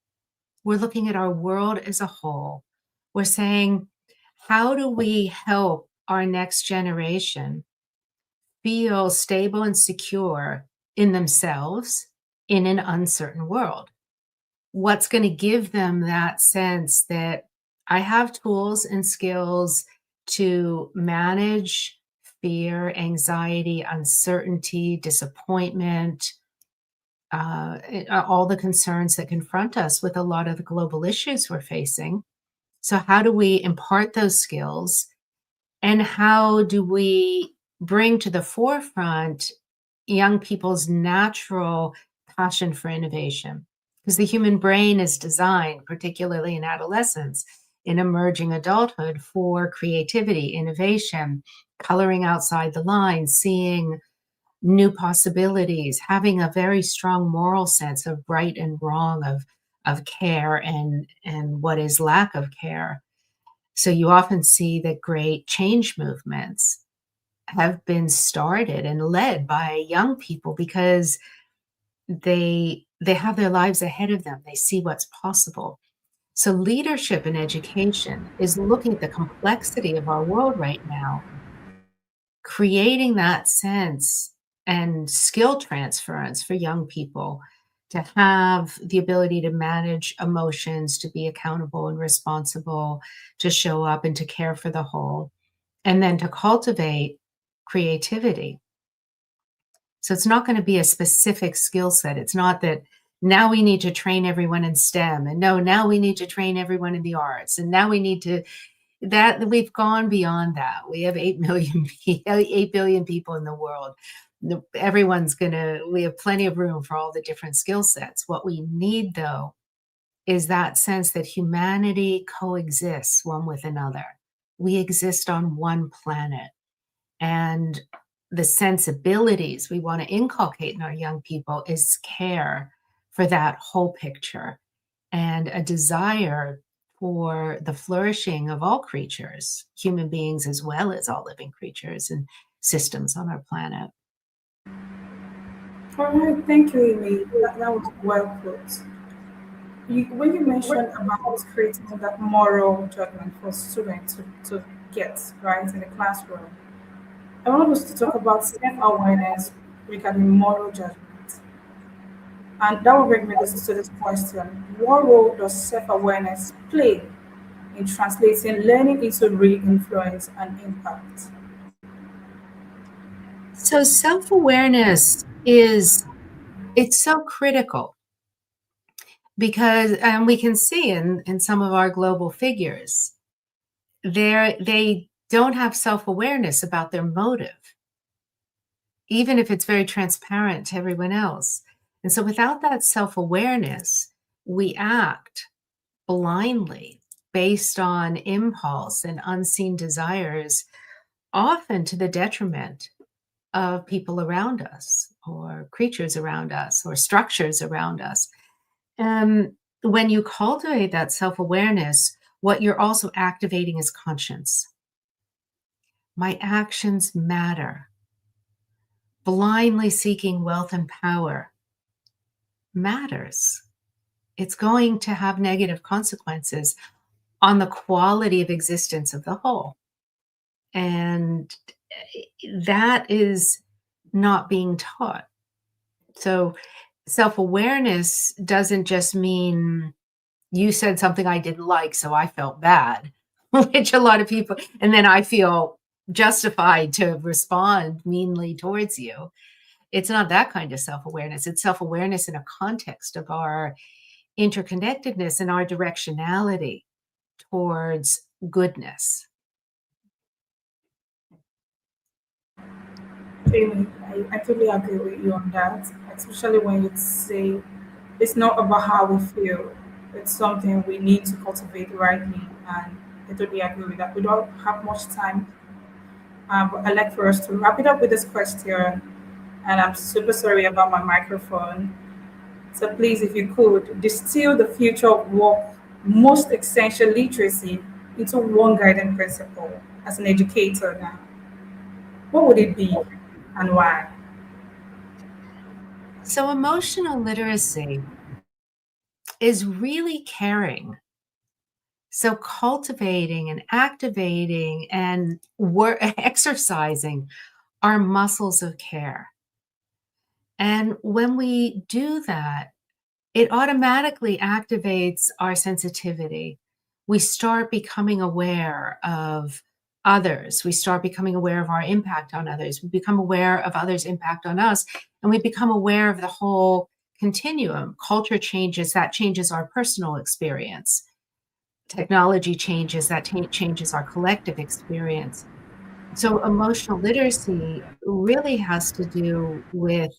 We're looking at our world as a whole. We're saying, how do we help our next generation feel stable and secure in themselves in an uncertain world? What's going to give them that sense that I have tools and skills to manage fear, anxiety, uncertainty, disappointment, all the concerns that confront us with a lot of the global issues we're facing. So, how do we impart those skills? And how do we bring to the forefront young people's natural passion for innovation? Because the human brain is designed, particularly in adolescence, in emerging adulthood, for creativity, innovation, coloring outside the lines, seeing new possibilities, having a very strong moral sense of right and wrong, of care and what is lack of care. So you often see that great change movements have been started and led by young people because they have their lives ahead of them. They see what's possible. So leadership in education is looking at the complexity of our world right now, creating that sense and skill transference for young people to have the ability to manage emotions, to be accountable and responsible, to show up and to care for the whole, and then to cultivate creativity. So it's not going to be a specific skill set. It's not that now we need to train everyone in STEM, and no, now we need to train everyone in the arts, and now we need to that we've gone beyond that. We have 8 billion people in the world. We have plenty of room for all the different skill sets. What we need, though, is that sense that humanity coexists one with another. We exist on one planet. And the sensibilities we want to inculcate in our young people is care for that whole picture and a desire for the flourishing of all creatures, human beings as well as all living creatures and systems on our planet. All right, thank you, Amy. That was well put. When you mentioned about creating that moral judgment for students to get right in the classroom, I want us to talk about self-awareness regarding moral judgment. And that will bring me to this question. What role does self-awareness play in translating learning into real influence and impact? So self-awareness it's so critical because we can see in some of our global figures, they don't have self-awareness about their motive, even if it's very transparent to everyone else. And so without that self-awareness, we act blindly based on impulse and unseen desires, often to the detriment of people around us or creatures around us or structures around us. When you cultivate that self-awareness, what you're also activating is conscience. My actions matter. Blindly seeking wealth and power matters. It's going to have negative consequences on the quality of existence of the whole. And that is not being taught. So self-awareness doesn't just mean you said something I didn't like, so I felt bad, which a lot of people, and then I feel justified to respond meanly towards you. It's not that kind of self-awareness. It's self-awareness in a context of our interconnectedness and our directionality towards goodness. Amy, I totally agree with you on that, especially when you say it's not about how we feel, it's something we need to cultivate rightly. And I totally agree with that. We don't have much time, but I'd like for us to wrap it up with this question. And I'm super sorry about my microphone. So please, if you could, distill the future of work, most essential literacy into one guiding principle as an educator now. What would it be and why? So emotional literacy is really caring. So cultivating and activating and exercising our muscles of care. And when we do that, it automatically activates our sensitivity. We start becoming aware of others. We start becoming aware of our impact on others. We become aware of others' impact on us. And we become aware of the whole continuum. Culture changes, that changes our personal experience. Technology changes, that changes our collective experience. So emotional literacy really has to do with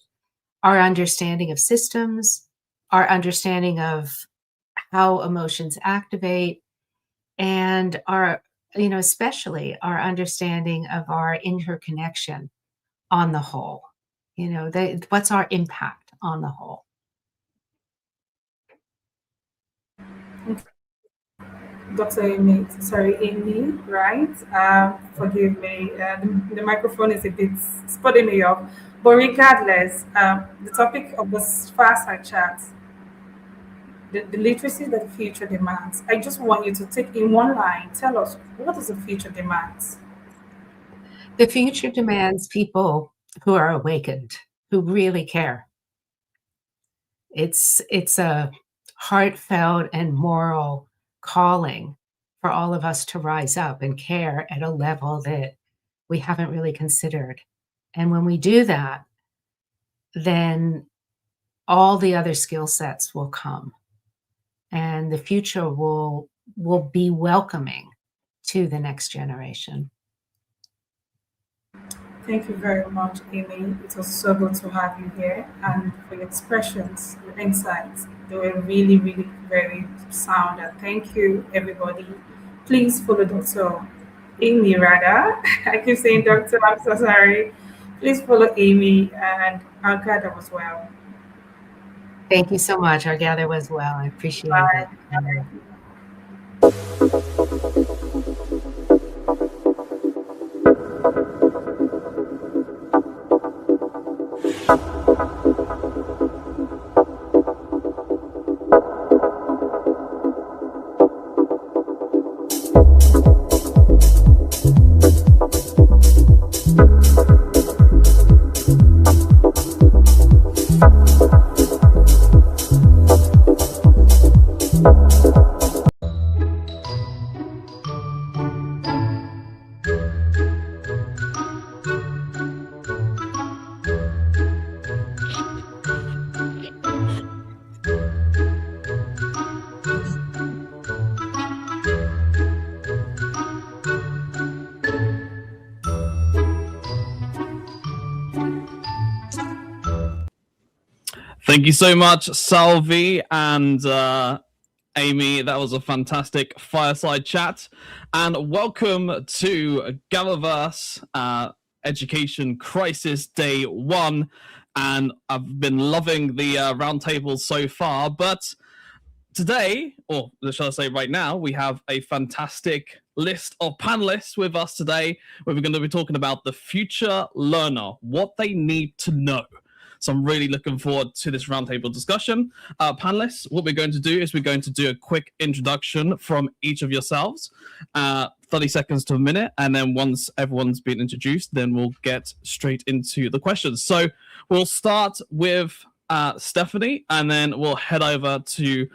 our understanding of systems, our understanding of how emotions activate, and our, especially our understanding of our interconnection on the whole. What's our impact on the whole? Dr. Amy, right? Forgive me, the microphone is a bit spotting me up. But regardless, the topic of this fireside chat, the literacy that the future demands. I just want you to take in one line, tell us what does the future demands? The future demands people who are awakened, who really care. It's a heartfelt and moral calling for all of us to rise up and care at a level that we haven't really considered. And when we do that, then all the other skill sets will come and the future will be welcoming to the next generation. Thank you very much, Amy. It was so good to have you here and for your expressions, your insights. They were really, really very sound. And thank you, everybody. Please follow Dr. Amy, rather. I keep saying doctor, I'm so sorry. Please follow Amy and our gather as well. Thank you so much. Our gather was well. I appreciate Bye. it. Thank you so much, Salvi and Amy. That was a fantastic fireside chat. And welcome to GatherVerse Education Crisis Day 1. And I've been loving the roundtables so far. But today, or shall I say right now, we have a fantastic list of panelists with us today, where we're going to be talking about the future learner, what they need to know. So I'm really looking forward to this roundtable discussion. Panelists, what we're going to do is we're going to do a quick introduction from each of yourselves, 30 seconds to a minute, and then once everyone's been introduced, then we'll get straight into the questions. So we'll start with Stephanie, and then we'll head over to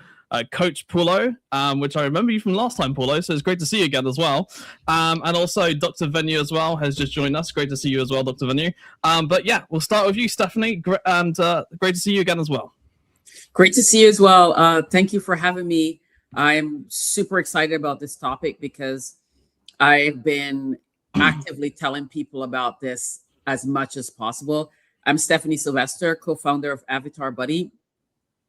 Coach Paulo, which I remember you from last time, Paulo, so it's great to see you again as well. And also Dr. Venue as well has just joined us. Great to see you as well, Dr. Venue. But yeah, we'll start with you, Stephanie, and great to see you again as well. Great to see you as well. Thank you for having me. I'm super excited about this topic because I've been actively telling people about this as much as possible. I'm Stephanie Sylvester, co-founder of Avatar Buddy,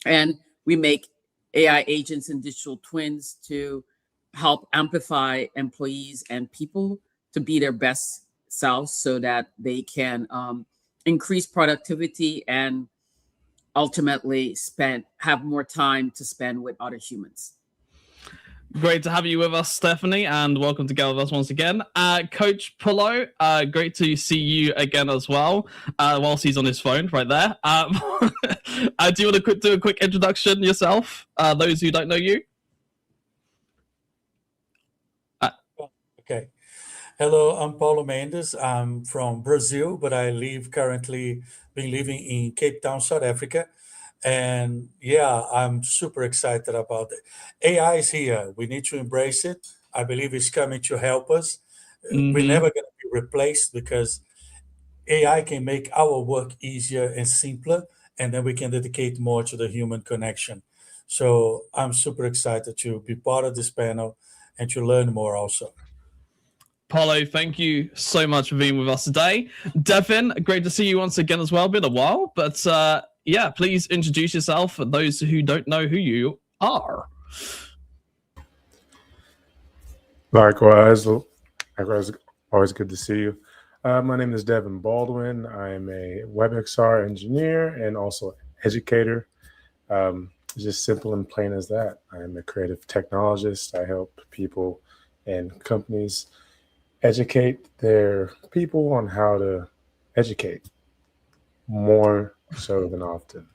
and we make AI agents and digital twins to help amplify employees and people to be their best selves so that they can increase productivity and ultimately have more time to spend with other humans. Great to have you with us, Stephanie, and welcome to GatherVerse once again. Coach Paulo, great to see you again as well, whilst he's on his phone right there. Do you want to do a quick introduction yourself, those who don't know you? Okay. Hello, I'm Paulo Mendes. I'm from Brazil, but I been living in Cape Town, South Africa. And yeah, I'm super excited about it. AI is here. We need to embrace it. I believe it's coming to help us. We're never going to be replaced because AI can make our work easier and simpler, and then we can dedicate more to the human connection. So I'm super excited to be part of this panel and to learn more also. Paulo, thank you so much for being with us today. Devin, great to see you once again as well. Been a while, but yeah, please introduce yourself for those who don't know who you are. Likewise, always good to see you. My name is Devin Baldwin. I'm a WebXR engineer and also educator. Just simple and plain as that. I'm a creative technologist. I help people and companies educate their people on how to educate more so than often.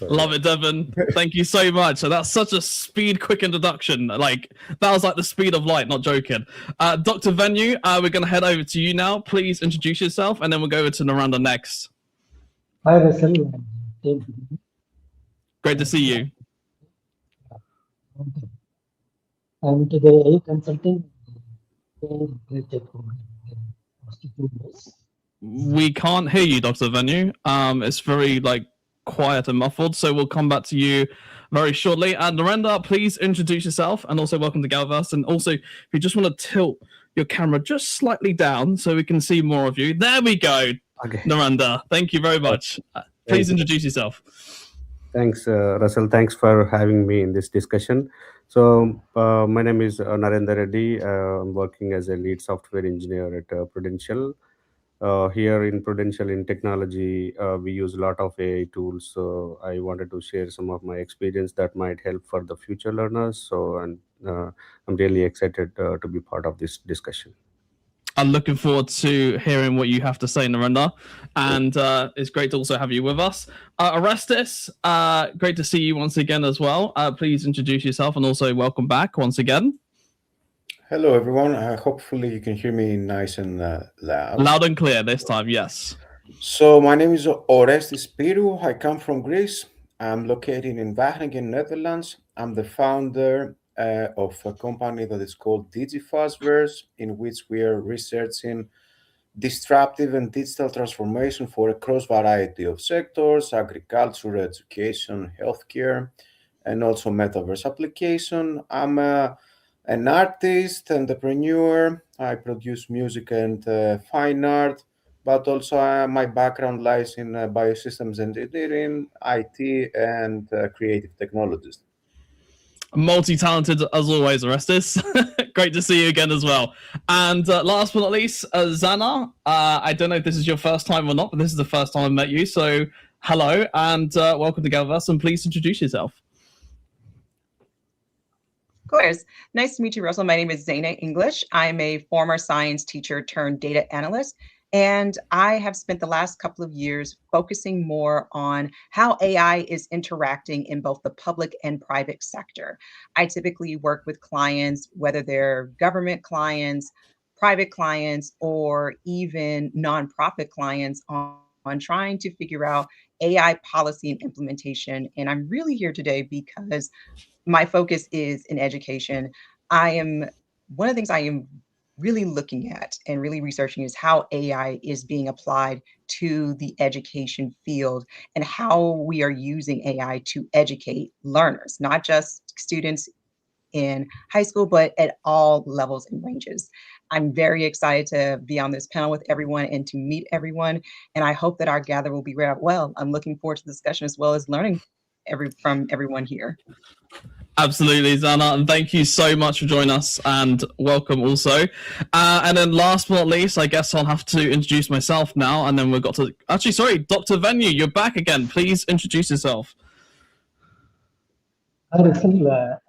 Love it, Devin. Thank you so much. So that's such a quick introduction. Like that was like the speed of light, not joking. Dr. Venue, we're going to head over to you now. Please introduce yourself, and then we'll go over to Naranda next. Hi, Russell. Great to see you. I'm to the AI consulting. We can't hear you, Dr. Venue. It's very quiet and muffled, so we'll come back to you very shortly. And Naranda, please introduce yourself, and also welcome to GatherVerse. And also, if you just want to tilt your camera just slightly down so we can see more of you. There we go. Okay. Naranda, thank you very much. Please introduce yourself. Thanks, Russell. Thanks for having me in this discussion. So my name is Narendra Reddy. I'm working as a lead software engineer at Prudential. here in Prudential in technology, we use a lot of AI tools. So I wanted to share some of my experience that might help for the future learners. So, and I'm really excited to be part of this discussion. I'm looking forward to hearing what you have to say, Narendra. And it's great to also have you with us. Orestes, great to see you once again as well. Please introduce yourself and also welcome back once again. Hello, everyone. Hopefully you can hear me nice and loud. Loud and clear this time, yes. So my name is Orestes Spiru. I come from Greece. I'm located in Wageningen, Netherlands. I'm the founder of a company that is called GatherVerse, in which we are researching disruptive and digital transformation for a cross variety of sectors: agriculture, education, healthcare, and also metaverse application. I'm an artist, entrepreneur. I produce music and fine art, but also my background lies in biosystems engineering, IT, and creative technologies. Multi-talented as always, Orestes. Great to see you again as well. And last but not least, Zana. I don't know if this is your first time or not, but this is the first time I've met you. So hello and welcome to GatherVerse, and please introduce yourself. Of course. Nice to meet you, Russell. My name is Zaina English. I'm a former science teacher turned data analyst, and I have spent the last couple of years focusing more on how AI is interacting in both the public and private sector. I typically work with clients, whether they're government clients, private clients, or even nonprofit clients on trying to figure out AI policy and implementation. And I'm really here today because my focus is in education. One of the things I am really looking at and really researching is how AI is being applied to the education field and how we are using AI to educate learners, not just students in high school, but at all levels and ranges. I'm very excited to be on this panel with everyone and to meet everyone. And I hope that our gather will be read out well. I'm looking forward to the discussion as well as learning from everyone here. Absolutely, Zana, and thank you so much for joining us, and welcome also. And then last but not least, I guess I'll have to introduce myself now, and then we've got to... Actually, sorry, Dr. Venue, you're back again. Please introduce yourself. Hi, Russell,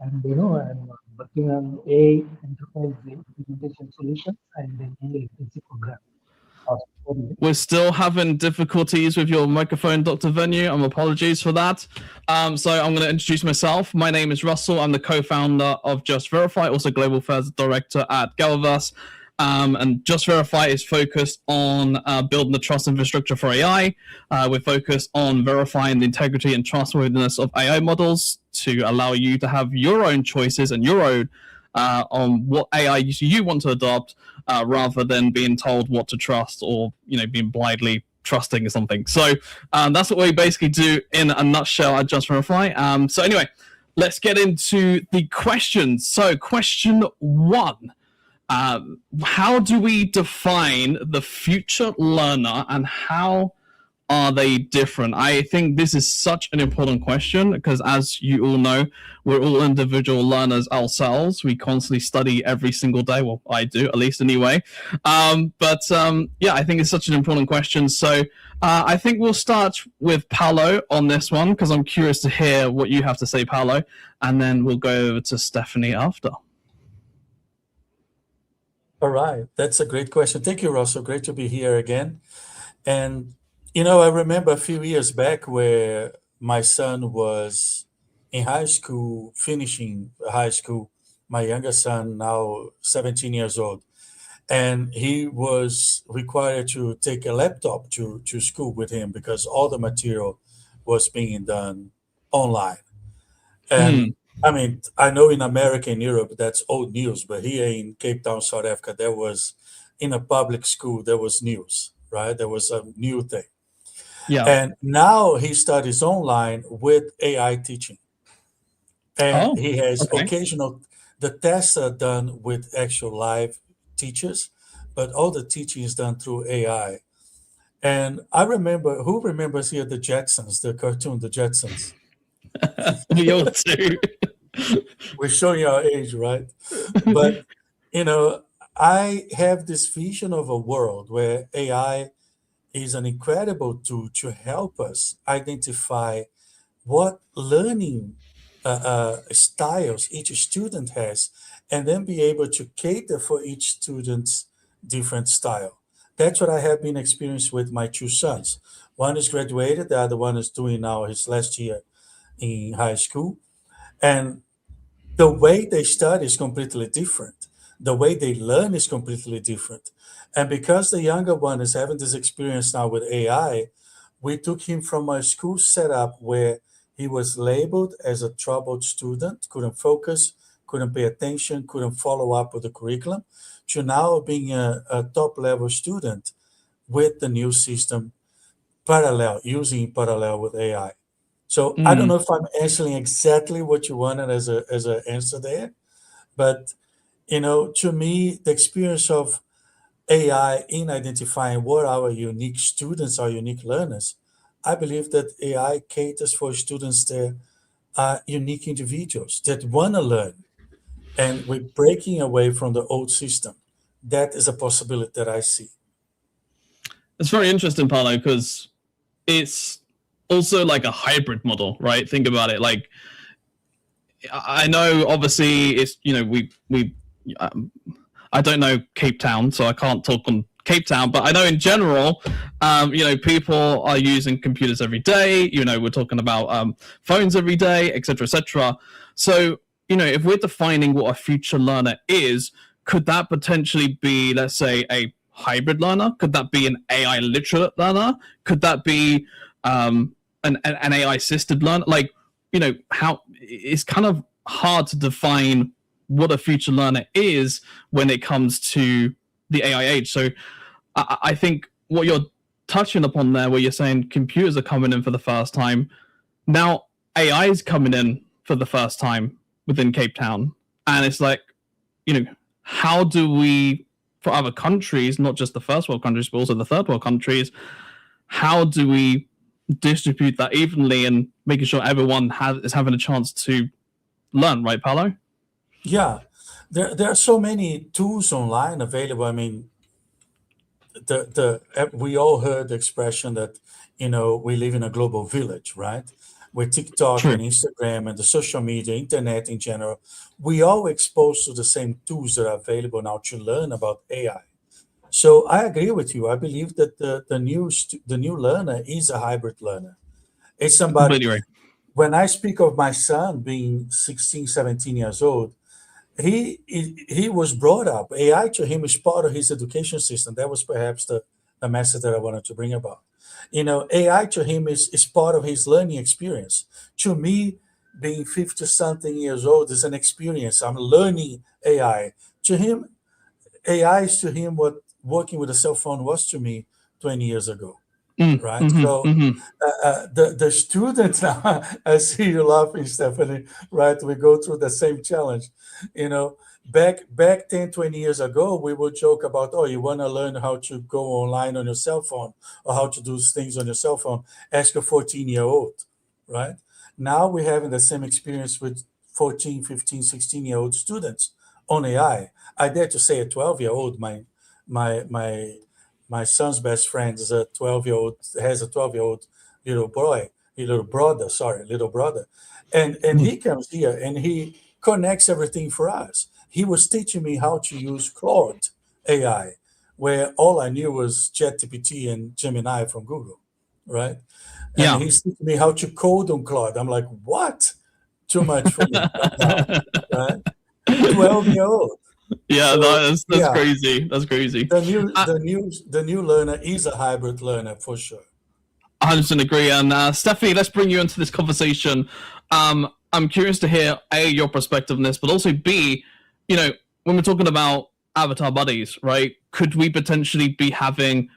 and I'm working on AI enterprise implementation solutions and the AI literacy program. We're still having difficulties with your microphone, Dr. Venue. Apologies for that. So I'm going to introduce myself. My name is Russell. I'm the co-founder of Just Verify, also Global Affairs Director at GatherVerse. And Just Verify is focused on building the trust infrastructure for AI. We're focused on verifying the integrity and trustworthiness of AI models to allow you to have your own choices and your own on what AI you want to adopt, rather than being told what to trust or being blindly trusting something. So that's what we basically do in a nutshell at Just Verify. So anyway, let's get into the questions. So question 1. How do we define the future learner and how are they different? I think this is such an important question because, as you all know, we're all individual learners ourselves. We constantly study every single day. Well, I do, at least anyway. Yeah, I think it's such an important question. So I think we'll start with Paolo on this one because I'm curious to hear what you have to say, Paolo, and then we'll go over to Stephanie after. All right, that's a great question. Thank you, Russell. Great to be here again. And I remember a few years back where my son was in high school, finishing high school, my younger son, now 17 years old. And he was required to take a laptop to school with him because all the material was being done online. And I mean, I know in America and Europe, that's old news, but here in Cape Town, South Africa, there was, in a public school, there was news, right? There was a new thing. Yeah. And now he studies online with AI teaching. And he has the tests are done with actual live teachers, but all the teaching is done through AI. And I remember, who remembers here the Jetsons, the cartoon, the Jetsons? We all do. We're showing our age, right? But, I have this vision of a world where AI is an incredible tool to help us identify what learning styles each student has, and then be able to cater for each student's different style. That's what I have been experiencing with my two sons. One is graduated, the other one is doing now his last year in high school. And the way they study is completely different. The way they learn is completely different. And because the younger one is having this experience now with AI, we took him from a school setup where he was labeled as a troubled student, couldn't focus, couldn't pay attention, couldn't follow up with the curriculum, to now being a top level student with the new system using parallel with AI. So I don't know if I'm answering exactly what you wanted as a answer there, but to me, the experience of AI in identifying what our unique students, our unique learners, I believe that AI caters for students that are unique individuals that want to learn, and we're breaking away from the old system. That is a possibility that I see. It's very interesting, Paolo, because it's also like a hybrid model, right? Think about it. Like, I know, obviously, it's I don't know Cape Town, so I can't talk on Cape Town, but I know in general, people are using computers every day. We're talking about phones every day, etc., etc. So, if we're defining what a future learner is, could that potentially be, let's say, a hybrid learner? Could that be an AI literate learner? Could that be an AI assisted learner? Like, how it's kind of hard to define what a future learner is when it comes to the AI age. So I think what you're touching upon there, where you're saying computers are coming in for the first time, now AI is coming in for the first time within Cape Town. And it's like, how do we, for other countries, not just the first world countries, but also the third world countries, how do we distribute that evenly and making sure everyone is having a chance to learn, right, Paolo? Yeah, there are so many tools online available. I mean, we all heard the expression that we live in a global village, right? With TikTok and Instagram and the social media, internet in general, we all exposed to the same tools that are available now to learn about AI. So I agree with you. I believe that the new learner is a hybrid learner. It's somebody. Completely right. When I speak of my son being 16, 17 years old, he was brought up. AI to him is part of his education system. That was perhaps the message that I wanted to bring about. AI to him is part of his learning experience. To me, being 50 something years old is an experience. I'm learning AI. To him, AI is to him what working with a cell phone was to me 20 years ago. Right. So the students now, I see you laughing, Stephanie, right? We go through the same challenge. Back 10, 20 years ago, we would joke about, oh, you want to learn how to go online on your cell phone or how to do things on your cell phone, ask a 14-year-old, right? Now we're having the same experience with 14, 15, 16-year-old students on AI. I dare to say a 12-year-old, my son's best friend is a 12-year-old, has a 12-year-old little brother. And he comes here and he connects everything for us. He was teaching me how to use Claude AI, where all I knew was ChatGPT and Gemini from Google, right? And he's teaching me how to code on Claude. I'm like, what? Too much for me right now, right? 12-year-old. Yeah, So, that's crazy. That's crazy. The new learner is a hybrid learner for sure. 100% agree. And Stephanie, let's bring you into this conversation. I'm curious to hear your perspective on this, but also B, when we're talking about avatar buddies, right? Could we potentially be having,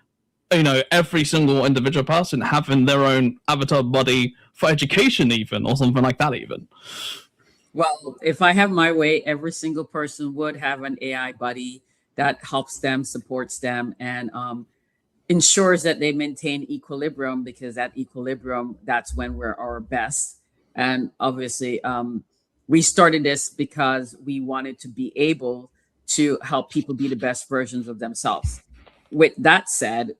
every single individual person having their own avatar buddy for education, even, or something like that, even? Well, if I have my way, every single person would have an AI buddy that helps them, supports them, and ensures that they maintain equilibrium, because that equilibrium, that's when we're our best. And obviously, we started this because we wanted to be able to help people be the best versions of themselves. With that said,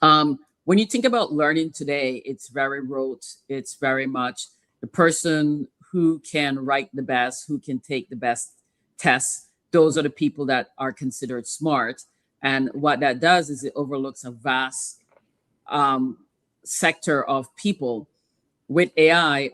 when you think about learning today, it's very rote. It's very much the person who can write the best, who can take the best tests. Those are the people that are considered smart. And what that does is it overlooks a vast sector of people. With AI,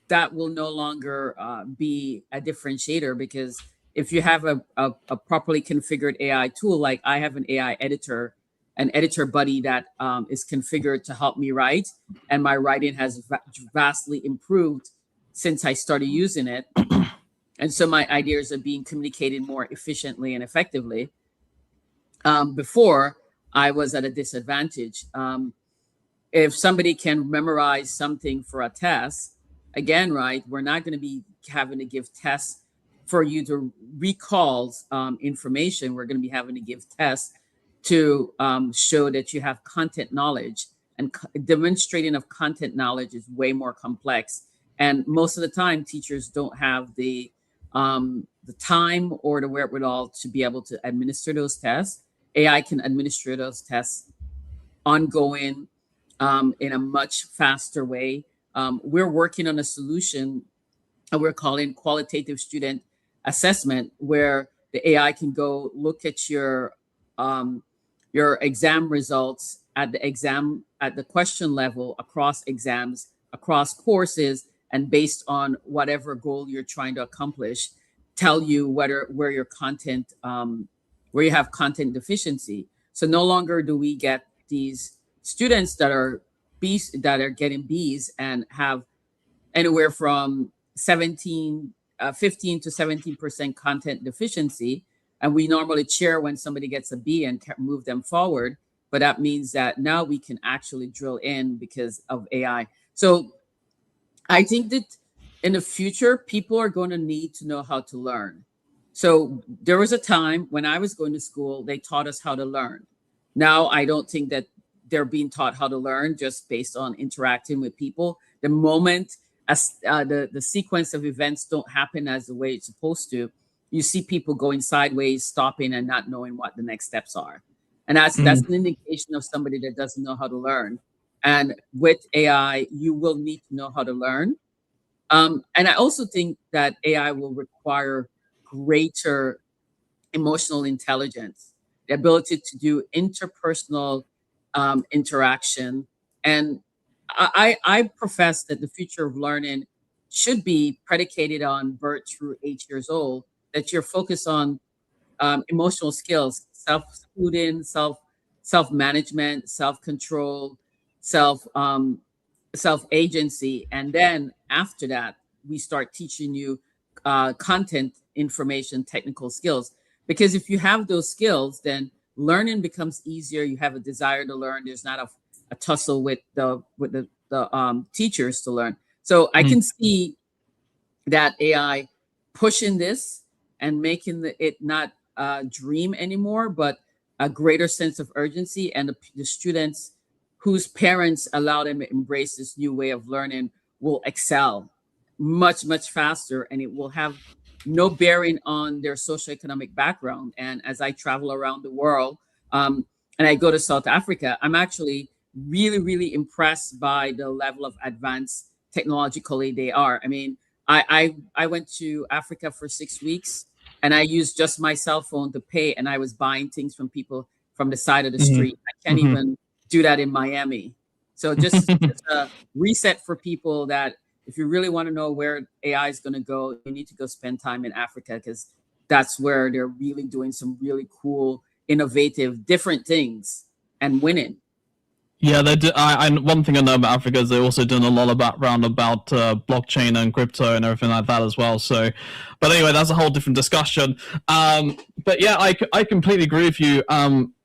that will no longer be a differentiator, because if you have a properly configured AI tool, like I have an AI editor, an editor buddy that is configured to help me write, and my writing has vastly improved since I started using it. And so my ideas are being communicated more efficiently and effectively. Before, I was at a disadvantage. If somebody can memorize something for a test, again, right, we're not going to be having to give tests for you to recall information. We're going to be having to give tests to show that you have content knowledge, and demonstrating of content knowledge is way more complex. And most of the time, teachers don't have the time or the wherewithal to be able to administer those tests. AI can administer those tests ongoing in a much faster way. We're working on a solution that we're calling qualitative student assessment, where the AI can go look at your exam results at the question level, across exams, across courses, and based on whatever goal you're trying to accomplish, tell you where your content, where you have content deficiency. So no longer do we get these students that are getting B's and have anywhere from 15 to 17% content deficiency. And we normally cheer when somebody gets a B and move them forward. But that means that now we can actually drill in because of AI. So I think that in the future, people are going to need to know how to learn. So there was a time when I was going to school, they taught us how to learn. Now, I don't think that they're being taught how to learn just based on interacting with people. The moment the sequence of events don't happen as the way it's supposed to, you see people going sideways, stopping, and not knowing what the next steps are. And that's an indication of somebody that doesn't know how to learn. And with AI, you will need to know how to learn. And I also think that AI will require greater emotional intelligence, the ability to do interpersonal interaction. And I profess that the future of learning should be predicated on birth through 8 years old, that you're focused on emotional skills, self-soothing, self-management, self-control, self-agency. And then after that, we start teaching you content, information, technical skills. Because if you have those skills, then learning becomes easier. You have a desire to learn. There's not a tussle with the teachers to learn. So I can see that AI pushing this and making it not a dream anymore, but a greater sense of urgency. And the students whose parents allow them to embrace this new way of learning will excel much, much faster, and it will have no bearing on their socioeconomic background. And as I travel around the world, and I go to South Africa, I'm actually really, really impressed by the level of advanced technologically they are. I mean, I went to Africa for 6 weeks, and I used just my cell phone to pay, and I was buying things from people from the side of the street. I can't even do that in Miami. So just a reset for people that if you really want to know where AI is going to go, you need to go spend time in Africa, because that's where they're really doing some really cool, innovative, different things and winning. Yeah, they do. And one thing I know about Africa is they're also doing a lot about blockchain and crypto and everything like that as well. So, but anyway, that's a whole different discussion. But yeah, I completely agree with you.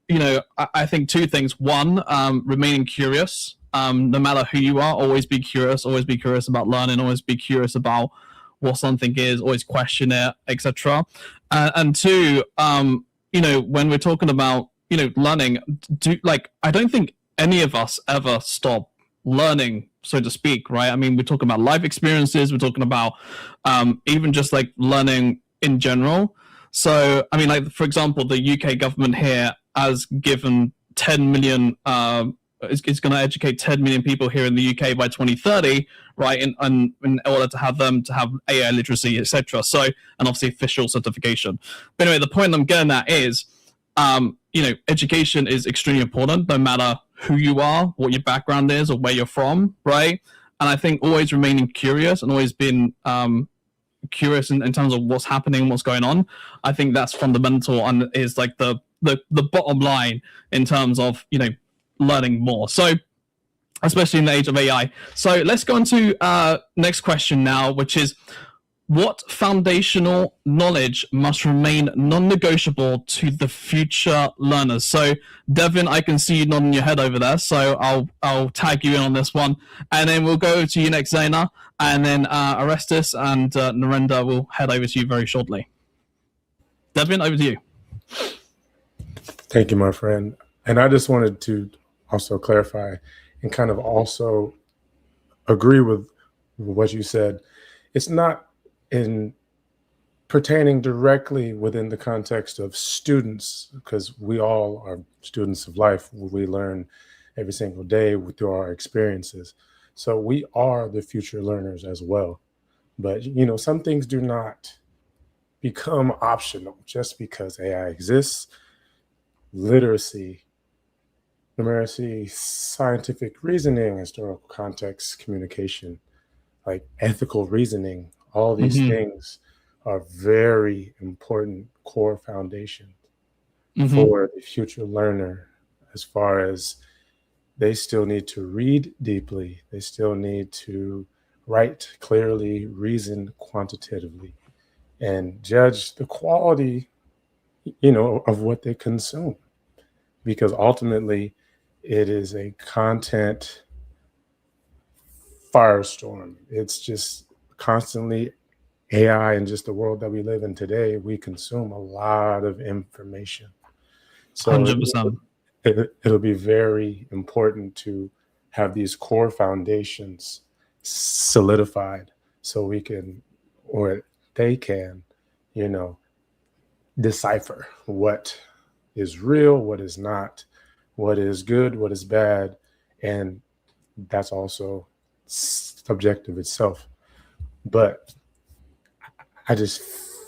You know, I think two things. One, remaining curious. No matter who you are, always be curious about learning, always be curious about what something is, always question it, etc. And two, you know, when we're talking about, you know, learning, I don't think any of us ever stop learning, so to speak, right? I mean, we're talking about life experiences, we're talking about even just like learning in general. So, I mean, like, for example, the UK government here has given 10 million, is going to educate 10 million people here in the UK by 2030, right? In order to have them to have AI literacy, etc. So, and obviously official certification. But anyway, the point I'm getting at is, education is extremely important, no matter who you are, what your background is, or where you're from, right? And I think always remaining curious and always being curious in terms of what's happening, what's going on. I think that's fundamental and is like the bottom line in terms of learning more. So especially in the age of AI. So let's go on to next question now, which is, what foundational knowledge must remain non-negotiable to the future learners? So Devin, I can see you nodding your head over there, so I'll tag you in on this one, and then we'll go to you next, Zaina, and then Orestes and Narendra will head over to you very shortly. Devin, over to you. Thank you, my friend. And I just wanted to also clarify and kind of also agree with what you said. It's not in pertaining directly within the context of students, because we all are students of life. We learn every single day through our experiences. So we are the future learners as well. But, some things do not become optional just because AI exists. Literacy, numeracy, scientific reasoning, historical context, communication, like ethical reasoning, all these things are very important core foundations for the future learner, as far as they still need to read deeply, they still need to write clearly, reason quantitatively, and judge the quality, of what they consume. Because ultimately, it is a content firestorm. It's just constantly AI, and just the world that we live in today, we consume a lot of information. So 100%. It'll be very important to have these core foundations solidified so we can, or they can, decipher what is real, what is not, what is good, what is bad. And that's also subjective itself. But I just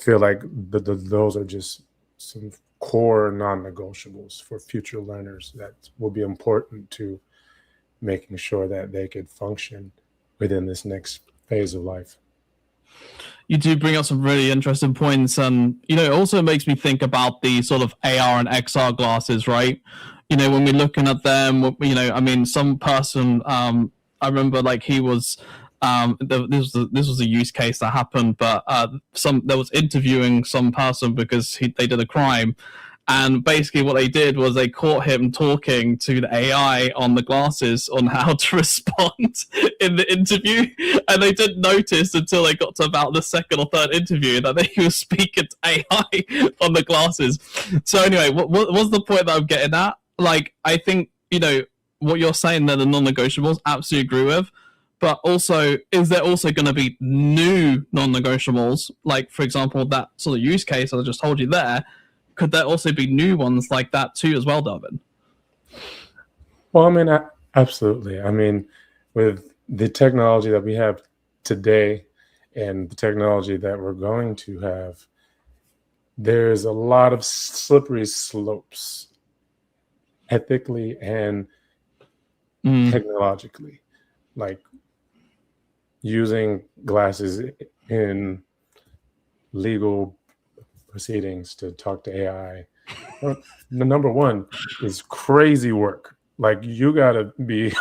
feel like those are just some core non-negotiables for future learners that will be important to making sure that they could function within this next phase of life. You do bring up some really interesting points, and it also makes me think about the sort of AR and XR glasses, right? When we're looking at them, I mean, some person, I remember, like, he was, this was a use case that happened, but there was interviewing some person because they did a crime. And basically what they did was they caught him talking to the AI on the glasses on how to respond in the interview. And they didn't notice until they got to about the second or third interview that they were speaking to AI on the glasses. So anyway, what was the point that I'm getting at? Like, I think, what you're saying there, the non-negotiables, absolutely agree with. But also, is there also going to be new non-negotiables? Like, for example, that sort of use case that I just told you there, could there also be new ones like that too as well, Darwin? Well, I mean, absolutely. I mean, with the technology that we have today and the technology that we're going to have, there's a lot of slippery slopes ethically and technologically, like using glasses in legal proceedings to talk to AI. Well, the number one is crazy work. Like, you gotta be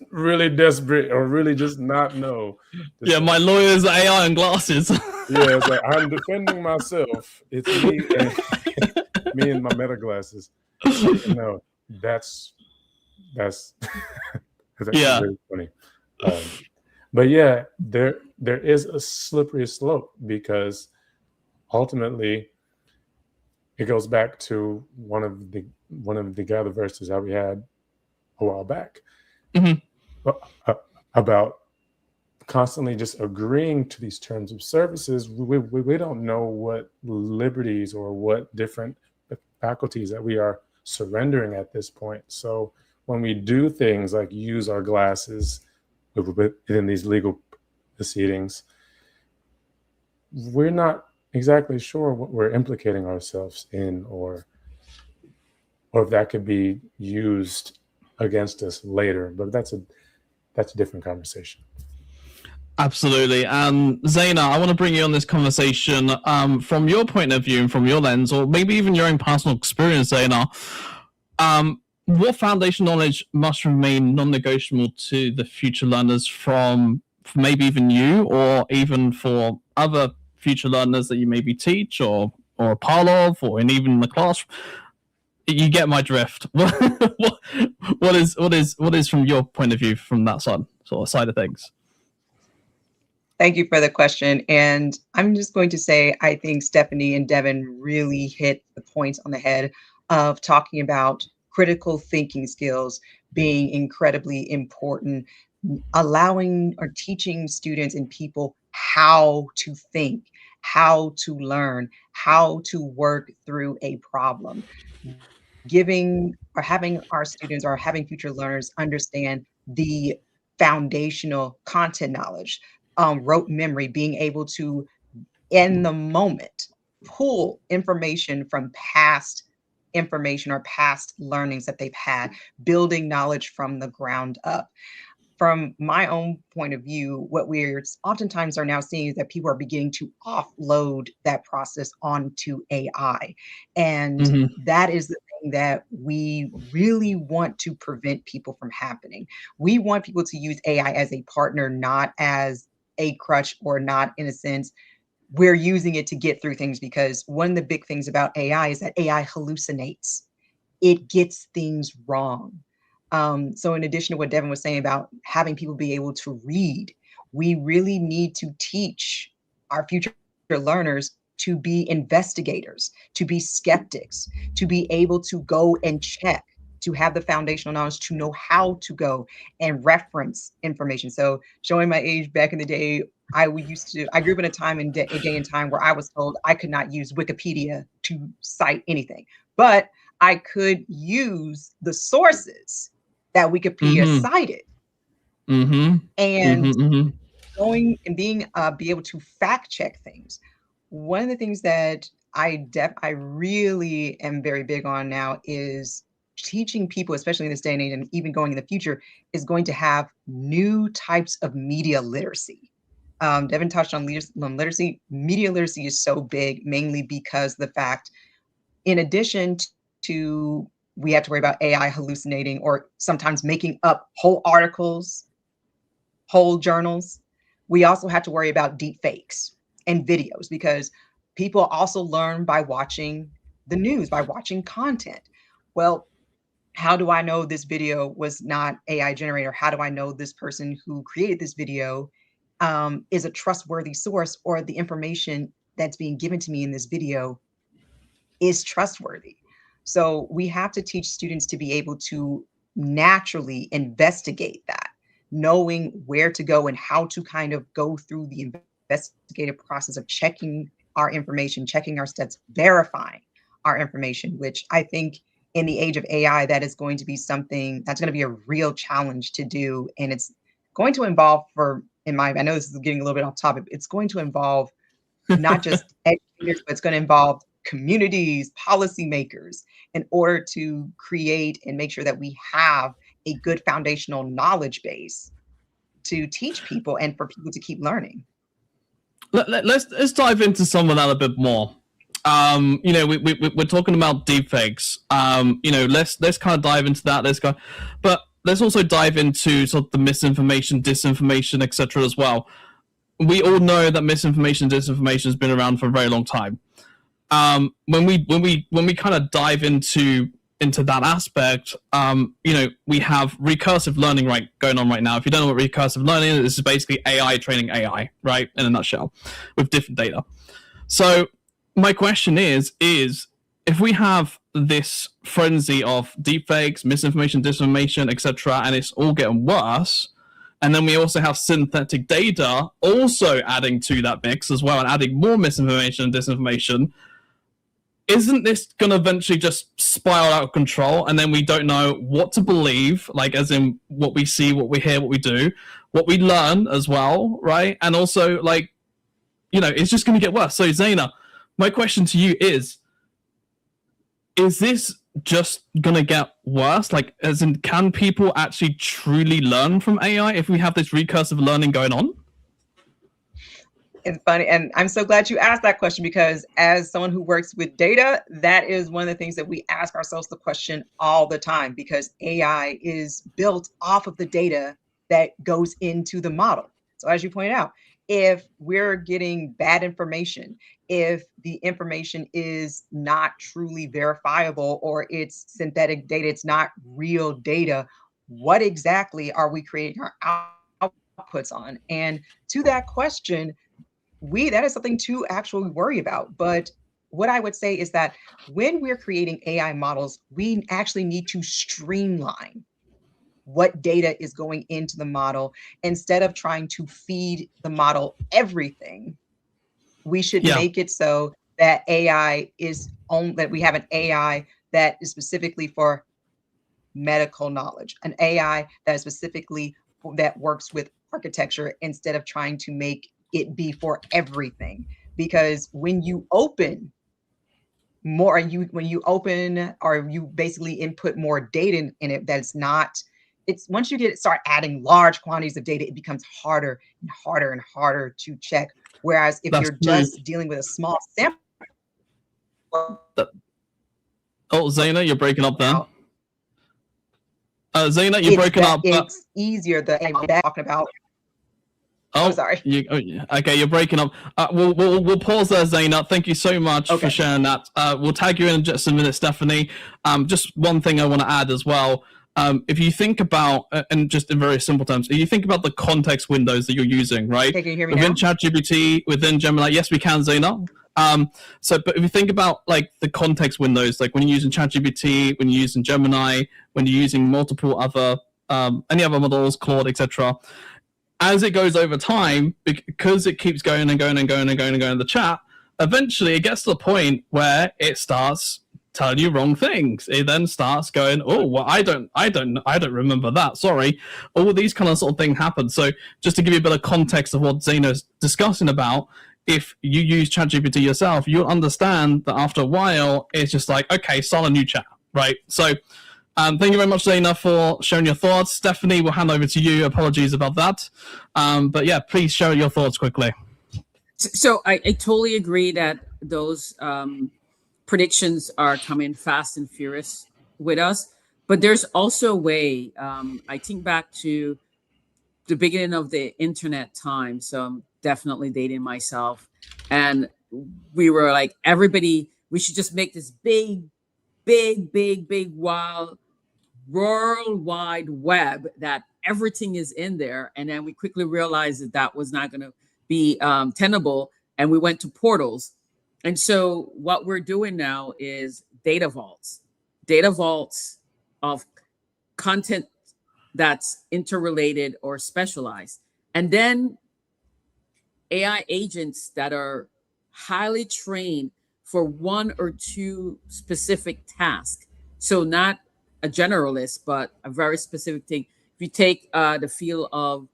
really desperate or really just not know. Yeah, my lawyer's AI and glasses. Yeah, it's like, I'm defending myself. It's me and me and my meta glasses. No, that's yeah, really funny. But yeah, there is a slippery slope, because ultimately it goes back to one of the GatherVerses that we had a while back about constantly just agreeing to these terms of services, we don't know what liberties or what different faculties that we are surrendering at this point. So when we do things like use our glasses within these legal proceedings, we're not exactly sure what we're implicating ourselves in, or if that could be used against us later. But that's a different conversation. Absolutely. Zaina, I want to bring you on this conversation from your point of view and from your lens, or maybe even your own personal experience, Zaina. What foundation knowledge must remain non-negotiable to the future learners from maybe even you, or even for other future learners that you maybe teach or a part of, or even in the class? You get my drift. What is from your point of view from that side of things? Thank you for the question. And I'm just going to say, I think Stephanie and Devin really hit the points on the head of talking about critical thinking skills being incredibly important, allowing or teaching students and people how to think, how to learn, how to work through a problem. Giving or having our students or having future learners understand the foundational content knowledge, rote memory, being able to, in the moment, pull information from past information or past learnings that they've had, building knowledge from the ground up. From my own point of view, what we're oftentimes are now seeing is that people are beginning to offload that process onto AI. And that is the thing that we really want to prevent people from happening. We want people to use AI as a partner, not as a crutch, or not, in a sense, we're using it to get through things, because one of the big things about AI is that AI hallucinates. It gets things wrong. So in addition to what Devin was saying about having people be able to read, we really need to teach our future learners to be investigators, to be skeptics, to be able to go and check, to have the foundational knowledge, to know how to go and reference information. So showing my age, back in the day, I grew up in a time a day and time where I was told I could not use Wikipedia to cite anything, but I could use the sources that Wikipedia cited. And going and being be able to fact check things. One of the things that I really am very big on now is teaching people, especially in this day and age, and even going in the future, is going to have new types of media literacy. Devin touched on literacy. Media literacy is so big, mainly because the fact, in addition to we have to worry about AI hallucinating or sometimes making up whole articles, whole journals, we also have to worry about deep fakes and videos, because people also learn by watching the news, by watching content. Well, how do I know this video was not AI generated? How do I know this person who created this video is a trustworthy source, or the information that's being given to me in this video is trustworthy? So we have to teach students to be able to naturally investigate that, knowing where to go and how to kind of go through the investigative process of checking our information, checking our steps, verifying our information, which I think in the age of AI, that is going to be something that's going to be a real challenge to do. And it's going to involve, I know this is getting a little bit off topic, it's going to involve not just educators, but it's going to involve communities, policymakers, in order to create and make sure that we have a good foundational knowledge base to teach people and for people to keep learning. Let's dive into some of that a bit more. We're talking about deepfakes. Let's kind of dive into that. But let's also dive into sort of the misinformation, disinformation, etc. as well. We all know that misinformation, disinformation has been around for a very long time. When we kind of dive into that aspect, we have recursive learning going on right now. If you don't know what recursive learning is, this is basically AI training AI, right, in a nutshell, with different data. So my question is if we have this frenzy of deepfakes, misinformation, disinformation, etc., and it's all getting worse, And then we also have synthetic data also adding to that mix as well and adding more misinformation and disinformation. Isn't this going to eventually just spiral out of control, and then we don't know what to believe, like as in what we see, what we hear, what we do, what we learn as well, right? And also, like, you know, it's just going to get worse. So, Zaina, my question to you is this just going to get worse? Like, as in, can people actually truly learn from AI if we have this recursive learning going on? It's funny, and I'm so glad you asked that question, because as someone who works with data, that is one of the things that we ask ourselves the question all the time, because AI is built off of the data that goes into the model. So as you pointed out, if we're getting bad information, if the information is not truly verifiable or it's synthetic data, it's not real data, what exactly are we creating our outputs on? And to that question, that is something to actually worry about. But what I would say is that when we're creating AI models, we actually need to streamline what data is going into the model. Instead of trying to feed the model everything, we should make it so that that we have an AI that is specifically for medical knowledge, an AI that is specifically that works with architecture, instead of trying to make it be for everything. Because when you open more, when you open or you basically input more data in it, that's not, it's once you start adding large quantities of data, it becomes harder and harder and harder to check. Whereas if you're just dealing with a small sample. Oh, Zaina, you're breaking up there. Zaina, you're breaking up. It's easier that I'm talking about. Oh, sorry. Okay, you're breaking up. We'll pause there, Zaina. Thank you so much for sharing that. We'll tag you in just a minute, Stephanie. Just one thing I want to add as well. If you think about, and just in very simple terms, if you think about the context windows that you're using, right? Can you hear me within now? ChatGPT, within Gemini, yes, we can, Zaina. But if you think about like the context windows, like when you're using ChatGPT, when you're using Gemini, when you're using multiple other, any other models, Claude, etc., as it goes over time, because it keeps going and going and going and going and going in the chat, eventually it gets to the point where it starts telling you wrong things. It then starts going, oh, well, I don't remember that. Sorry. All these kind of sort of things happen. So just to give you a bit of context of what Zaina's discussing about, if you use ChatGPT yourself, you'll understand that after a while, it's just like, okay, start a new chat, right? So thank you very much, Zaina, for sharing your thoughts. Stephanie, we'll hand over to you. Apologies about that. But yeah, please share your thoughts quickly. So I totally agree that those predictions are coming fast and furious with us. But there's also a way, I think back to the beginning of the internet time. So I'm definitely dating myself. And we were like, everybody, we should just make this big, wild World Wide Web that everything is in there. And then we quickly realized that that was not going to be tenable. And we went to portals. And so what we're doing now is data vaults of content that's interrelated or specialized. And then AI agents that are highly trained for one or two specific tasks. So not a generalist, but a very specific thing. If you take the field of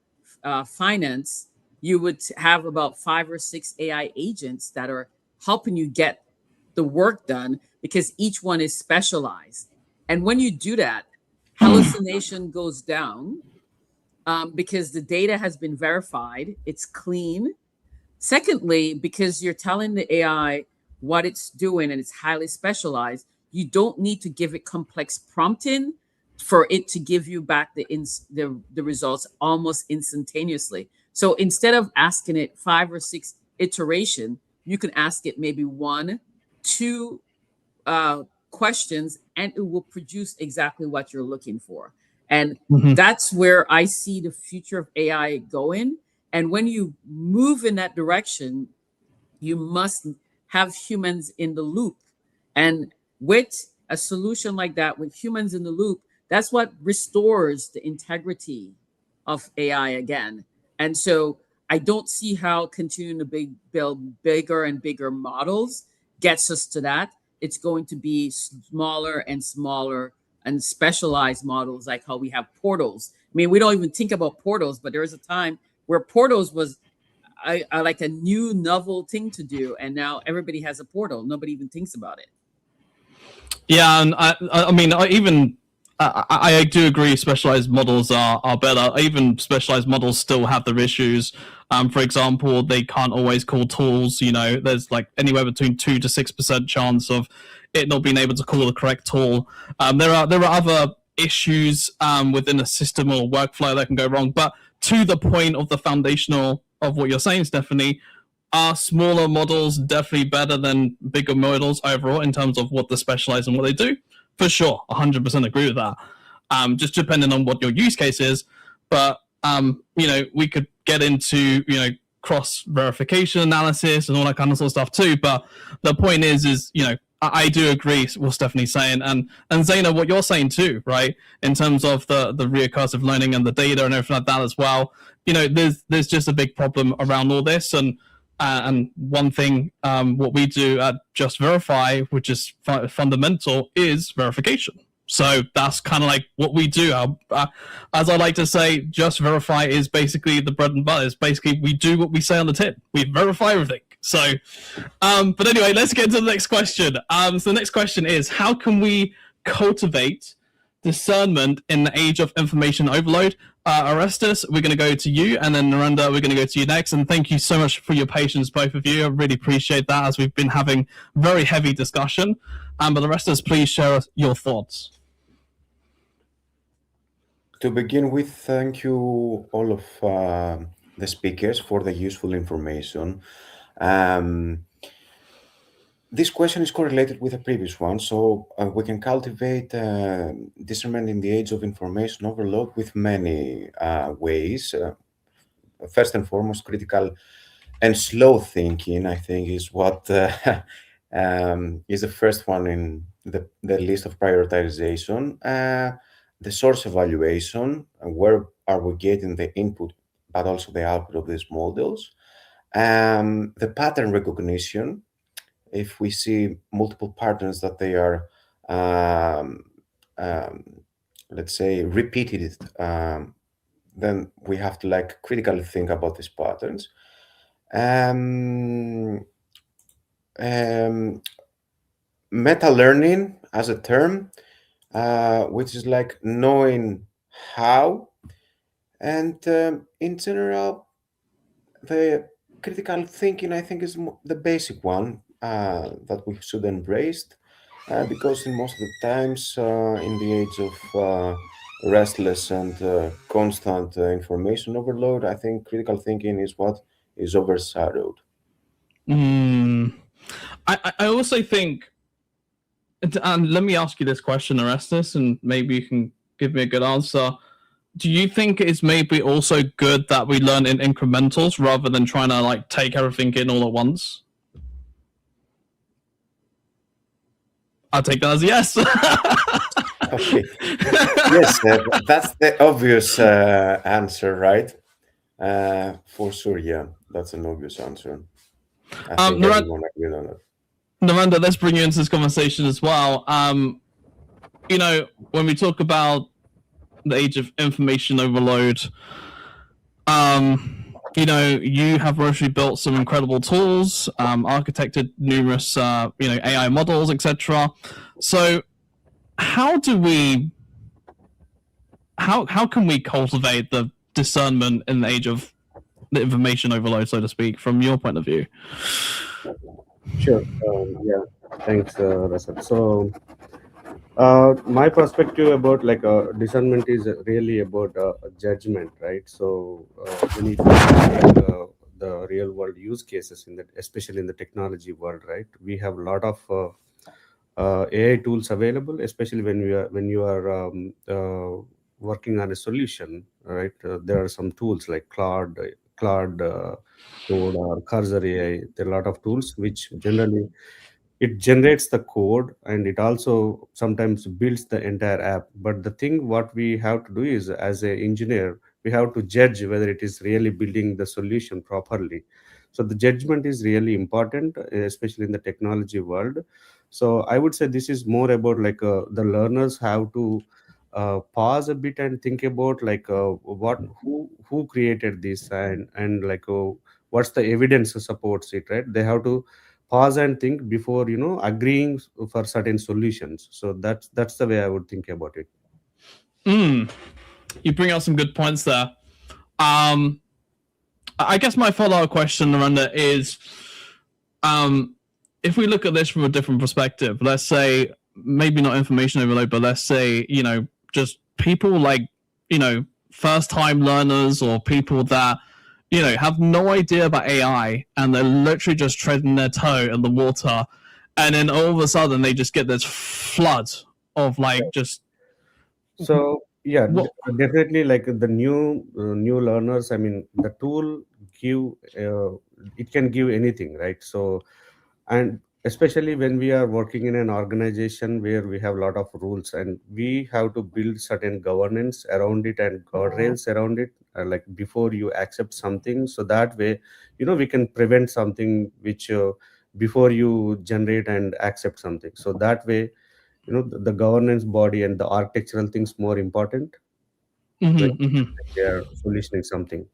finance, you would have about 5 or 6 AI agents that are helping you get the work done, because each one is specialized. And when you do that, hallucination goes down because the data has been verified, it's clean. Secondly, because you're telling the AI what it's doing and it's highly specialized, you don't need to give it complex prompting for it to give you back the results almost instantaneously. So instead of asking it 5 or 6 iteration, you can ask it maybe 1, 2 questions, and it will produce exactly what you're looking for. And that's where I see the future of AI going. And when you move in that direction, you must have humans in the loop. And with a solution like that, with humans in the loop, that's what restores the integrity of AI again. And so I don't see how continuing to build bigger and bigger models gets us to that. It's going to be smaller and smaller and specialized models, like how we have portals. I mean, we don't even think about portals, but there was a time where portals was I like a new novel thing to do, and now everybody has a portal. Nobody even thinks about it. Yeah, and I mean, I do agree. Specialized models are better. Even specialized models still have their issues. For example, they can't always call tools. You know, there's like anywhere between 2 to 6% chance of it not being able to call the correct tool. There are other issues within a system or workflow that can go wrong. But to the point of the foundational of what you're saying, Stephanie, are smaller models definitely better than bigger models overall in terms of what they specialize and what they do? For sure, 100% agree with that. Just depending on what your use case is, but you know, we could get into, you know, cross verification analysis and all that kind of sort of stuff too. But the point is you know, I do agree with what Stephanie's saying, and Zaina, what you're saying too, right? In terms of the recursive learning and the data and everything like that as well. You know, there's just a big problem around all this, and one thing, what we do at Just Verify, which is fundamental, is verification. So that's kind of like what we do. As I like to say, Just Verify is basically the bread and butter. It's basically we do what we say on the tin. We verify everything. So, but anyway, let's get to the next question. So the next question is, how can we cultivate discernment in the age of information overload? Orestes, we're going to go to you, and then Narendra, we're going to go to you next. And thank you so much for your patience, both of you. I really appreciate that, as we've been having very heavy discussion. But Orestes, please share your thoughts. To begin with, thank you all of the speakers for the useful information. This question is correlated with the previous one, so we can cultivate discernment in the age of information overload with many ways. First and foremost, critical and slow thinking, I think, is what is the first one in the list of prioritization. The source evaluation, where are we getting the input, but also the output of these models. The pattern recognition, if we see multiple patterns that they are, let's say, repeated, then we have to like critically think about these patterns. Meta learning as a term, which is like knowing how, and in general, the critical thinking, I think, is the basic one that we should embrace, because in most of the times, in the age of restless and constant information overload, I think critical thinking is what is overshadowed. I also think, and let me ask you this question, Orestes, and maybe you can give me a good answer. Do you think it's maybe also good that we learn in incrementals rather than trying to like take everything in all at once? I'll take that as a yes. Okay. Yes, that's the obvious answer, right? For sure, yeah, that's an obvious answer. I think everyone agreed on it. Narendra, let's bring you into this conversation as well. You know, when we talk about the age of information overload, you know, you have actually built some incredible tools, architected numerous, you know, AI models, etc. So, how can we cultivate the discernment in the age of the information overload, so to speak, from your point of view? Sure. Yeah. Thanks, Russell. So, my perspective about like discernment is really about judgment, right? So, we need to look the real world use cases in that, especially in the technology world, right? We have a lot of AI tools available, especially when you are working on a solution, right? There are some tools like Claude Code or Cursor AI. There are a lot of tools which generally it generates the code, and it also sometimes builds the entire app. But the thing what we have to do is, as an engineer, we have to judge whether it is really building the solution properly. So the judgment is really important, especially in the technology world. So I would say this is more about like the learners have to pause a bit and think about like what who created this, and like what's the evidence supports it, right? They have to pause and think before agreeing for certain solutions. So that's the way I would think about it. You bring out some good points there. I guess my follow-up question, Narendra, is if we look at this from a different perspective, let's say maybe not information overload, but let's say just people like first-time learners or people that have no idea about AI and they're literally just treading their toe in the water, and then all of a sudden they just get this flood of just. So yeah, definitely like the new learners. I mean, the tool it can give anything, right? So, and especially when we are working in an organization where we have a lot of rules and we have to build certain governance around it and guardrails around it, like before you accept something, so that way we can prevent something which before you generate and accept something. So that way the governance body and the architectural things more important when they are solutioning something.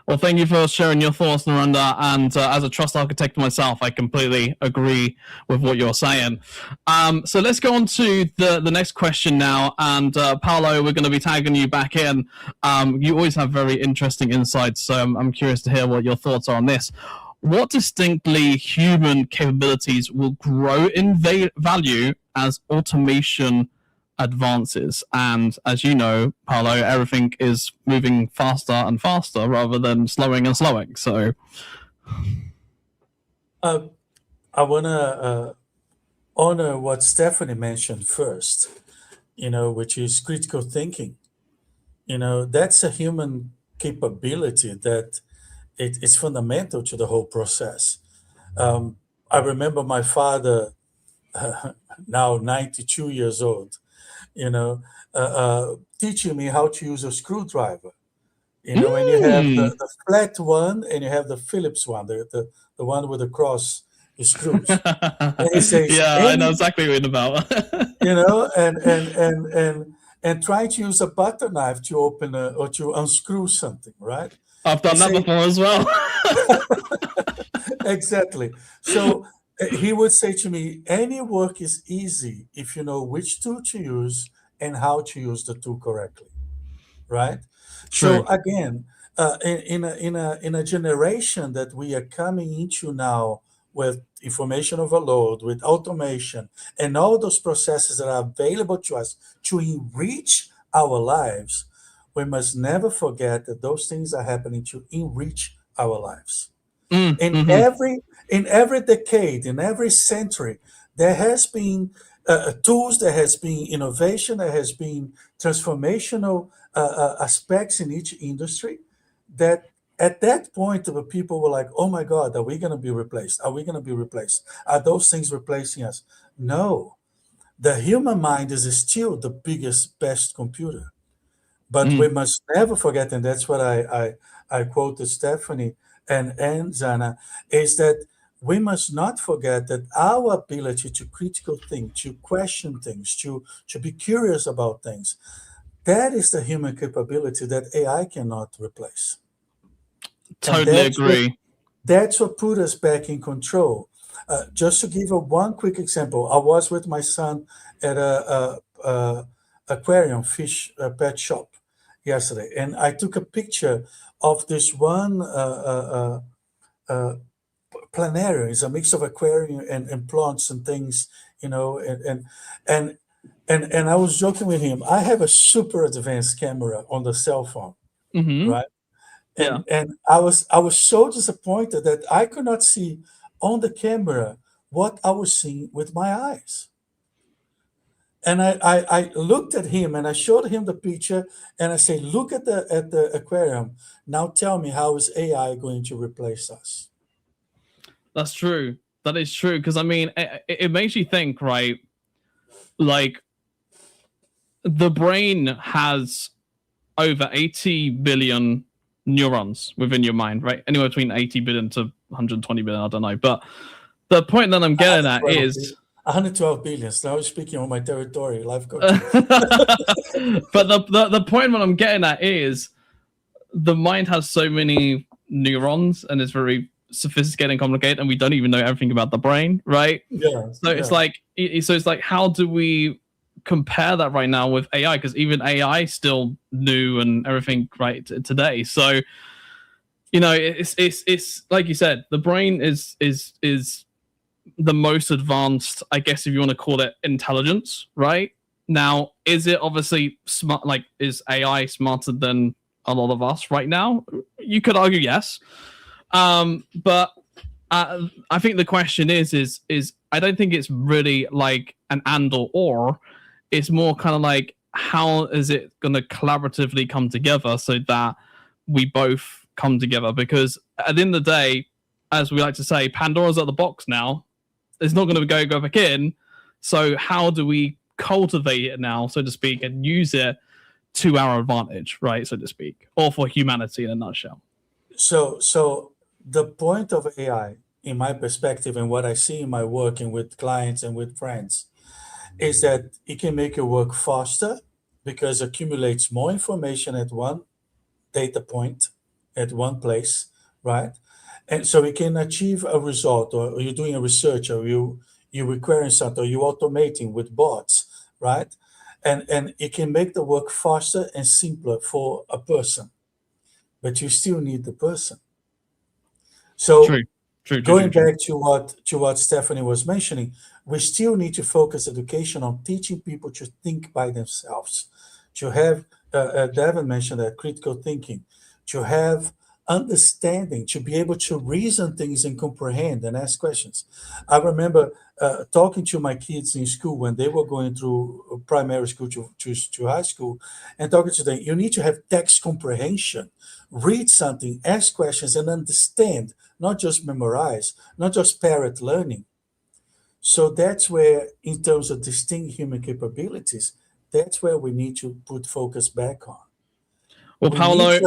Well, thank you for sharing your thoughts, Narendra. And as a trust architect myself, I completely agree with what you're saying. So let's go on to the next question now. And Paolo, we're going to be tagging you back in. You always have very interesting insights, so I'm curious to hear what your thoughts are on this. What distinctly human capabilities will grow in value as automation advances? And as you know, Paolo, everything is moving faster and faster rather than slowing and slowing. So I want to honor what Stephanie mentioned first, which is critical thinking. That's a human capability that it's fundamental to the whole process. I remember my father, now 92 years old, teaching me how to use a screwdriver. When you have the flat one and you have the Phillips one, the one with the cross screws. And he says, yeah, I know exactly what you're about. and try to use a butter knife to open or to unscrew something, right? I've done that before as well. Exactly. So he would say to me, any work is easy if you know which tool to use and how to use the tool correctly, right? True. So again, in a generation that we are coming into now with information overload, with automation, and all those processes that are available to us to enrich our lives, we must never forget that those things are happening to enrich our lives. In every decade, in every century, there has been tools, there has been innovation, there has been transformational aspects in each industry that at that point the people were like, oh my God, are we going to be replaced? Are we going to be replaced? Are those things replacing us? No. The human mind is still the biggest, best computer. But we must never forget, and that's what I quoted Stephanie and Zana, is that we must not forget that our ability to critical think, to question things, to be curious about things, that is the human capability that AI cannot replace. Totally agree. That's what put us back in control. Just to give one quick example, I was with my son at a aquarium fish pet shop yesterday, and I took a picture of this one planarium. It's a mix of aquarium and plants and things, and I was joking with him. I have a super advanced camera on the cell phone, right? And I was so disappointed that I could not see on the camera what I was seeing with my eyes. And I looked at him and I showed him the picture and I said, look at the aquarium. Now tell me, how is AI going to replace us? That's true. That is true. Because I mean, it makes you think, right? Like the brain has over 80 billion neurons within your mind, right? Anywhere between 80 billion to 120 billion, I don't know. But the point that I'm getting at is 112 billion. Now you're speaking on my territory, life coaching. But the point what I'm getting at is the mind has so many neurons and it's very sophisticated and complicated, and we don't even know everything about the brain, right? Yeah. So it's like, how do we compare that right now with AI? Because even AI is still new and everything right today. So it's like you said, the brain is the most advanced, I guess, if you want to call it, intelligence, right? Now, is it obviously smart? Like, is AI smarter than a lot of us right now? You could argue yes, but I think the question is I don't think it's really like an and or. It's more kind of like, how is it going to collaboratively come together so that we both come together? Because at the end of the day, as we like to say, Pandora's at the box now. It's not going to go back in. So how do we cultivate it now, so to speak, and use it to our advantage, right, so to speak, or for humanity in a nutshell? So the point of AI, in my perspective, and what I see in my work and with clients and with friends, is that it can make your work faster because it accumulates more information at one data point, at one place, right? And so we can achieve a result, or you're doing a research, or you're requiring something, or you're automating with bots, right? And it can make the work faster and simpler for a person, but you still need the person. So going back to what Stephanie was mentioning, we still need to focus education on teaching people to think by themselves, to have, Devin mentioned that, critical thinking, to have understanding, to be able to reason things and comprehend and ask questions. I remember talking to my kids in school when they were going through primary school to high school, and talking to them, you need to have text comprehension, read something, ask questions, and understand, not just memorize, not just parrot learning. So that's where, in terms of distinct human capabilities, that's where we need to put focus back on. Well, Paolo,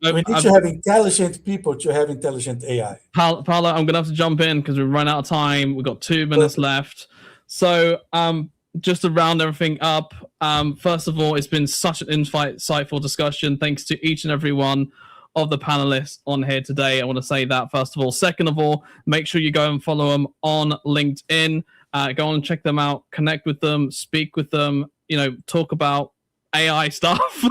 we need to have intelligent people to have intelligent AI. Paolo, I'm going to have to jump in because we've run out of time. We've got 2 minutes left. So just to round everything up, first of all, it's been such an insightful discussion. Thanks to each and every one of the panelists on here today. I want to say that, first of all. Second of all, make sure you go and follow them on LinkedIn. Go on and check them out, connect with them, speak with them, talk about AI stuff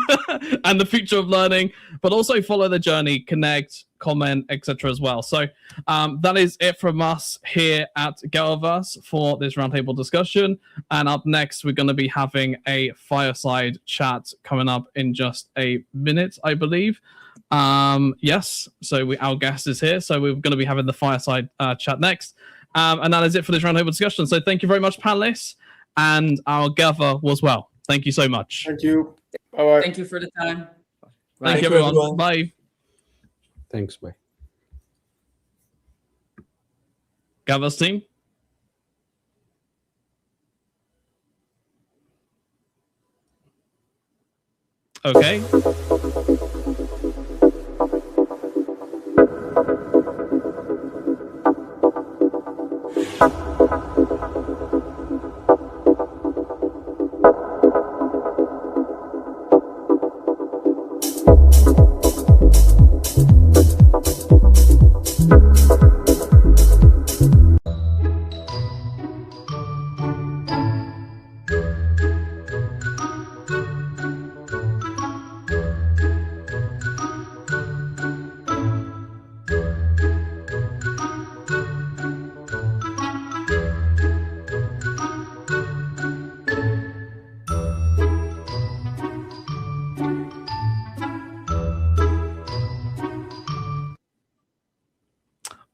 and the future of learning, but also follow the journey, connect, comment, etc. as well. So that is it from us here at GatherVerse for this roundtable discussion. And up next, we're going to be having a fireside chat coming up in just a minute, I believe. Yes, so our guest is here, so we're going to be having the fireside chat next. And that is it for this roundtable discussion. So thank you very much, panelists, and our Gather was well. Thank you so much. Thank you. Bye-bye. Thank you for the time. Thank you, everyone. Bye. Thanks. Bye. GatherVerse team. Okay.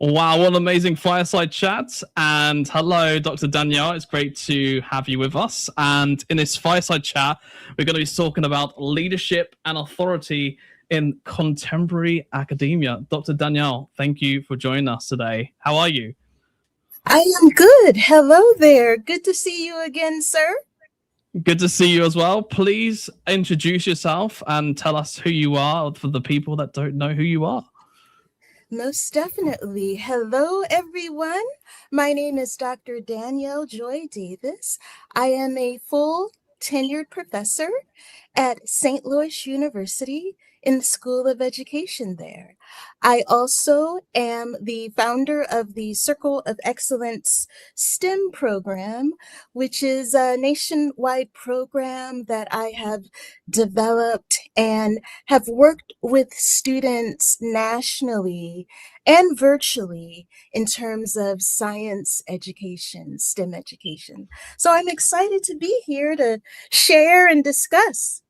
Wow, what an amazing fireside chat. And hello, Dr. Danielle. It's great to have you with us. And in this fireside chat, we're going to be talking about leadership and authority in contemporary academia. Dr. Danielle, thank you for joining us today. How are you? I am good. Hello there. Good to see you again, sir. Good to see you as well. Please introduce yourself and tell us who you are for the people that don't know who you are. Most definitely. Hello, everyone. My name is Dr. Danielle Joy Davis. I am a full tenured professor at St. Louis University in the School of Education there. I also am the founder of the Circle of Excellence STEM program, which is a nationwide program that I have developed and have worked with students nationally and virtually in terms of science education, STEM education. So I'm excited to be here to share and discuss.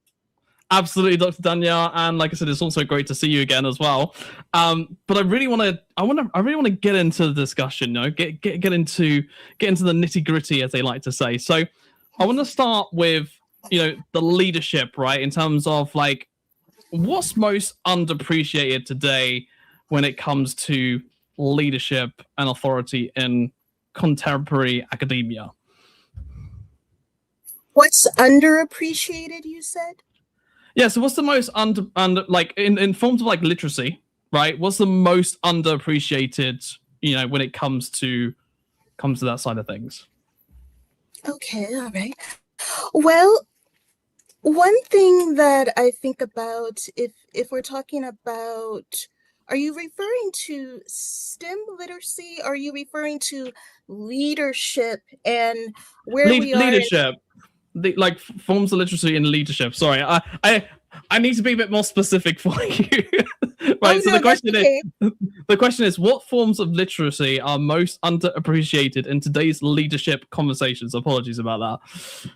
Absolutely, Dr. Danielle, and like I said, it's also great to see you again as well. But I really want to get into the discussion. Get into the nitty gritty, as they like to say. So I want to start with the leadership, right? In terms of like what's most underappreciated today when it comes to leadership and authority in contemporary academia. What's underappreciated, you said? Yeah, so what's the most under like in forms of like literacy, right? What's the most underappreciated, when it comes to that side of things? Okay, all right. Well, one thing that I think about if we're talking about, are you referring to STEM literacy? Are you referring to leadership and where we are? Leadership. Like forms of literacy and leadership. Sorry, I need to be a bit more specific for you. Right. So no, the question is, what forms of literacy are most underappreciated in today's leadership conversations? Apologies about that.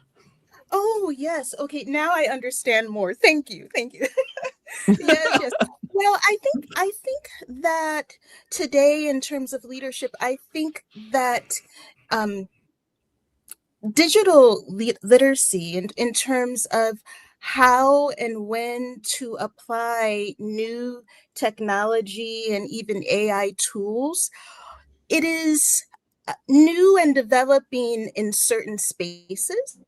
Oh yes. Okay, now I understand more. Thank you. Yes. Well, I think that today, in terms of leadership, I think that digital literacy in terms of how and when to apply new technology and even AI tools, it is new and developing in certain spaces,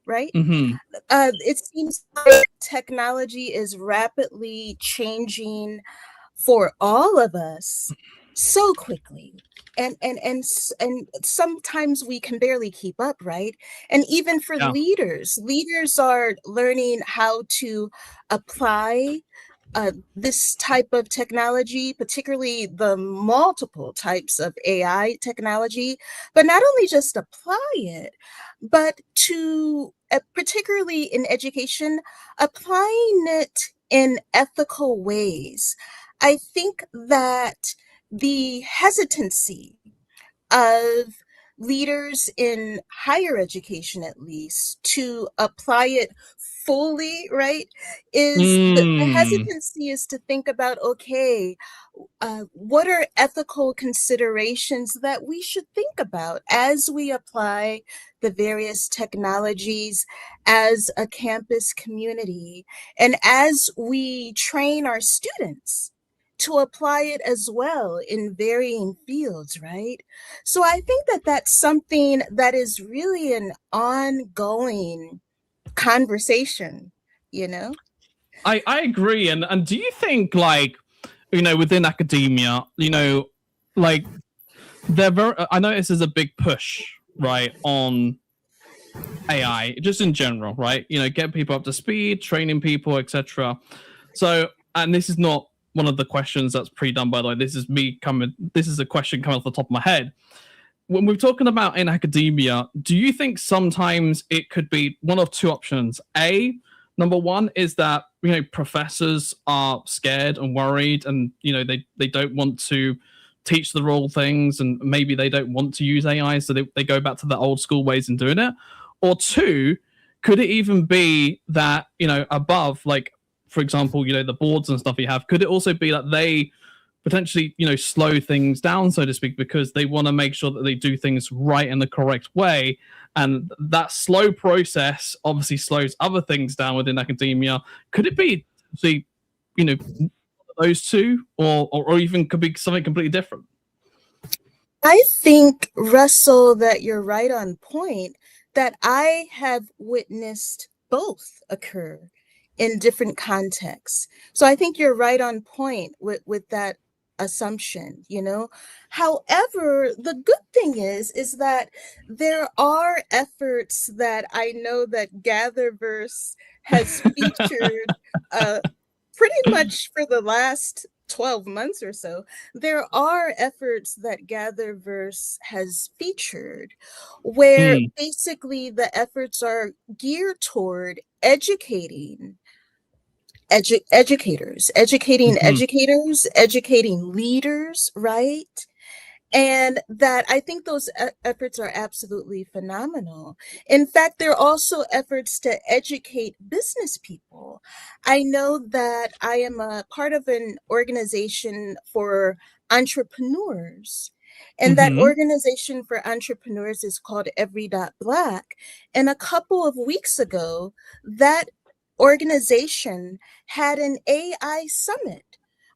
right? Mm-hmm. It seems like technology is rapidly changing for all of us so quickly. And sometimes we can barely keep up, right? And even for leaders are learning how to apply this type of technology, particularly the multiple types of AI technology, but not only just apply it, but to, particularly in education, applying it in ethical ways. I think that the hesitancy of leaders in higher education, at least, to apply it fully, right, is the hesitancy is to think about, okay, what are ethical considerations that we should think about as we apply the various technologies as a campus community and as we train our students to apply it as well in varying fields, right? So I think that that's something that is really an ongoing conversation, I agree. And do you think, like, within academia, like I notice there's a big push, right, on AI, just in general, right? Get people up to speed, training people, etc. So, and this is not one of the questions that's pre-done, by the way. This is a question coming off the top of my head. When we're talking about in academia, do you think sometimes it could be one of two options? Number one is that professors are scared and worried, and they don't want to teach the raw things, and maybe they don't want to use AI, so they go back to the old school ways in doing it. Or two, could it even be that above, like for example, the boards and stuff you have, could it also be that they potentially slow things down, so to speak, because they want to make sure that they do things right in the correct way, and that slow process obviously slows other things down within academia? Could it be those two, or even could be something completely different? I think, Russell, that you're right on point, that I have witnessed both occur in different contexts. So I think you're right on point with that assumption, you know. However, the good thing is that there are efforts that I know that GatherVerse has featured pretty much for the last 12 months or so. There are efforts that GatherVerse has featured where basically the efforts are geared toward educating educators, educating educators, educating leaders, right? And that I think those efforts are absolutely phenomenal. In fact, there are also efforts to educate business people. I know that I am a part of an organization for entrepreneurs. And that organization for entrepreneurs is called Every.Black. And a couple of weeks ago, that organization had an AI summit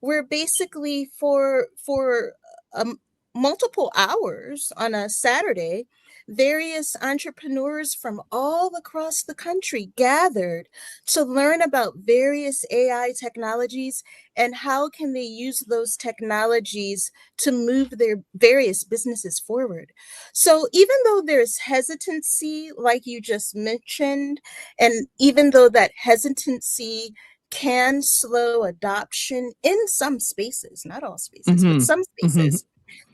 where basically for multiple hours on a Saturday, various entrepreneurs from all across the country gathered to learn about various AI technologies and how can they use those technologies to move their various businesses forward. So even though there's hesitancy, like you just mentioned, and even though that hesitancy can slow adoption in some spaces, not all spaces, but some spaces,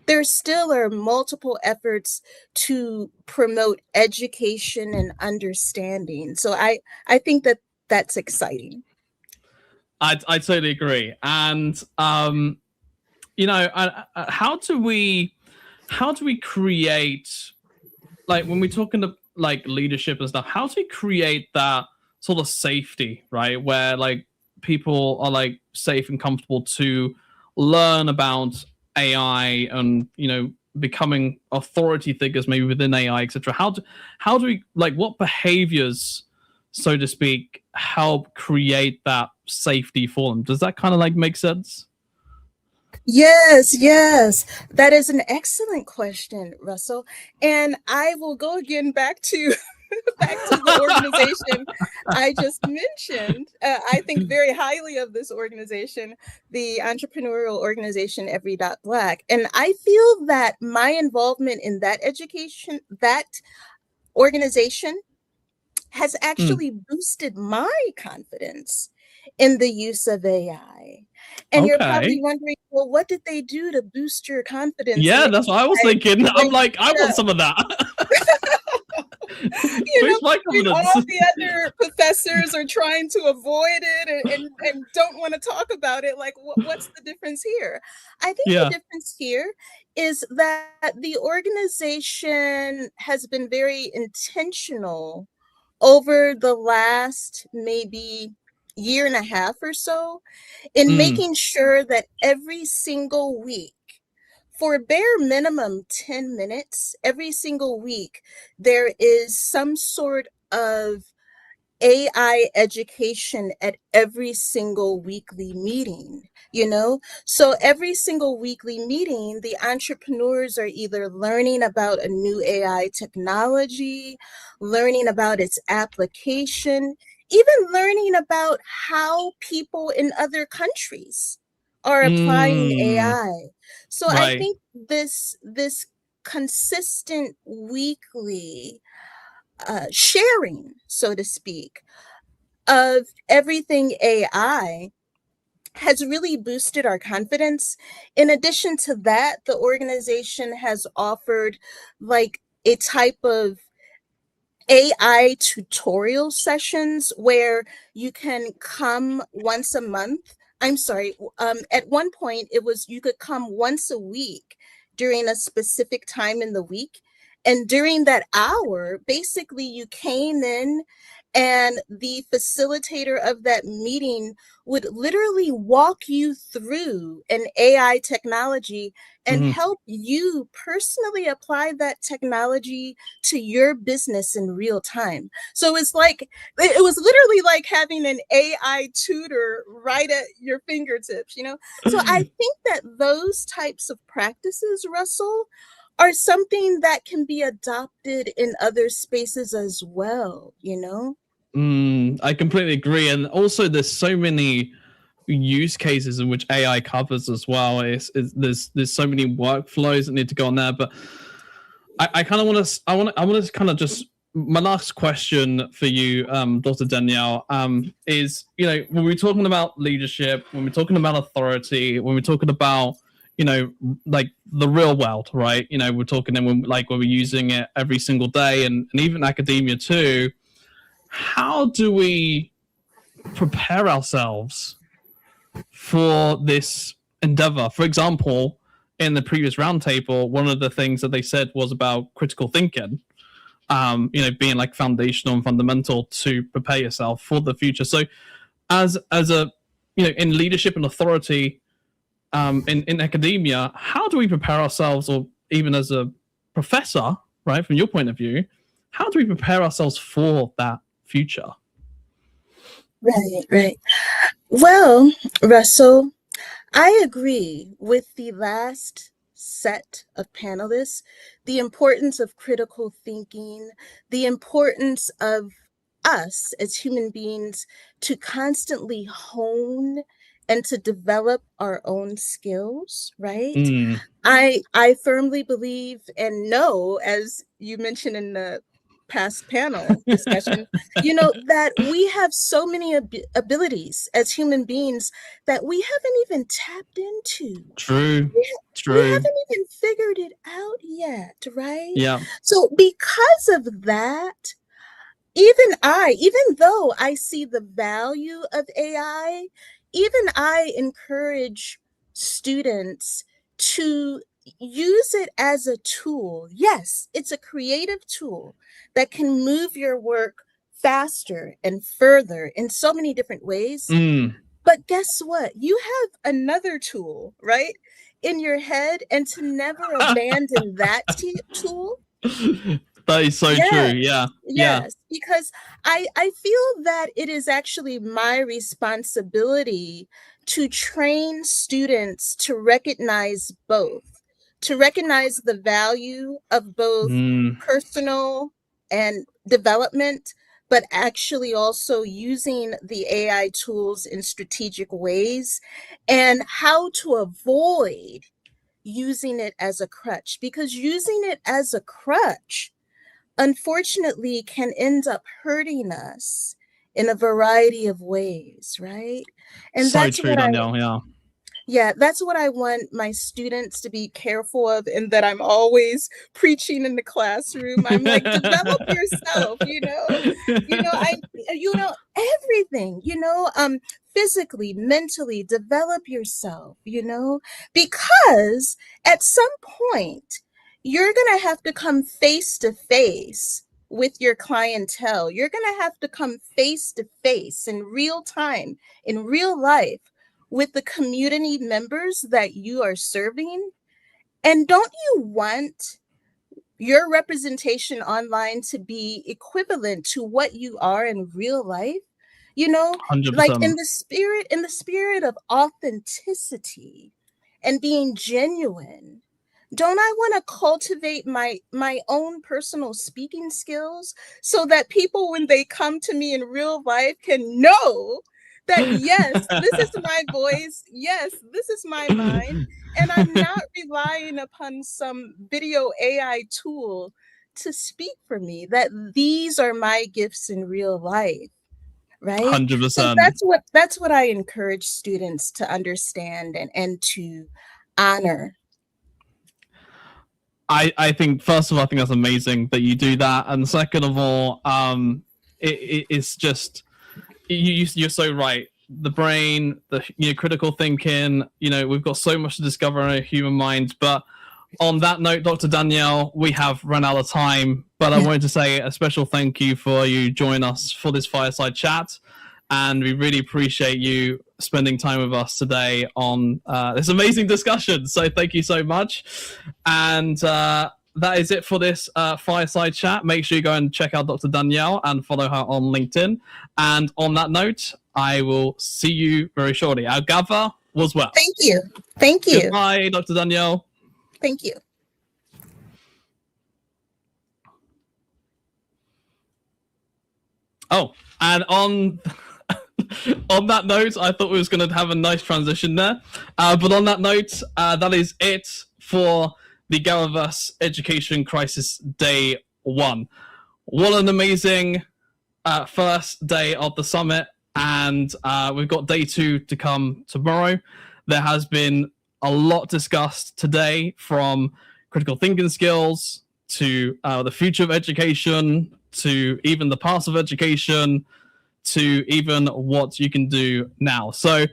there still are multiple efforts to promote education and understanding. So I think that that's exciting. I totally agree. And you know, how do we create, like, when we're talking to like leadership and stuff, how do we create that sort of safety, right, where like people are like safe and comfortable to learn about AI and, you know, becoming authority figures maybe within AI, etc. How do we, like, what behaviors, so to speak, help create that safety for them? Does that kind of like make sense? Yes, yes. That is an excellent question, Russell. And I will go again back to back to the organization I just mentioned. I think very highly of this organization, the entrepreneurial organization Every.Black. And I feel that my involvement in that organization has actually boosted my confidence in the use of AI. And you're probably Okay. wondering, well, what did they do to boost your confidence in Yeah, that's what I was AI? thinking. I'm When, like, I want some of that. Boost my when confidence. all the other professors are trying to avoid it and don't want to talk about it, like what's the difference here? I think the Yeah. difference here is that the organization has been very intentional over the last maybe year and a half or so in making sure that every single week, for bare minimum 10 minutes, every single week, there is some sort of AI education at every single weekly meeting, you know? So every single weekly meeting, the entrepreneurs are either learning about a new AI technology, learning about its application, even learning about how people in other countries are applying AI. So I Right. think this consistent weekly sharing, so to speak, of everything AI has really boosted our confidence. In addition to that, the organization has offered like a type of AI tutorial sessions where you can come once a month. I'm sorry, at one point it was you could come once a week during a specific time in the week. And during that hour, basically you came in and the facilitator of that meeting would literally walk you through an AI technology and help you personally apply that technology to your business in real time. So it's like, it was literally like having an AI tutor right at your fingertips, you know? So I think that those types of practices, Russell, are something that can be adopted in other spaces as well, you know? I completely agree. And also, there's so many use cases in which AI covers as well. There's so many workflows that need to go on there. But I kind of want to I want to kind of just, my last question for you, Dr. Danielle, is, you know, when we're talking about leadership, when we're talking about authority, when we're talking about, you know, like the real world, right? You know, we're talking, and when we're using it every single day, and even academia too. How do we prepare ourselves for this endeavor? For example, in the previous roundtable, one of the things that they said was about critical thinking, you know, being like foundational and fundamental to prepare yourself for the future. So as a, you know, in leadership and authority, in academia, how do we prepare ourselves, or even as a professor, right, from your point of view, how do we prepare ourselves for that future? Right. Well, Russell, I agree with the last set of panelists, the importance of critical thinking, the importance of us as human beings to constantly hone and to develop our own skills, right? I firmly believe and know, as you mentioned in the past panel discussion, you know, that we have so many abilities as human beings that we haven't even tapped into. True. We haven't even figured it out yet, right? Yeah. So because of that, even though I see the value of AI, even I encourage students to use it as a tool. Yes, it's a creative tool that can move your work faster and further in so many different ways. But guess what? You have another tool, right, in your head, and to never abandon that tool. That is so true. Yeah. Yes, because I feel that it is actually my responsibility to train students to recognize the value of both personal and development, but actually also using the AI tools in strategic ways, and how to avoid using it as a crutch, because using it as a crutch unfortunately can end up hurting us in a variety of ways, right? And So that's true, what Danielle. that's what I want my students to be careful of, and that I'm always preaching in the classroom. I'm like, develop yourself, everything, physically, mentally, develop yourself, because at some point you're going to have to come face to face with your clientele. You're going to have to come face to face in real time, in real life, with the community members that you are serving. And don't you want your representation online to be equivalent to what you are in real life? 100%. Like in the spirit of authenticity and being genuine. Don't I want to cultivate my own personal speaking skills so that people, when they come to me in real life, can know that, yes, this is my voice. Yes, this is my mind. And I'm not relying upon some video AI tool to speak for me, that these are my gifts in real life. Right? 100%. So that's what I encourage students to understand and to honor. I think, first of all, I think that's amazing that you do that, and second of all, it's just, you're so right. The brain, the critical thinking. We've got so much to discover in our human minds. But on that note, Dr. Danielle, we have run out of time. But I wanted to say a special thank you for you joining us for this fireside chat, and we really appreciate you spending time with us today on this amazing discussion. So thank you so much. And that is it for this fireside chat. Make sure you go and check out Dr. Danielle and follow her on LinkedIn. And on that note, I will see you very shortly. Our Gather was well. Thank you. Thank you. Goodbye, Dr. Danielle. Thank you. Oh, and on on that note, I thought we was going to have a nice transition there. But on that note, that is it for the GatherVerse Education Crisis Day 1. What an amazing first day of the summit. And we've got day 2 to come tomorrow. There has been a lot discussed today, from critical thinking skills to the future of education, to even the past of education, to even what you can do now. So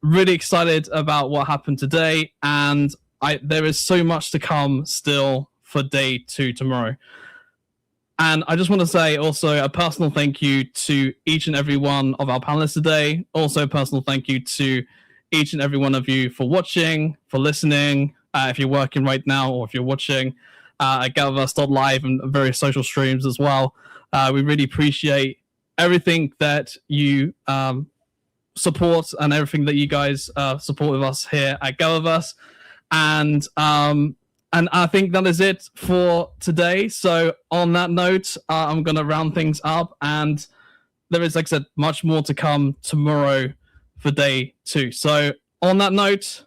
really excited about what happened today, and there is so much to come still for day 2 tomorrow. And I just want to say also a personal thank you to each and every one of our panelists today. Also a personal thank you to each and every one of you for watching, for listening, if you're working right now or if you're watching at GatherVerse.live and various social streams as well. We really appreciate everything that you support and everything that you guys support with us here at GatherVerse. And I think that is it for today. So on that note, I'm going to round things up. And there is, like I said, much more to come tomorrow for day 2. So on that note,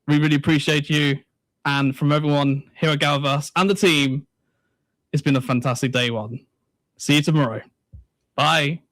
we really appreciate you. And from everyone here at GatherVerse and the team, it's been a fantastic day 1. See you tomorrow. Bye.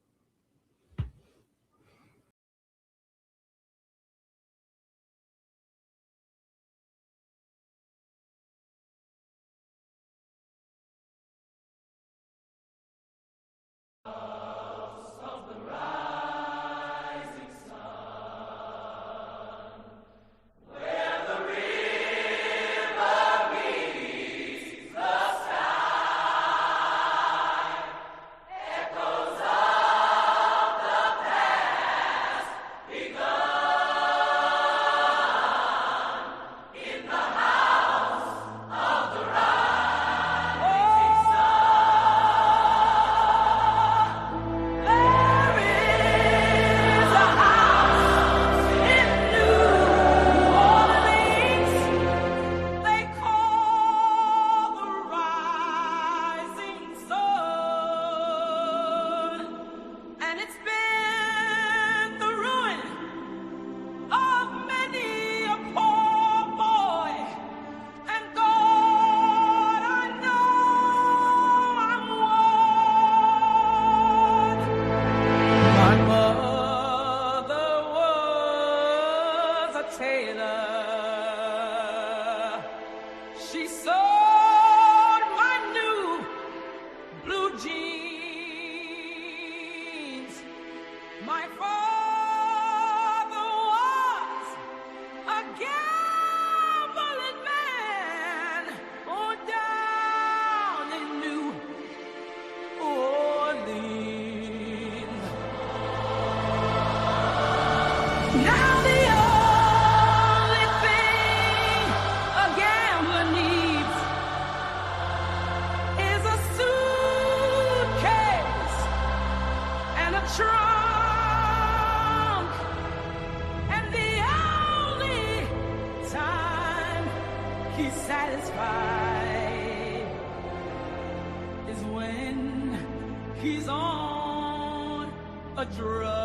He's on a drug.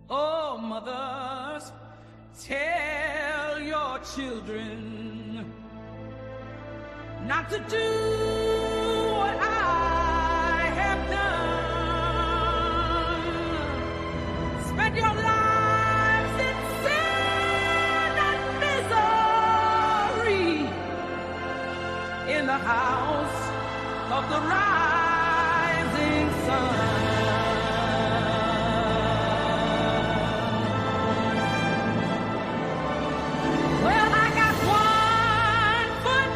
Oh, mothers, tell your children not to do what I have done. Spend your lives in sin and misery in the house of the rising sun. Well, I got one foot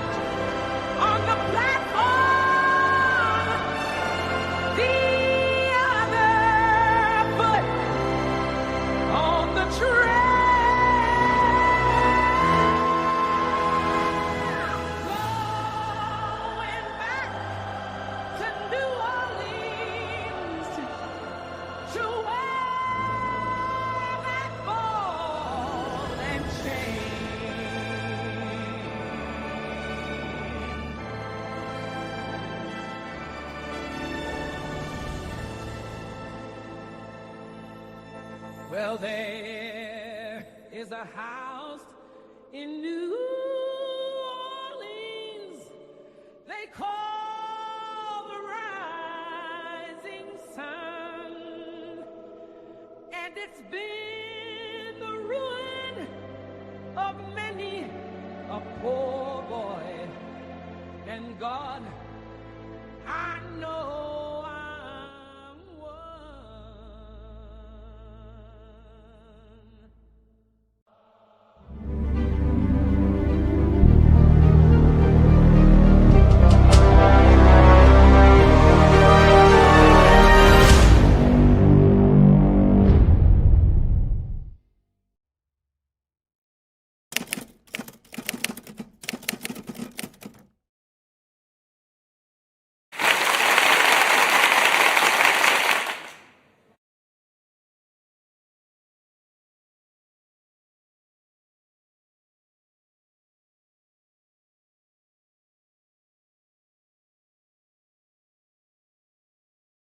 Well, there is a house in New Orleans they call the Rising Sun, and it's been the ruin of many a poor boy, and God